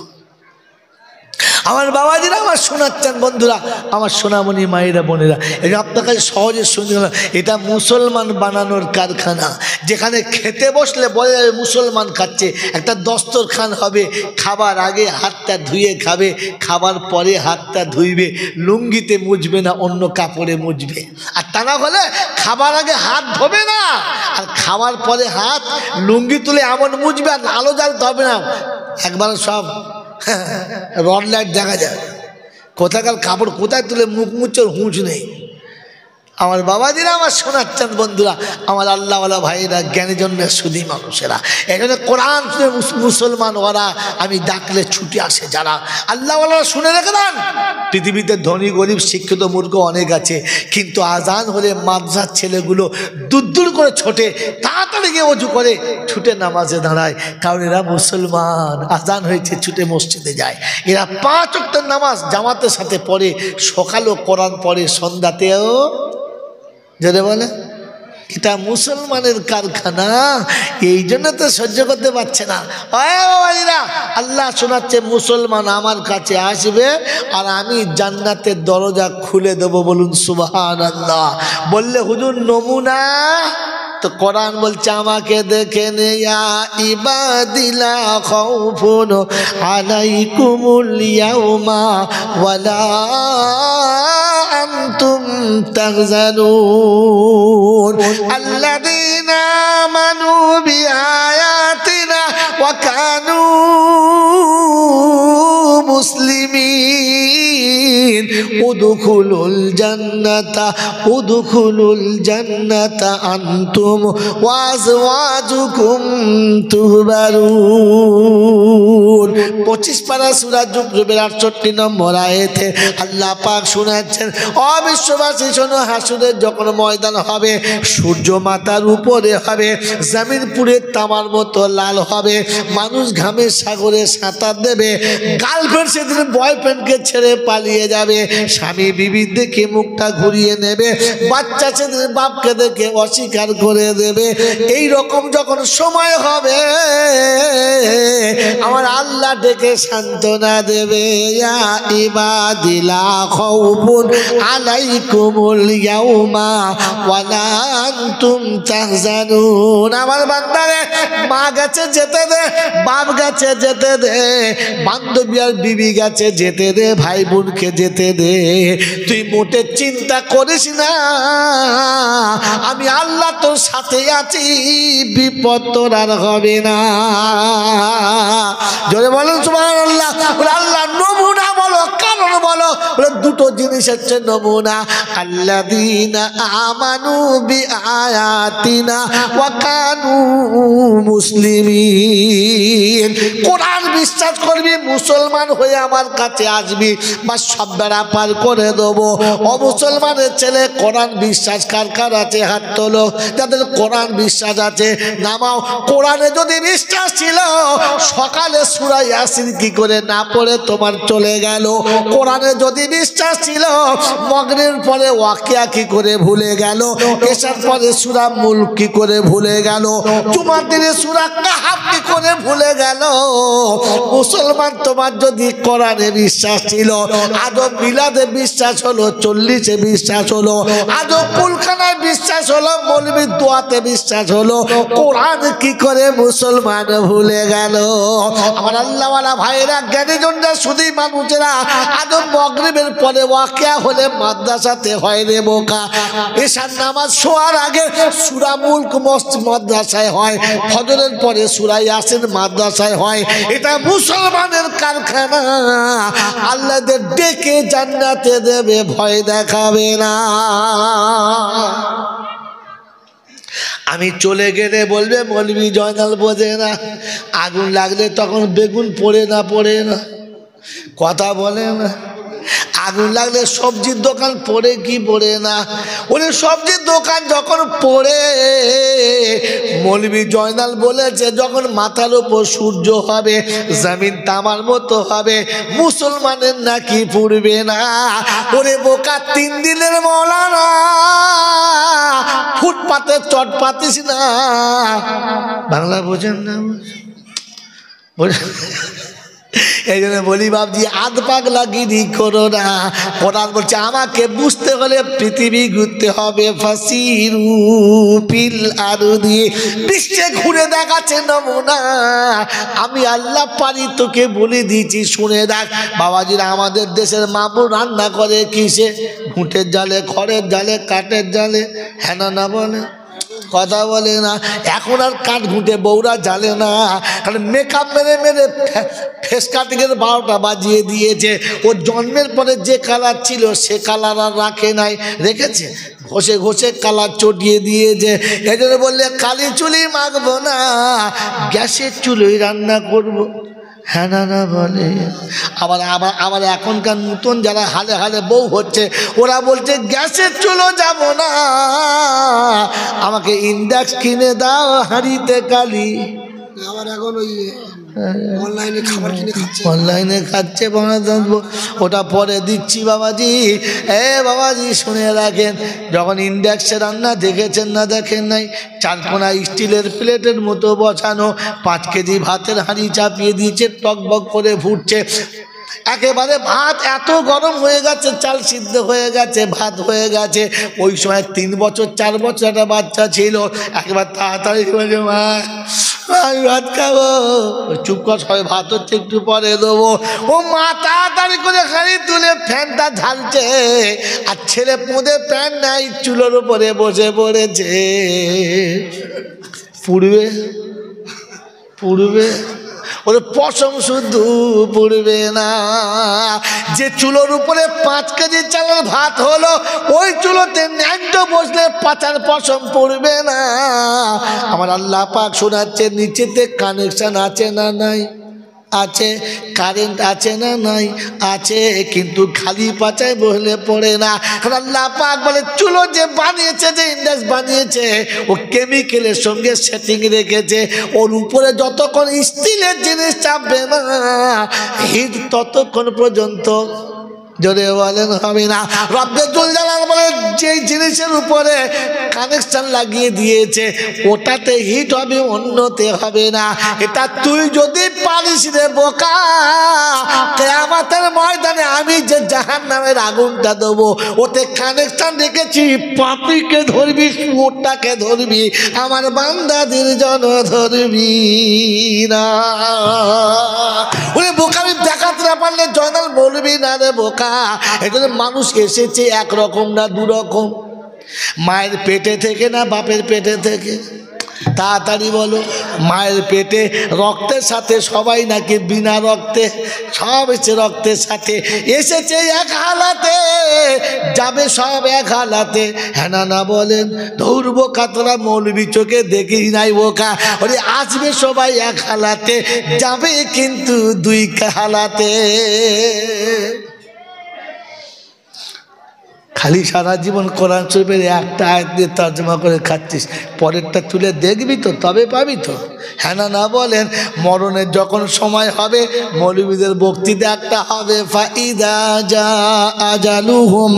আমার বাবাজিরা আমার শোনাচ্ছেন বন্ধুরা, আমার সোনামণি মায়েরা বোনেরা, এটা আপনার কাছে সহজে শুনে গেলাম। এটা মুসলমান বানানোর কারখানা, যেখানে খেতে বসলে বলে যাবে মুসলমান খাচ্ছে। একটা দস্তরখান হবে, খাবার আগে হাতটা ধুয়ে খাবে, খাবার পরে হাতটা ধুইবে, লুঙ্গিতে মুছবে না, অন্য কাপড়ে মুছবে। আর তা না হলে খাবার আগে হাত ধোবে না, আর খাবার পরে হাত লুঙ্গি তুলে এমন মুছবে, আর আলো জ্বালতে হবে না, একবার সব রড লাইট দেখা যায়। কোথাকার কাপড় কোথায় তুলে মুখ মুচ্ছর হুঁচ নেই। আমার বাবাজিরা আমার শোনাচ্ছেন বন্ধুরা, আমার আল্লাহওয়ালা ভাইয়েরা, জ্ঞানী জন্মের সুধী মানুষেরা, এখানে কোরআন মুসলমান ওরা আমি ডাকলে ছুটে আসে যারা। আল্লাহওয়ালা শুনে রেখে দেন, পৃথিবীতে ধনী গরিব শিক্ষিত মূর্খ অনেক আছে, কিন্তু আজান হলে মাদ্রাসার ছেলেগুলো দূর করে ছোটে, তাড়াতাড়ি গিয়ে অজু করে ছুটে নামাজে দাঁড়ায়, কারণ এরা মুসলমান। আজান হয়েছে ছুটে মসজিদে যায়, এরা 5 ওয়াক্তের নামাজ জামাতের সাথে পড়ে, সকালেও কোরআন পড়ে, সন্ধ্যাতেও। যদি বলে এটা মুসলমানের কারখানা, এই জন্য তো সহ্য করতে পারছে না। আল্লাহ শোনাচ্ছে, মুসলমান আমার কাছে আসবে আর আমি জান্নাতের দরজা খুলে দেবো। বলুন সুবহানাল্লাহ। বললে হুজুর নমুনা তো কোরআন বলছে, আমাকে দেখে নে ইয়া ইবাদিলা খাউফুন আলাইকুমুল ইয়াউমা ওয়ালা আনতুম তাহজানুন আল্লাযীনা আমানু বিআয়াতিনা ওয়া কানু মুসলিমিন উদখুলুল জান্নাতা আনতুম ওয়া আযওয়াজুকুম তুহবারুন। 25 পারা সূরা যুবরুবের 68 নম্বর আয়াতে আল্লাহ পাক শোনাচ্ছেন, ও বিশ্ববাসী শোনো, হাসরের যখন ময়দান হবে, সূর্য মাথার উপরে হবে, জমিন পুরে তামার মতো লাল হবে, মানুষ ঘামের সাগরে সাঁতার দেবে, গার্লফ্রেন্ড সেদিন বয়ফ্রেন্ডকে ছেড়ে পালিয়ে যাবে, স্বামী বিবির দেখে মুখটা ঘুরিয়ে নেবে, বাচ্চা সেদিন বাপকে দেখে অস্বীকার করে দেবে। এই রকম যখন সময় হবে, আমার আল্লাহ ডেকে সান্ত্বনা দেবে, ইয়া ইবাদিলা খাউফুন আলাইকুমুল ইয়াউমা ওয়ালা আনতুম তাহজানুন। আমার বান্দারে, মা গেছে যেতে দে, বাপ গেছে যেতে দে, বান্ধবী আর বিবি গেছে যেতে দে, ভাই বোনকে যেতে দে, তুই মোটে চিন্তা করিস না, আমি আল্লাহ তোর সাথে আছি, বিপদ তোর আর হবে না। জোরে বলুন সুবহানাল্লাহ। আল্লাহ নমুনা বলো, কারণ বলো, বলে দুটো জিনিস হচ্ছে নমুনা, আল্লাযীনা আমানু বিআয়াতিনা ওয়া কানু মুসলিমিন। কোরআন বিশ্বাস করবি, মুসলমান হয়ে আমার কাছে আসবি, বা সব বেড়া পার করে দেবো। অমুসলমানের ছেলে কোরআন বিশ্বাস কার কার আছে হাত তোলো, যাদের কোরআন বিশ্বাস আছে নামাও। কোরআনে যদি বিশ্বাস ছিল, সকালে সূরা ইয়াসিন কি করে না পড়ে তোমার চলে গেল? কোরআনে যদি বিশ্বাস ছিল, মাগরিবের পরে ওয়াকিয়া কি করে ভুলে গেল? এশার পরে সূরা মুলক কি করে ভুলে গেল? জুমার দিনে সূরা কাহাফ কি করে ভুলে গেল? মুসলমান তোমার যদি কোরআনে বিশ্বাস ছিল, আদম মিলাদে বিশ্বাস হলো, 40-এ বিশ্বাস হলো, আদম কুলখানায় বিশ্বাস হলো, মৌলবীর দোয়াতে বিশ্বাস হলো, কোরআন কি করে মুসলমান ভুলে গেল? আমার আল্লাহওয়ালা ভাইরা, জ্ঞানীজনরা, শুধুই মানুষেরা, আদম মাগরিবের পরে ওয়াকিয়া হলে মাদ্রাসাতে হয় রে বোকা। এশার নামাজ শোয়ার আগে সূরা মুলক মাদ্রাসায় হয়, ফজরের পরে সূরা ইয়াসিন মাদ্রাসায় হয়। এটা মুসলমানের কারখানা। আল্লাহদের ডেকে জান্নাতে দেবে, ভয় দেখাবে না। আমি চলে গেলে বলবে মৌলভী জয়নাল বোঝে না। আগুন লাগলে তখন বেগুন পড়ে না, পড়ে না, কথা বলে না। আগুন লাগলে সবজির দোকান পড়ে কি পড়ে না? ওই সবজির দোকান যখন পড়ে, মৌলভী জয়নাল বলেছে যখন মাথার উপর সূর্য হবে, জমিন তামার মতো হবে, মুসলমানের নাকি পুড়বে না। ওরে বোকা, 3 দিনের মৌলানা, ফুটপাতে চট পাতিস না। বাংলা বোঝেন না? এই জন্য বলি বাবজি, আধ পাগলা গিরি করো না। কোরআন বলছে আমাকে বুঝতে হলে পৃথিবী ঘুরতে হবে। ফাসিরু ফিল আরদি, বিশ্বে ঘুরে দেখাচ্ছে নমুনা। আমি আল্লাহ পারি, তোকে বলে দিয়েছি, শুনে দেখ। বাবাজিরা, আমাদের দেশের মামু রান্না করে কিসে? ঘুঁটের জালে, খড়ের জালে, কাঠের জালে। হ্যাঁ না বলে? কথা বলে না। এখন আর কাঠ ঘুঁটে বউরা জ্বালে না, কারণ মেকআপ মেরে মেরে ফেস কাটিংয়ের 12টা বাজিয়ে দিয়েছে। ওর জন্মের পরে যে কালার ছিল সে কালার আর রাখে নাই, রেখেছে ঘষে ঘষে কালার চটিয়ে দিয়েছে। এই জন্য বললে কালি চুলি মাখবো না, গ্যাসের চুলোই রান্না করব। হ্যাঁ না বলে? আবার এখনকার নতুন যারা হালে হালে বউ হচ্ছে, ওরা বলছে গ্যাসের চুলো যাব না, আমাকে ইন্ডাক্স কিনে দাও, হাঁড়িতে কালি। আবার এখন ওই অনলাইনে খাবার কিনে খাচ্ছে, অনলাইনে খাচ্ছে। ওটা পরে দিচ্ছি বাবাজি। বাবাজি শুনে রাখেন, যখন ইন্ডাক্সে রান্না দেখেছেন না দেখেন নাই, 4 কোনা স্টিলের প্লেটের মতো বসানো, 5 কেজি ভাতের হাঁড়ি চাপিয়ে দিয়েছে, টকবক করে ফুটছে। একেবারে ভাত এত গরম হয়ে গেছে, চাল সিদ্ধ হয়ে গেছে, ভাত হয়ে গেছে। ওই সময় 3 বছর 4 বছর একটা বাচ্চা ছিল, একেবারে তাড়াতাড়ি বলছে মা আমি ভাত খাবো। চুপ কর, সবাই ভাত হচ্ছে, একটু পরে দেবো। ও মা তাড়াতাড়ি করে হাঁড়ি তুলে ফ্যানটা ঝালছে, আর ছেলে পুঁদে প্যান নাই, চুলোর উপরে বসে পড়েছে। পুড়বে পুড়বে, ওর পশম শুধু পুড়বে না। যে চুলোর উপরে 5 কেজি চালের ভাত হলো, ওই চুলোতে ন্যাংটো বসলে পাচার পশম পড়বে না। আমার আল্লাহ পাক শোনাচ্ছে, নিচেতে কানেকশন আছে না নাই? আছে। কারেন্ট আছে না নাই? আছে, কিন্তু খালি পাচায় বসলে পড়ে না। কারণ আল্লাহ পাক বলে চুলো যে বানিয়েছে, যে ইন্ডাক্স বানিয়েছে, ও কেমিক্যালের সঙ্গে সেটিং রেখেছে। ওর উপরে যতক্ষণ স্টিলের জিনিস চাপবে না, হিট ততক্ষণ পর্যন্ত, জোরে বলেন, হবে না। রব্বে জুল জালাল বলে যেই জিনিসের উপরে কানেকশন লাগিয়ে দিয়েছে ওটাতে হিট হবে, অন্যতে হবে না। এটা তুই যদি পারিস রে বোকা, কিয়ামতের ময়দানে আমি যে জাহান্নামের আগুনটা দেবো, ওতে কানেকশন রেখেছি। পাপীকে ধরবি, সুরটাকে ধরবি, আমার বান্দাদের জন ধরবি না। ওরে বোকা, আমি দেখাতে না পারলে জয়নাল বলবি না রে বোকা। এখানে মানুষ এসেছে একরকম না, 2 রকম। মায়ের পেটে থেকে না বাপের পেটে থেকে? তাড়াতাড়ি বলো। মায়ের পেটে রক্তের সাথে সবাই নাকি বিনা রক্তে, সব এসে রক্তের সাথে এসেছে এক হালাতে, যাবে সব এক হালাতে। হ্যাঁ না বলেন? ধরবো কাতরা মৌলবি চোখে দেখি নাই বোকা, ওরে আসবে সবাই এক হালাতে, যাবে কিন্তু দুই হালাতে। খালি সারা জীবন কোরআন শরীফের একটা আয়াত দিয়ে তর্জমা করে খাচ্ছিস, পরেরটা তুলে দেখবি তো, তবে পাবি তো। হ্যাঁ না বলেন? মরণের যখন সময় হবে, মৌলবীদের বক্তৃতা একটা হবে, ফাইদা জা আজালুহুম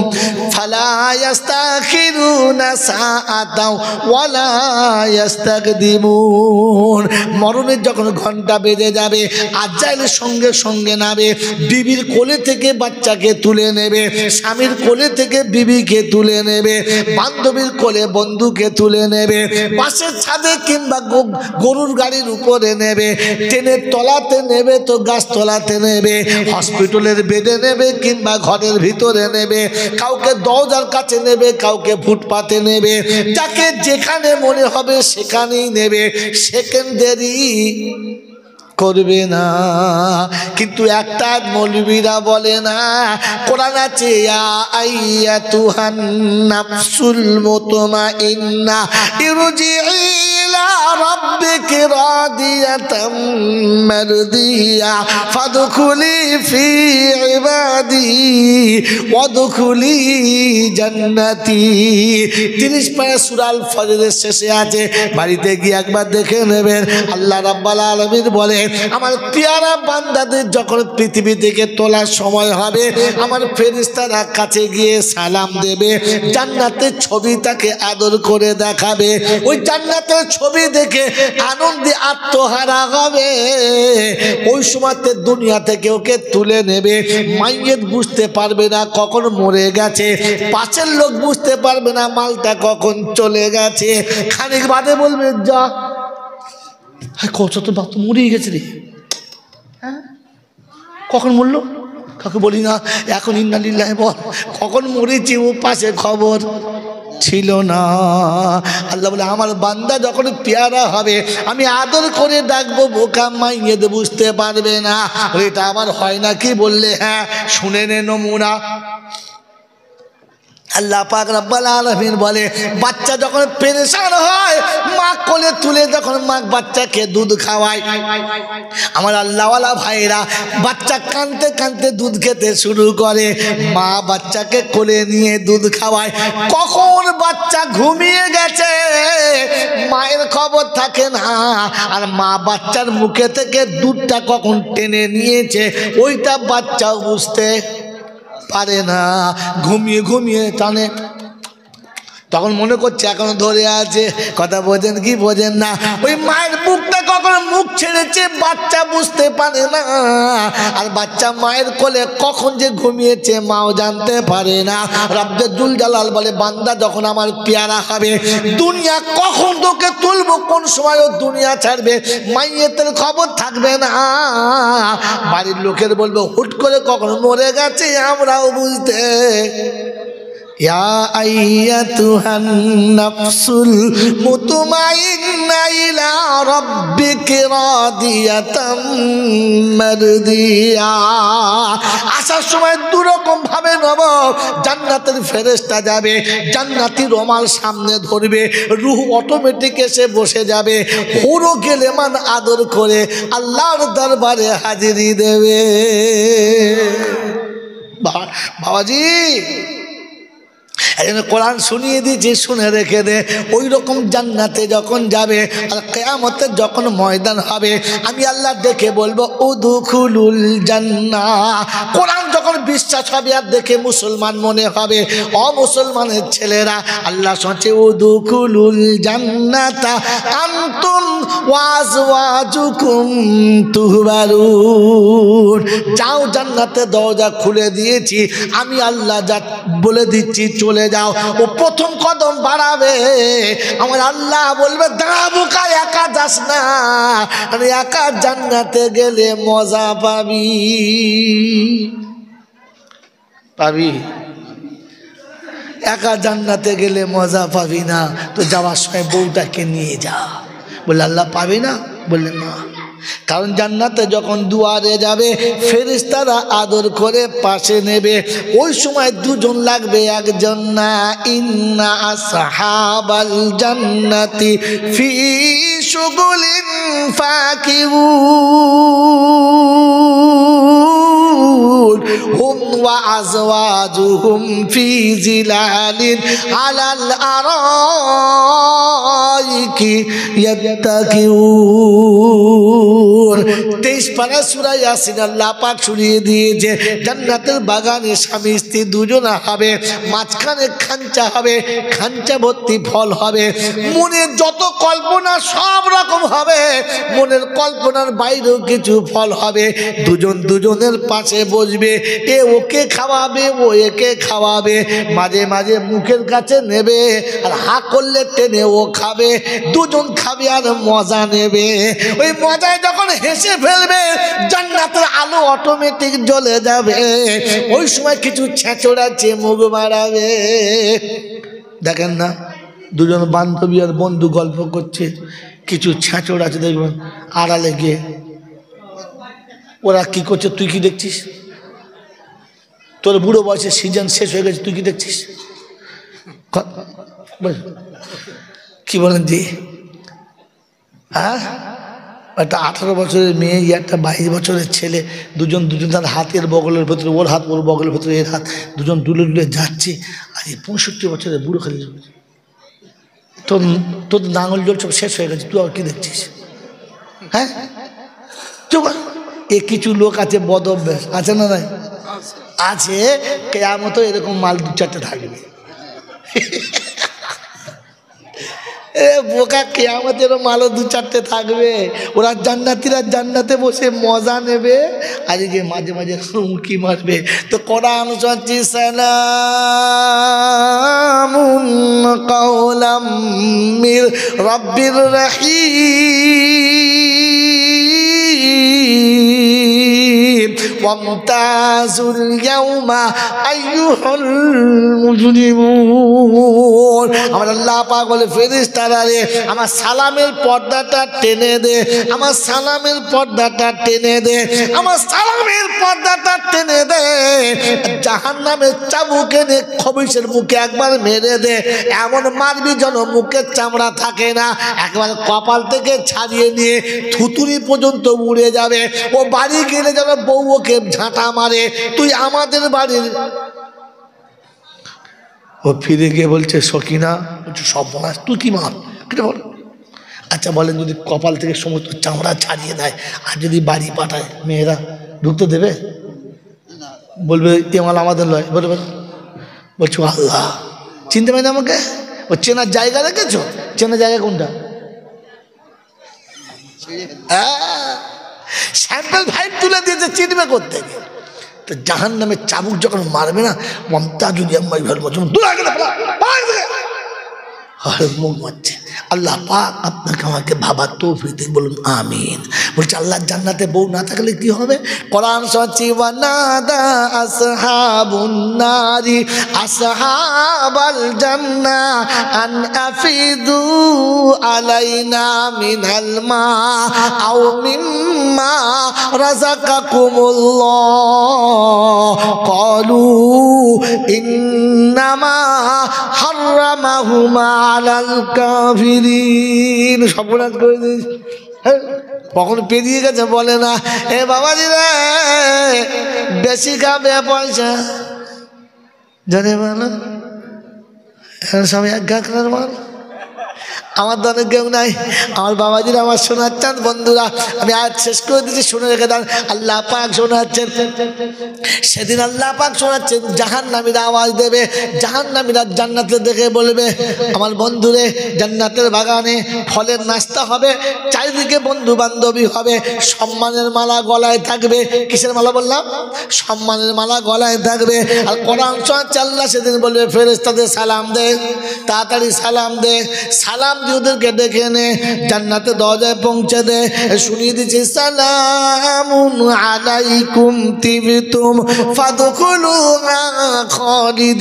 ফালা ইস্তাখিরুনা সাআতাও ওয়ালা ইস্তাকদিমুন। মরণের যখন ঘন্টা বেজে যাবে, আজাইলের সঙ্গে সঙ্গে নাবে, বিবির কোলে থেকে বাচ্চাকে তুলে নেবে, স্বামীর কোলে থেকে বিবিকে তুলে নেবে, বান্ধবীর কোলে বন্ধুকে তুলে নেবে, পাশের ছাদে কিংবা গরুর গাড়ির উপরে নেবে, ট্রেনের তলাতে নেবে তো গাছ তলাতে নেবে, হসপিটালের বেডে নেবে কিংবা ঘরের ভিতরে নেবে, কাউকে দরজার কাছে নেবে, কাউকে ফুটপাতে নেবে, যাকে যেখানে মনে হবে সেখানেই নেবে, সেকেন্ডারি করবে না। কিন্তু একটা মৌলবীরা বলে না, কোরআন আছে ইয়া আইয়াতুহান নাফসুল মুতমাইন্না ইরজিই ইলা রাব্বিকি রাদিয়াতাম মারদিয়া ফাদখুলি ফি ইবাদি ওয়াদখুলি জান্নাতি। 30 পারা সূরা আল ফজরের শেষে আছে, বাড়িতে গিয়ে একবার দেখে নেবেন। আল্লাহ রাব্বুল আলামিন বলে, আমার পেয়ারা বান্দাদের যখন পৃথিবী থেকে তোলার সময় হবে, আমার ফেরেশতারা কাছে গিয়ে সালাম দেবে, জান্নাতের ছবি তাকে আদর করে দেখাবে, ওই জান্নাতের ছবি দেখে আনন্দে আত্মহারা হবে। ওই সময়তে দুনিয়া থেকে ওকে তুলে নেবে, মাইয়েত বুঝতে পারবে না কখন মরে গেছে, পাশের লোক বুঝতে পারবে না মালটা কখন চলে গেছে। খানিক বাদে বলবে, যা কত তো বাপ তো মরেই গেছে রে, হ্যাঁ কখন মরলো কাকে বলি না, এখন ইন্না লিল্লাহি বল, কখন মরেছি ও পাশে খবর ছিল না। আল্লাহ বলে, আমার বান্দা যখন পেয়ারা হবে আমি আদর করে ডাকবো, বোকা মাইয়েদ বুঝতে পারবে না। এটা আমার হয় না কি বললে, হ্যাঁ শুনে নে নমুনা। আল্লাহ পাক রব্বুল আলামিন বলে, বাচ্চা যখন পেরেশান হয়, মা কোলে তুলে যখন মা বাচ্চাকে দুধ খাওয়ায়, আমার আল্লাহওয়ালা ভাইরা বাচ্চা কাঁদতে কাঁদতে দুধ খেতে শুরু করে, মা বাচ্চাকে কোলে নিয়ে দুধ খাওয়ায়, কখন বাচ্চা ঘুমিয়ে গেছে মায়ের খবর থাকে না, আর মা বাচ্চার মুখে থেকে দুধটা কখন টেনে নিয়েছে ওইটা বাচ্চা বুঝতে পারে না, ঘুমিয়ে ঘুমিয়ে টানে, তখন মনে করছে এখনো ধরে আছে। কথা বোঝেন কি বোঝেন না? ওই মায়ের মুখটা কখন মুখ ছেড়েছে বাচ্চা বুঝতে পারে না, আর বাচ্চা মায়ের কোলে কখন যে ঘুমিয়েছে মাও জানতে পারে না। রব্বে জুল জালাল বলে, বান্দা যখন আমার পেয়ারা হবে, দুনিয়া কখন তোকে তুলবো, কোন সময় ও দুনিয়া ছাড়বে মাইয়েতের খবর থাকবে না। বাড়ির লোকের বলবে হুট করে কখন মরে গেছে আমরাও বুঝতে। ইয়া আইয়াতুহান নাফসুল মুতমাইন্না ইলা রাব্বিকি রাদিয়াতাম মারদিয়া। আসার সময় দুরকম ভাবে নব, জান্নাতের ফেরেশতা যাবে, জান্নাতি রুমাল সামনে ধরবে, রূহ অটোমেটিক এসে বসে যাবে, পুরো গেলেমান আদর করে আল্লাহর দরবারে হাজিরি দেবে। বাবাজি কোরআন শুনিয়ে দিয়েছি, শুনে রেখে দে। ওই রকম জান্নাতে যখন যাবে আর কিয়ামতে যখন ময়দান হবে, আমি আল্লাহ দেখে বলবো উদখুলুল জান্নাহ। কোরআন যখন বিশ্বাস হবে আর দেখে মুসলমান মনে হবে, অমুসলমানের ছেলেরা আল্লাহ শুনছে উদখুলুল জান্নাতা আনতুম ওয়া আজওয়াজুকুম তুহবারুন। যাও, জান্নাতে দরজা খুলে দিয়েছি আমি আল্লাহ, যা বলে দিচ্ছি চলে যাও। ও প্রথম কদম বাড়াবে, আমার আল্লাহ বলবে দাঁড়াবো, একা যাস না, একা জান্নাতে গেলে মজা পাবি। একা জান্নাতে গেলে মজা পাবি না, তো যাওয়ার সময় বউটাকে নিয়ে যা। বললে আল্লাহ পাবে না? বললেন না, কারণ জান্নাতে যখন দুয়ারে যাবে ফেরেশতারা আদর করে পাশে নেবে, ওই সময় দুজন লাগবে, একজন না। ইন্না আসহাবাল জান্নাতি ফি শুগুলিন ফাকিহুন হুম ওয়া আজওয়াজুহুম ফি জিলালিন আলাল আরাইকি ইয়াত্তাকিউন। 23 পারা সূরা ইয়াসিন আল্লাহ পাক শুনিয়ে দিয়েছে জান্নাতের বাগানে স্বামী স্ত্রী দুজন হবে, মাঝখানে খাঞ্চা হবে, খাঞ্চা ভর্তি ফল হবে, মনে যত কল্পনা সব রকম হবে, মনের কল্পনার বাইরেও কিছু ফল হবে। দুজন দুজনের পাশে বসবে, এ ওকে খাওয়াবে, ও একে খাওয়াবে, মাঝে মাঝে মুখের কাছে নেবে আর হা করলে টেনে ও খাবে, দুজন খাবে আর মজা নেবে। ওই মজায় যখন হেসে ফেলবে জান্নাতের আলো অটোমেটিক জ্বলে যাবে। ওই সময় কিছু ছেঁচড়াচ্ছে মুখ মারাবে। দেখেন না, দুজন বান্ধবী আর বন্ধু গল্প করছে, কিছু ছেঁচড় আছে দেখবেন আড়ালে গিয়ে, ওরা কি করছে তুই কি দেখছিস? তোর বুড়ো বয়সে সিজন শেষ হয়ে গেছে, তুই কি দেখছিস? কি বলেন জি? হ্যাঁ, একটা 18 বছরের মেয়ে, একটা 22 বছরের ছেলে, দুজন দুজন তার হাতের বগলের ভেতরে, ওর হাত ওর বগলের ভেতরে এর হাত, দুজন দুলে দুলে যাচ্ছে। আর এই 65 বছরের বুড়ো খালি তোর তোর নাঙল জল সব শেষ হয়ে গেছে, তুই আর কি দেখছিস? হ্যাঁ, এ কিছু লোক আছে বদ অভ্যাস আছে না? নাই আছে, কেয়ামত এরকম মাল 2-4টে থাকবে। এ বোকা, কেয়ামতের মালও 2-4টে থাকবে। ওরা জান্নাতীরা জান্নাতে বসে মজা নেবে, আর এই যে মাঝে মাঝে উঁকি মারবে। তো কোরআন শুনছি, সালামুন কাওলাম মির রাব্বির রাহিম ওয়ামতাজুল ইয়াওমা আইয়ুহাল মুজরিমুন। আমার আল্লাহ পাক বলে ফেরেশতারা রে, আমার সালামের পর্দাটা টেনে দে, আমার সালামের পর্দাটা টেনে দে, আমার সালামের পর্দাটা টেনে দে। জাহান্নামের চাবুক এনে খবিশের মুখে একবার মেরে দে, এমন মারবি যেন মুখের চামড়া থাকে না, একবার কপাল থেকে ছাড়িয়ে নিয়ে থুতুরি পর্যন্ত উড়ে যাবে। ও বাড়ি গেলে যেন বউ ওকে ঝাঁটা মারে, তুই আমাদের বাড়ির। ও ফিরে গিয়ে বলছে, সকিনা, বলছে সব বলাস, তুই কি মার? বল, আচ্ছা বলেন, যদি কপাল থেকে সমস্ত চামড়া ছাড়িয়ে দেয় আর যদি বাড়ি পাঠায়, মেয়েরা ঢুকতে দেবে? বলবে এ মাল আমাদের নয়। বলবে, বলছো আল্লাহ চিনতে পারি না আমাকে? ও চেনার জায়গা রেখেছো? চেনার জায়গা কোনটা? স্যাম্পল ভাইব তুলে দিয়েছে, চিনবে করতে। তো জাহান্নামের চাবুক যখন মারবে না, মমতা যদি মুখ মারছে। আল্লাহ পাক আপনাকে আমাকে ভাবার তৌফিক দিন, বলুন আমিন। বলছে আল্লাহ জান্নাতে বউ না থাকলে কি হবে? কোরআন শুনছি, ওয়ানাদা আসহাবুন নারি আসহাবাল জান্নাহ আন আফিদু আলাইনা মিনাল মা আও মিম্মা রাযাকাকুমুল্লাহ ক্বালু ইন্নামা হাররামাহুমা আলাল কাফিরিন। সর্বনাশ করে দিস। কখন পেরিয়ে গেছে বলে না, এ বাবাজি রে বেশি খাবে পয়সা জানে বলো, সবাই এক গাঁকড়ার মাল। আমার তো অনেক কেউ নাই। আমার বাবাজিরা আমার শোনাচ্ছেন, বন্ধুরা আমি আজ শেষ করে দিচ্ছি, শুনে রেখে দেন। আল্লাহ পাক শোনাচ্ছেন, সেদিন আল্লাহ পাক শোনাচ্ছেন, জাহান্নামীরা আওয়াজ দেবে, জাহান্নামীরা জান্নাতে দেখে বলবে, আমার বন্ধুরে জান্নাতের বাগানে ফলের নাস্তা হবে, চারিদিকে বন্ধু বান্ধবী হবে, সম্মানের মালা গলায় থাকবে। কিসের মালা বললাম? সম্মানের মালা গলায় থাকবে। আর কোরআন শোনাচ্ছে আল্লাহ সেদিন বলবে, ফেরেশতাদের সালাম দে, তাড়াতাড়ি সালাম দে। সালাম দিয়ে ওদেরকে ডেকে নে, জান্নাতে দরজায় পৌঁছে দে, শুনিয়ে দিচ্ছে সালামুন আলাইকুম তিবতুম ফাদখুলুহা খালিদিন।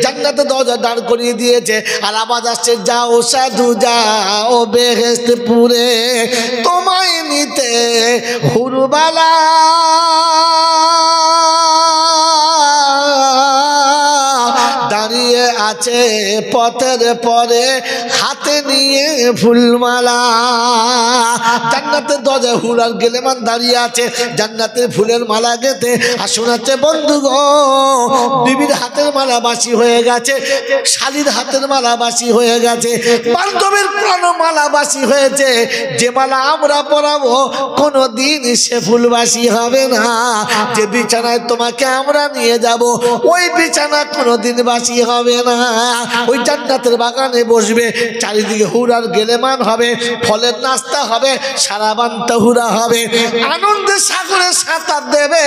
জান্নাতে দরজা দাঁড় করিয়ে দিয়েছে আর আওয়াজ আসছে যাও সাধু যাও বেহেশতপুরে, তোমায় নিতে হুরবালা দাঁড়িয়ে আছে পথের পরে হাতে নিয়ে ফুলমালা। জান্নাতের দরজায় হুর আর গেলেমান দাঁড়িয়ে আছে জান্নাতের ফুলের মালা গেতে আর শোনাচ্ছে বন্ধু গো, বিবির হাতের মালা বাসি হয়ে গেছে, শালির হাতের মালা বাসি হয়ে গেছে, বান্ধবের প্রাণ মালা বাসি হয়েছে, যে মালা আমরা পরাবো কোনোদিন সে ফুলবাসি হবে না। যে বিছানায় তোমাকে আমরা নিয়ে যাব ওই বিছানা কোনোদিন বাসি হবে না। ওই জান্নাতের বাগানে বসবে, চারিদিকে হুর আর গেলেমান হবে, ফলের নাস্তা হবে, সারাবান তাহুরা হবে, আনন্দের সাগরে সাঁতার দেবে।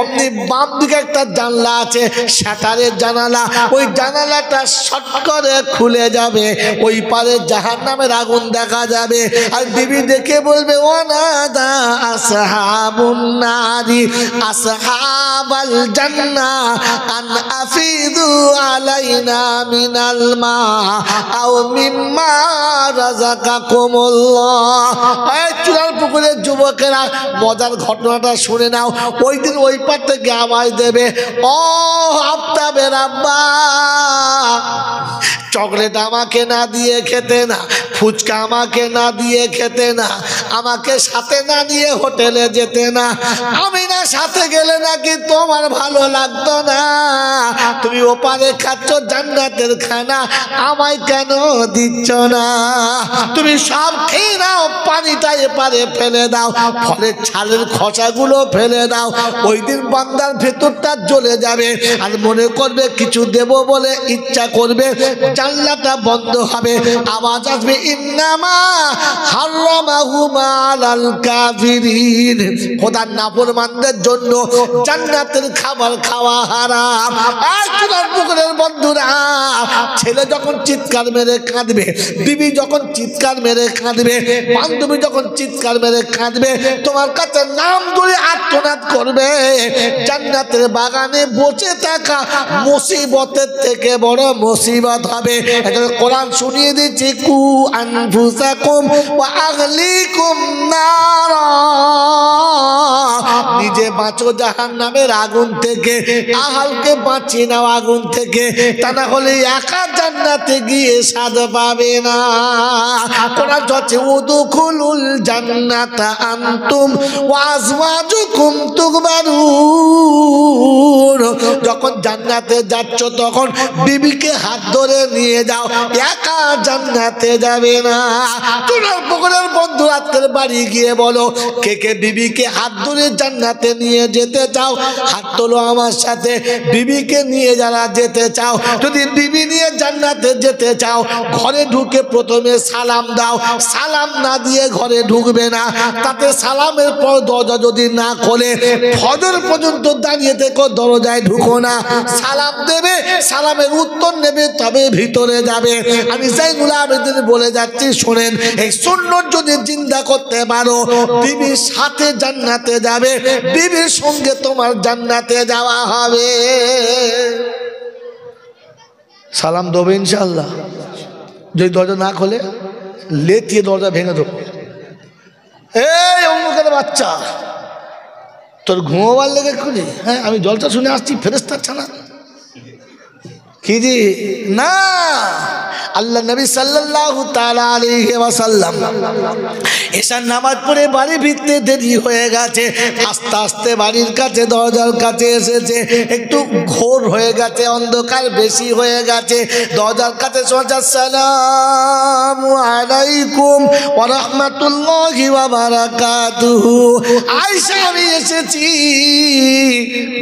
অমনি বাম দিকে একটা জানলা আছে, শাটারের জানালা, ওই জানালাটা শট করে খুলে যাবে, ওই পারে জাহান্নামের আগুন দেখা যাবে। আর বিবি দেখে বলবে ও নাদা আসহাবুন নারি আসহাবাল জান্নাহ আন আফিদু আলাইনা মিনাল মা আও মিম্মা রাযাকাকুমুল্লাহ। এই চুলার পুকুরের যুবকেরা মজার ঘটনাটা শুনে নাও। ওই দিন ওই পার থেকে আওয়াজ দেবে ও আফতাবের আব্বা, চকলেট আমাকে না দিয়ে খেতে না, ফুচকা আমাকে না দিয়ে খেতে না, আমাকে সাথে না নিয়ে হোটেলে যেতে না, আমি না সাথে গেলে নাকি তোমার ভালো লাগতো না, তুমি ওপারে খাচ্ছ জান্নাতের খানা, আমায় কেন দিচ্ছ না? তুমি সব খেয়ে নাও, পানিটা এপারে ফেলে দাও, ফলের ছালের খোসাগুলো ফেলে দাও। ওই দিন বান্দার ভেতরটা জ্বলে যাবে আর মনে করবে কিছু দেব বলে ইচ্ছা করবে, জানলাটা বন্ধ হবে, আওয়াজ আসবে ইন্নামা হারামাহুমা আলাল কাফিরিন, খোদার নাফরমানদের জন্য জান্নাতের খাবার খাওয়া হারাম। আজকের পুকুরের বন্ধুরা, ছেলে যখন চিৎকার মেরে কাঁদবে, বিবি যখন চিৎকার মেরে কাঁদবে, বান্ধবী যখন চিৎকার মেরে কাঁদবে, তোমার কাছে নাম ধরে আর্তনাদ করবে, জান্নাতের বাগানে বসে থাকা মুসিবতের থেকে বড় মুসিবত হবে। কোরআন শুনিয়ে দিচ্ছি কু আনফুসাকুম ওয়া আহলিকুম নারা, নিজে বাঁচো জাহান্নামের আগুন থেকে, আহালকে বাঁচিয়ে নাও আগুন থেকে, তা না হলে একা জান্নাতে গিয়ে স্বাদ পাবে না। কোরআন হচ্ছে উদখুলুল জান্নাতা আনতুম ওয়া আজওয়াজুকুম তুগবারুন, যখন জান্নাতে যাচ্ছ তখন বিবিকে হাত ধরে নিয়ে যাও, একা জান্নাতে যাবে না। চুনার পুকুরের বন্ধু আজকের বাড়ি গিয়ে বলো কে কে বিবিকে হাত ধরে জান্নাতে নিয়ে যেতে চাও, হাত তোলো আমার সাথে। বিবিকে নিয়ে যারা যেতে চাও, যদি বিবি নিয়ে জান্নাতে যেতে চাও, ঘরে ঢুকে প্রথমে সালাম দাও, সালাম না দিয়ে ঘরে ঢুকবে না, তাতে সালামের পর দরজা যদি না খোলে ফজর পর্যন্ত দাঁড়িয়ে থেকো, দরজায় ঢুকো না, সালাম দেবে, সালামের উত্তর নেবে, তবে ভিতরে যাবে। আমি জাইনুল আবেদিন বলে যাচ্ছি শোনেন, এই সুন্নাত যদি জিন্দা করতে পারো, বিবির সাথে জান্নাতে যাবে, বিবির সঙ্গে তোমার জান্নাতে যাওয়া হবে। সালাম দেবে ইনশাআল্লাহ। যদি দরজা না খোলে লেতিয়ে দরজা ভেঙে দেবো। এই অমুকের বাচ্চা, তোর ঘুমোবার লেগে খুঁজি? হ্যাঁ, আমি জলটা শুনে আসছি, ফেরেশতার ছানা কি জি না। আল্লাহ নবী সাল্লাল্লাহু তাআলা আলাইহি ওয়াসাল্লাম এশার নামাজ পড়ে বাড়ি ফিরতে দেরি হয়ে গেছে, আস্তে আস্তে বাড়ির কাছে দরজার কাছে এসেছে, একটু ঘোর হয়ে গেছে, অন্ধকার বেশি হয়ে গেছে, দরজার কাছে সোজা আসসালামু আলাইকুম ওয়া রাহমাতুল্লাহি ওয়া বারাকাতুহু, আয়েশা আমি এসেছি।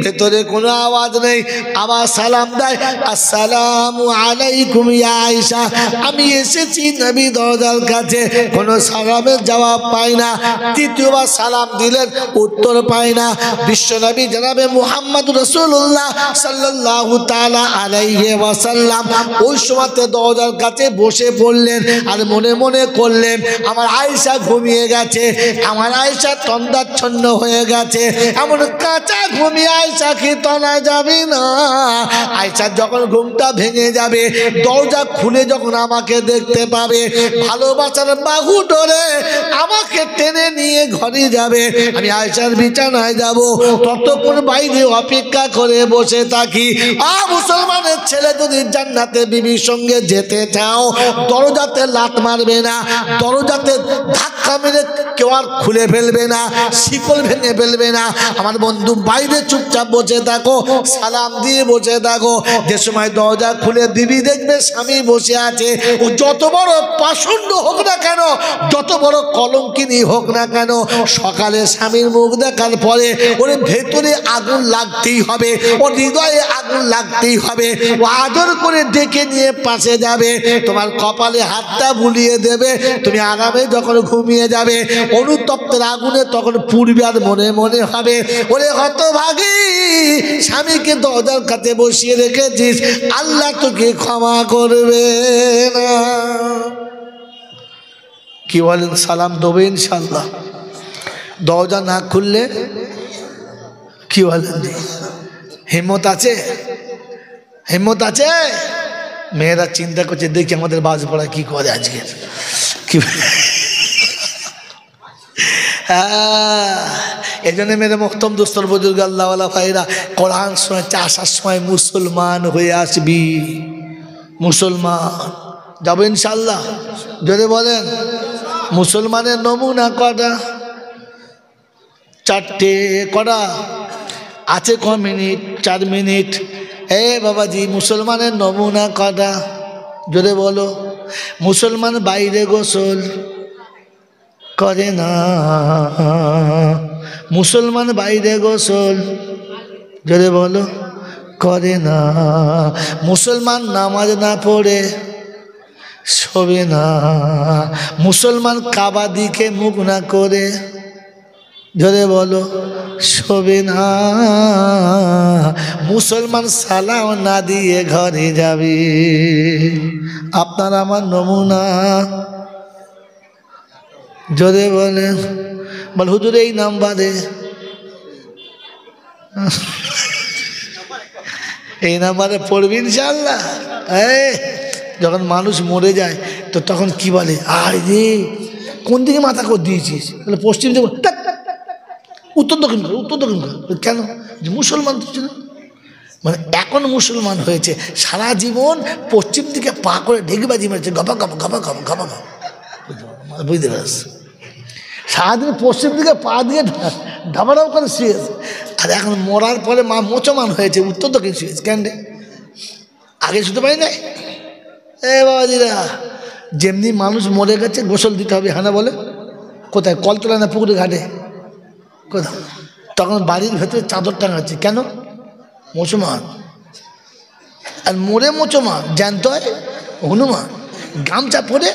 ভেতরে কোনো আওয়াজ নেই, আবার সালাম দেয় আসসালামু আলাইকুম ইয়া আয়েশা, আয়েশা আমি এসেছি নবী দরজার কাছে, কোনো সালামের জবাব পাই না। তৃতীয়বার সালাম দিলেন, উত্তর পাই না। বিশ্বনবী জনাবে মুহাম্মদ রাসূলুল্লাহ সাল্লাল্লাহু তাআলা আলাইহি ওয়াসাল্লাম ওই সময়তে দরজার কাছে বসে পড়লেন আর মনে মনে করলেন আমার আয়েশা ঘুমিয়ে গেছে, আমার আয়েশা তন্দাচ্ছন্ন হয়ে গেছে। এমন কাঁচা ঘুমিয়ে আয়েশা কি তলা যাবে না? আয়েশা যখন ঘুমটা ভেঙে যাবে, দরজা খুলে যখন আমাকে দেখতে পাবে, ভালোবাসার বাহু ধরে আমাকে টেনে নিয়ে ঘরে যাবে, আমি আয়েশার বিছানায় যাব। ততক্ষণ বাইরে অপেক্ষা করে বসে থাকি। মুসলমানের ছেলে যদি জান্নাতে বিবির সঙ্গে যেতে চাও, দরজাতে লাত মারবে না, দরজাতে ধাক্কা মেরে কেউ আর খুলে ফেলবে না, শিকল ভেঙে ফেলবে না। আমার বন্ধু বাইরে চুপচাপ বসে থাকো, সালাম দিয়ে বসে থাকো। যে সময় দরজা খুলে বিবি দেখবে স্বামী বসে আছে, ও যত বড় পাষণ্ড হোক না কেন, যত বড় কলঙ্কিনী হোক না কেন, সকালে স্বামীর মুখ দেখার পরে ওর ভেতরে আগুন লাগতেই হবে, ওর হৃদয়ে আগুন লাগতেই হবে। ও আদর করে ডেকে নিয়ে পাশে যাবে, তোমার কপালে হাতটা বুলিয়ে দেবে, তুমি আরামে যখন ঘুমিয়ে যাবে, অনুতপ্তের আগুনে তখন পূর্বে আর মনে মনে হবে ওরে হতভাগী, স্বামীকে দরজার কাছে বসিয়ে রেখেছিস, আল্লাহ তোকে ক্ষমা করবে না। কি বলেন? সালাম দেবে ইনশাল্লাহ। দরজা না খুললে কি বলেন? হিম্মত আছে? হিম্মত আছে? মেয়েরা চিন্তা করছে দেখি আমাদের বাজ পড়া কি করে আজকে। কি এই জন্য মেরে মোহতম দুস্তর বুজুর্গ আল্লাহওয়ালা ভাইরা কোরআন শোনাচ্ছে, আসার সময় মুসলমান হয়ে আসবি। মুসলমান যাবো ইনশাল্লাহ। যদি বলেন মুসলমানের নমুনা কটা? চারটে। কটা আছে? ক মিনিট? 4 মিনিট। বাবাজি মুসলমানের নমুনা কটা? জোরে বলো। মুসলমান বাইরে গোসল করে না, মুসলমান বাইরে গোসল, জোরে বলো, করে না। মুসলমান নামাজ না পড়ে শোবে না, মুসলমান কাবা দিকে মুখ না করে, জোরে বলো, শোবে না। মুসলমান সালাম না দিয়ে ঘরে যাবে। আপনার আমার নমুনা, জোরে বলেন। বল হুজুর এই নাম্বারে, এই নাম্বারে পড়বি ইনশাল্লাহ। যখন মানুষ মরে যায় তো তখন কি বলে, আরে রে কোন দিকে মাথা করে দিয়েছিস? তাহলে পশ্চিম দিকে, উত্তর দক্ষিণ কর, উত্তর দক্ষিণ কর। কেন? যে মুসলমান মানে এখন মুসলমান হয়েছে, সারা জীবন পশ্চিম দিকে পা করে ঢেকিবাজি মেরেছে, গপা গপ গপা গপ গপা গপ। বুঝতে পারছ? সারাদিন পশ্চিম দিকে পা দিয়ে ঢাবাডাব করে শুয়েছে, আর এখন মরার পরে মা মোচমান হয়েছে, উত্তর দক্ষিণ শুয়েছে। কেন রে? আগে শুতে পারি নাই? বাবাজিরা, যেমনি মানুষ মরে গেছে গোসল দিতে হবে, হ্যাঁ না বলে? কোথায়? কলতলা না পুকুরে ঘাটে? কোথায়? তখন বাড়ির ভেতরে চাদর টাঙাচ্ছে। কেন? মুসলমান। আর মরে মুসলমান, জ্যান্ত হয় হনুমান। গামছা পরে,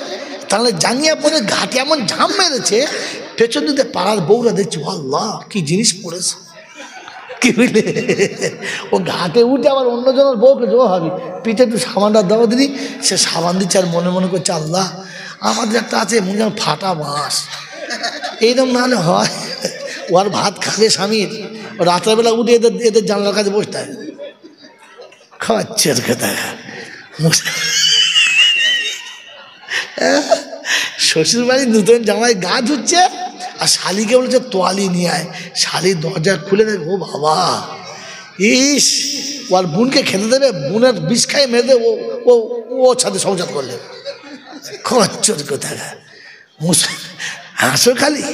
তাহলে জাঙ্গিয়া পরে ঘাটে এমন ঝাম মেরেছে, পেছন দিতে পাড়ার বউরা দেখছি, আল্লাহ কি জিনিস পড়েছে। কি বুঝলে? ও ঘাটে উঠে আবার অন্যজনের বউকে জোয়া হবে, পিঠে একটু সাবানটা দেওয়া দিদি, সে সাবান দিচ্ছে আর মনে মনে করছে, আল্লাহ আমাদের একটা আছে মনে যেন ফাটা বাঁশ, এইরকম না হলে হয়। ও আর ভাত খাবে স্বামীর, রাত্রেবেলা উঠে এদের এদের জানলার কাছে বসতে হয়, খাওয়াচ্ছে কথা। শ্বশুর বাড়ির নতুন জামাই গা ধুচ্ছে আর শালিকে বলেছে তোয়ালি নিয়ে আয়। শালি দরজা খুলে দেবে, ও বাবা, ইস ও আর বোনকে খেতে দেবে, বোনের বিষ খাই মেরে দেবে, ও ওর সাথে সংসার করলে। খচ্চর কোথায়। হাসো খালি,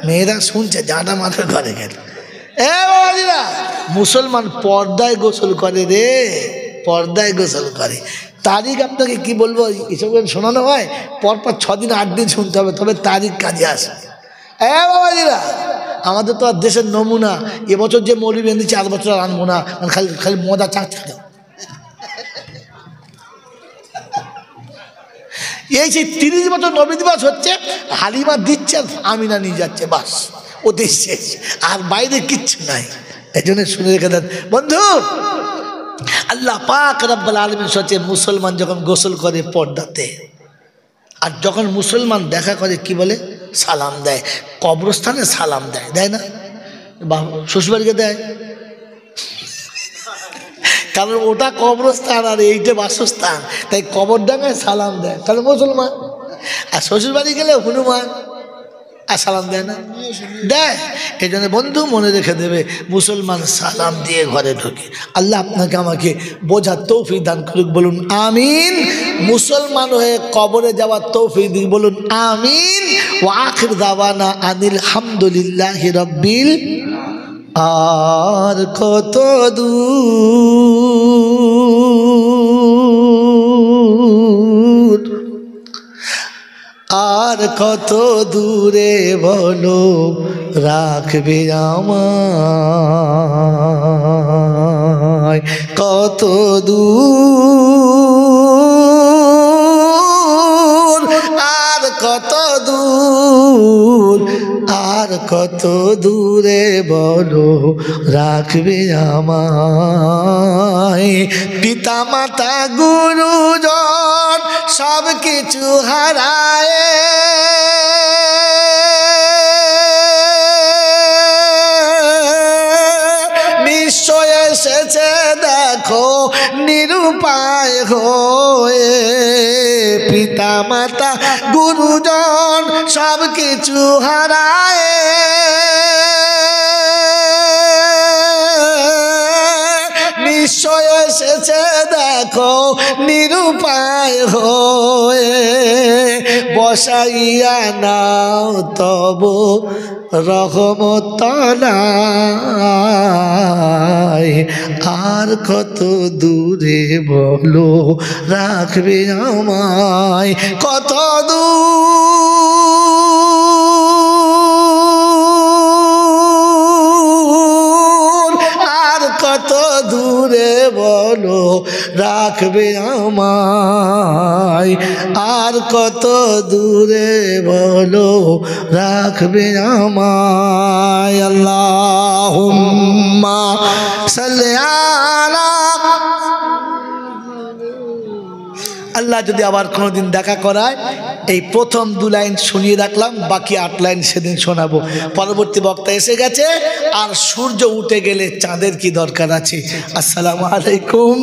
মেয়েরা শুনছে, জানা মাথার ঘরে গেল। বাবাজিরা, মুসলমান পর্দায় গোসল করে রে, পর্দায় গোসল করে। তারিখ আপনাকে কি বলবো, এসব শোনানো হয়, পরপর 6 দিন 8 দিন শুনতে হবে, তবে তারিখ কাজে আসে। বাবাজিরা, আমাদের তো আর দেশের নমুনা। এবছর যে মৌলবি এনেছি 4 বছর আর আনবো না, খালি খালি মজা চাচ্ছে। এই সেই 30 বছর নবী দিবস হচ্ছে, হালিমা দিচ্ছে আর আমিনা নিয়ে যাচ্ছে, বাস ওদের শেষ, আর বাইরে কিচ্ছু নাই। এই জন্য শুনে রেখে দেন বন্ধু, আল্লাহ পাক রব্বুল আলামিন সচে মুসলমান যখন গোসল করে পর্দাতে, আর যখন মুসলমান দেখা করে কি বলে, সালাম দেয়। কবরস্থানে সালাম দেয়, দেয় না? শ্বশুরবাড়িকে দেয়, কারণ ওটা কবরস্থান আর এইটা বাসস্থান, তাই কবরডাঙ্গায় সালাম দেয়, কারণ মুসলমান। আর শ্বশুরবাড়ি গেলে হনুমান, আর সালাম দেয় না? দেয়। এই জন্য বন্ধু মনে রেখে দেবে, মুসলমান সালাম দিয়ে ঘরে ঢোকে। আল্লাহ আপনাকে আমাকে বোঝার তৌফিক দান করুক, বলুন আমিন। মুসলমান হয়ে কবরে যাওয়ার তৌফিক দিক, বলুন আমিন। ওয়া আখির দাওয়ানা আনিল হামদুলিল্লাহি রাব্বিল। আর কত দূর, আর কত দূরে বলো রাখবে আমায়, কত দূর, আর কত দূর, আর কত দূরে বলো রাখবে আমায়। পিতা মাতা গুরুজন সব কিছু হারায়, নিশ্চয় এসেছে দেখো নিরুপায় হয়ে। পিতা মাতা গুরুজন সব কিছু হারায়, নিশ্চয় এসেছে দেখো নিরুপায় হয়ে। বসাইয়া নাও তব রহমত তলায়, আর কত দূরে বলো রাখবে আমায়, কত দূর, আর কত দূরে বলো রাখবে আমায়, আর কত দূরে বলো রাখবে আমায়। আল্লাহুম্মা সাল্লি আলা। আল্লাহ যদি আবার কোনোদিন দেখা করায়, এই প্রথম 2 লাইন শুনিয়ে রাখলাম, বাকি 8 লাইন সেদিন শোনাবো। পরবর্তী বক্তা এসে গেছে, আর সূর্য উঠে গেলে চাঁদের কি দরকার আছে। আসসালামু আলাইকুম।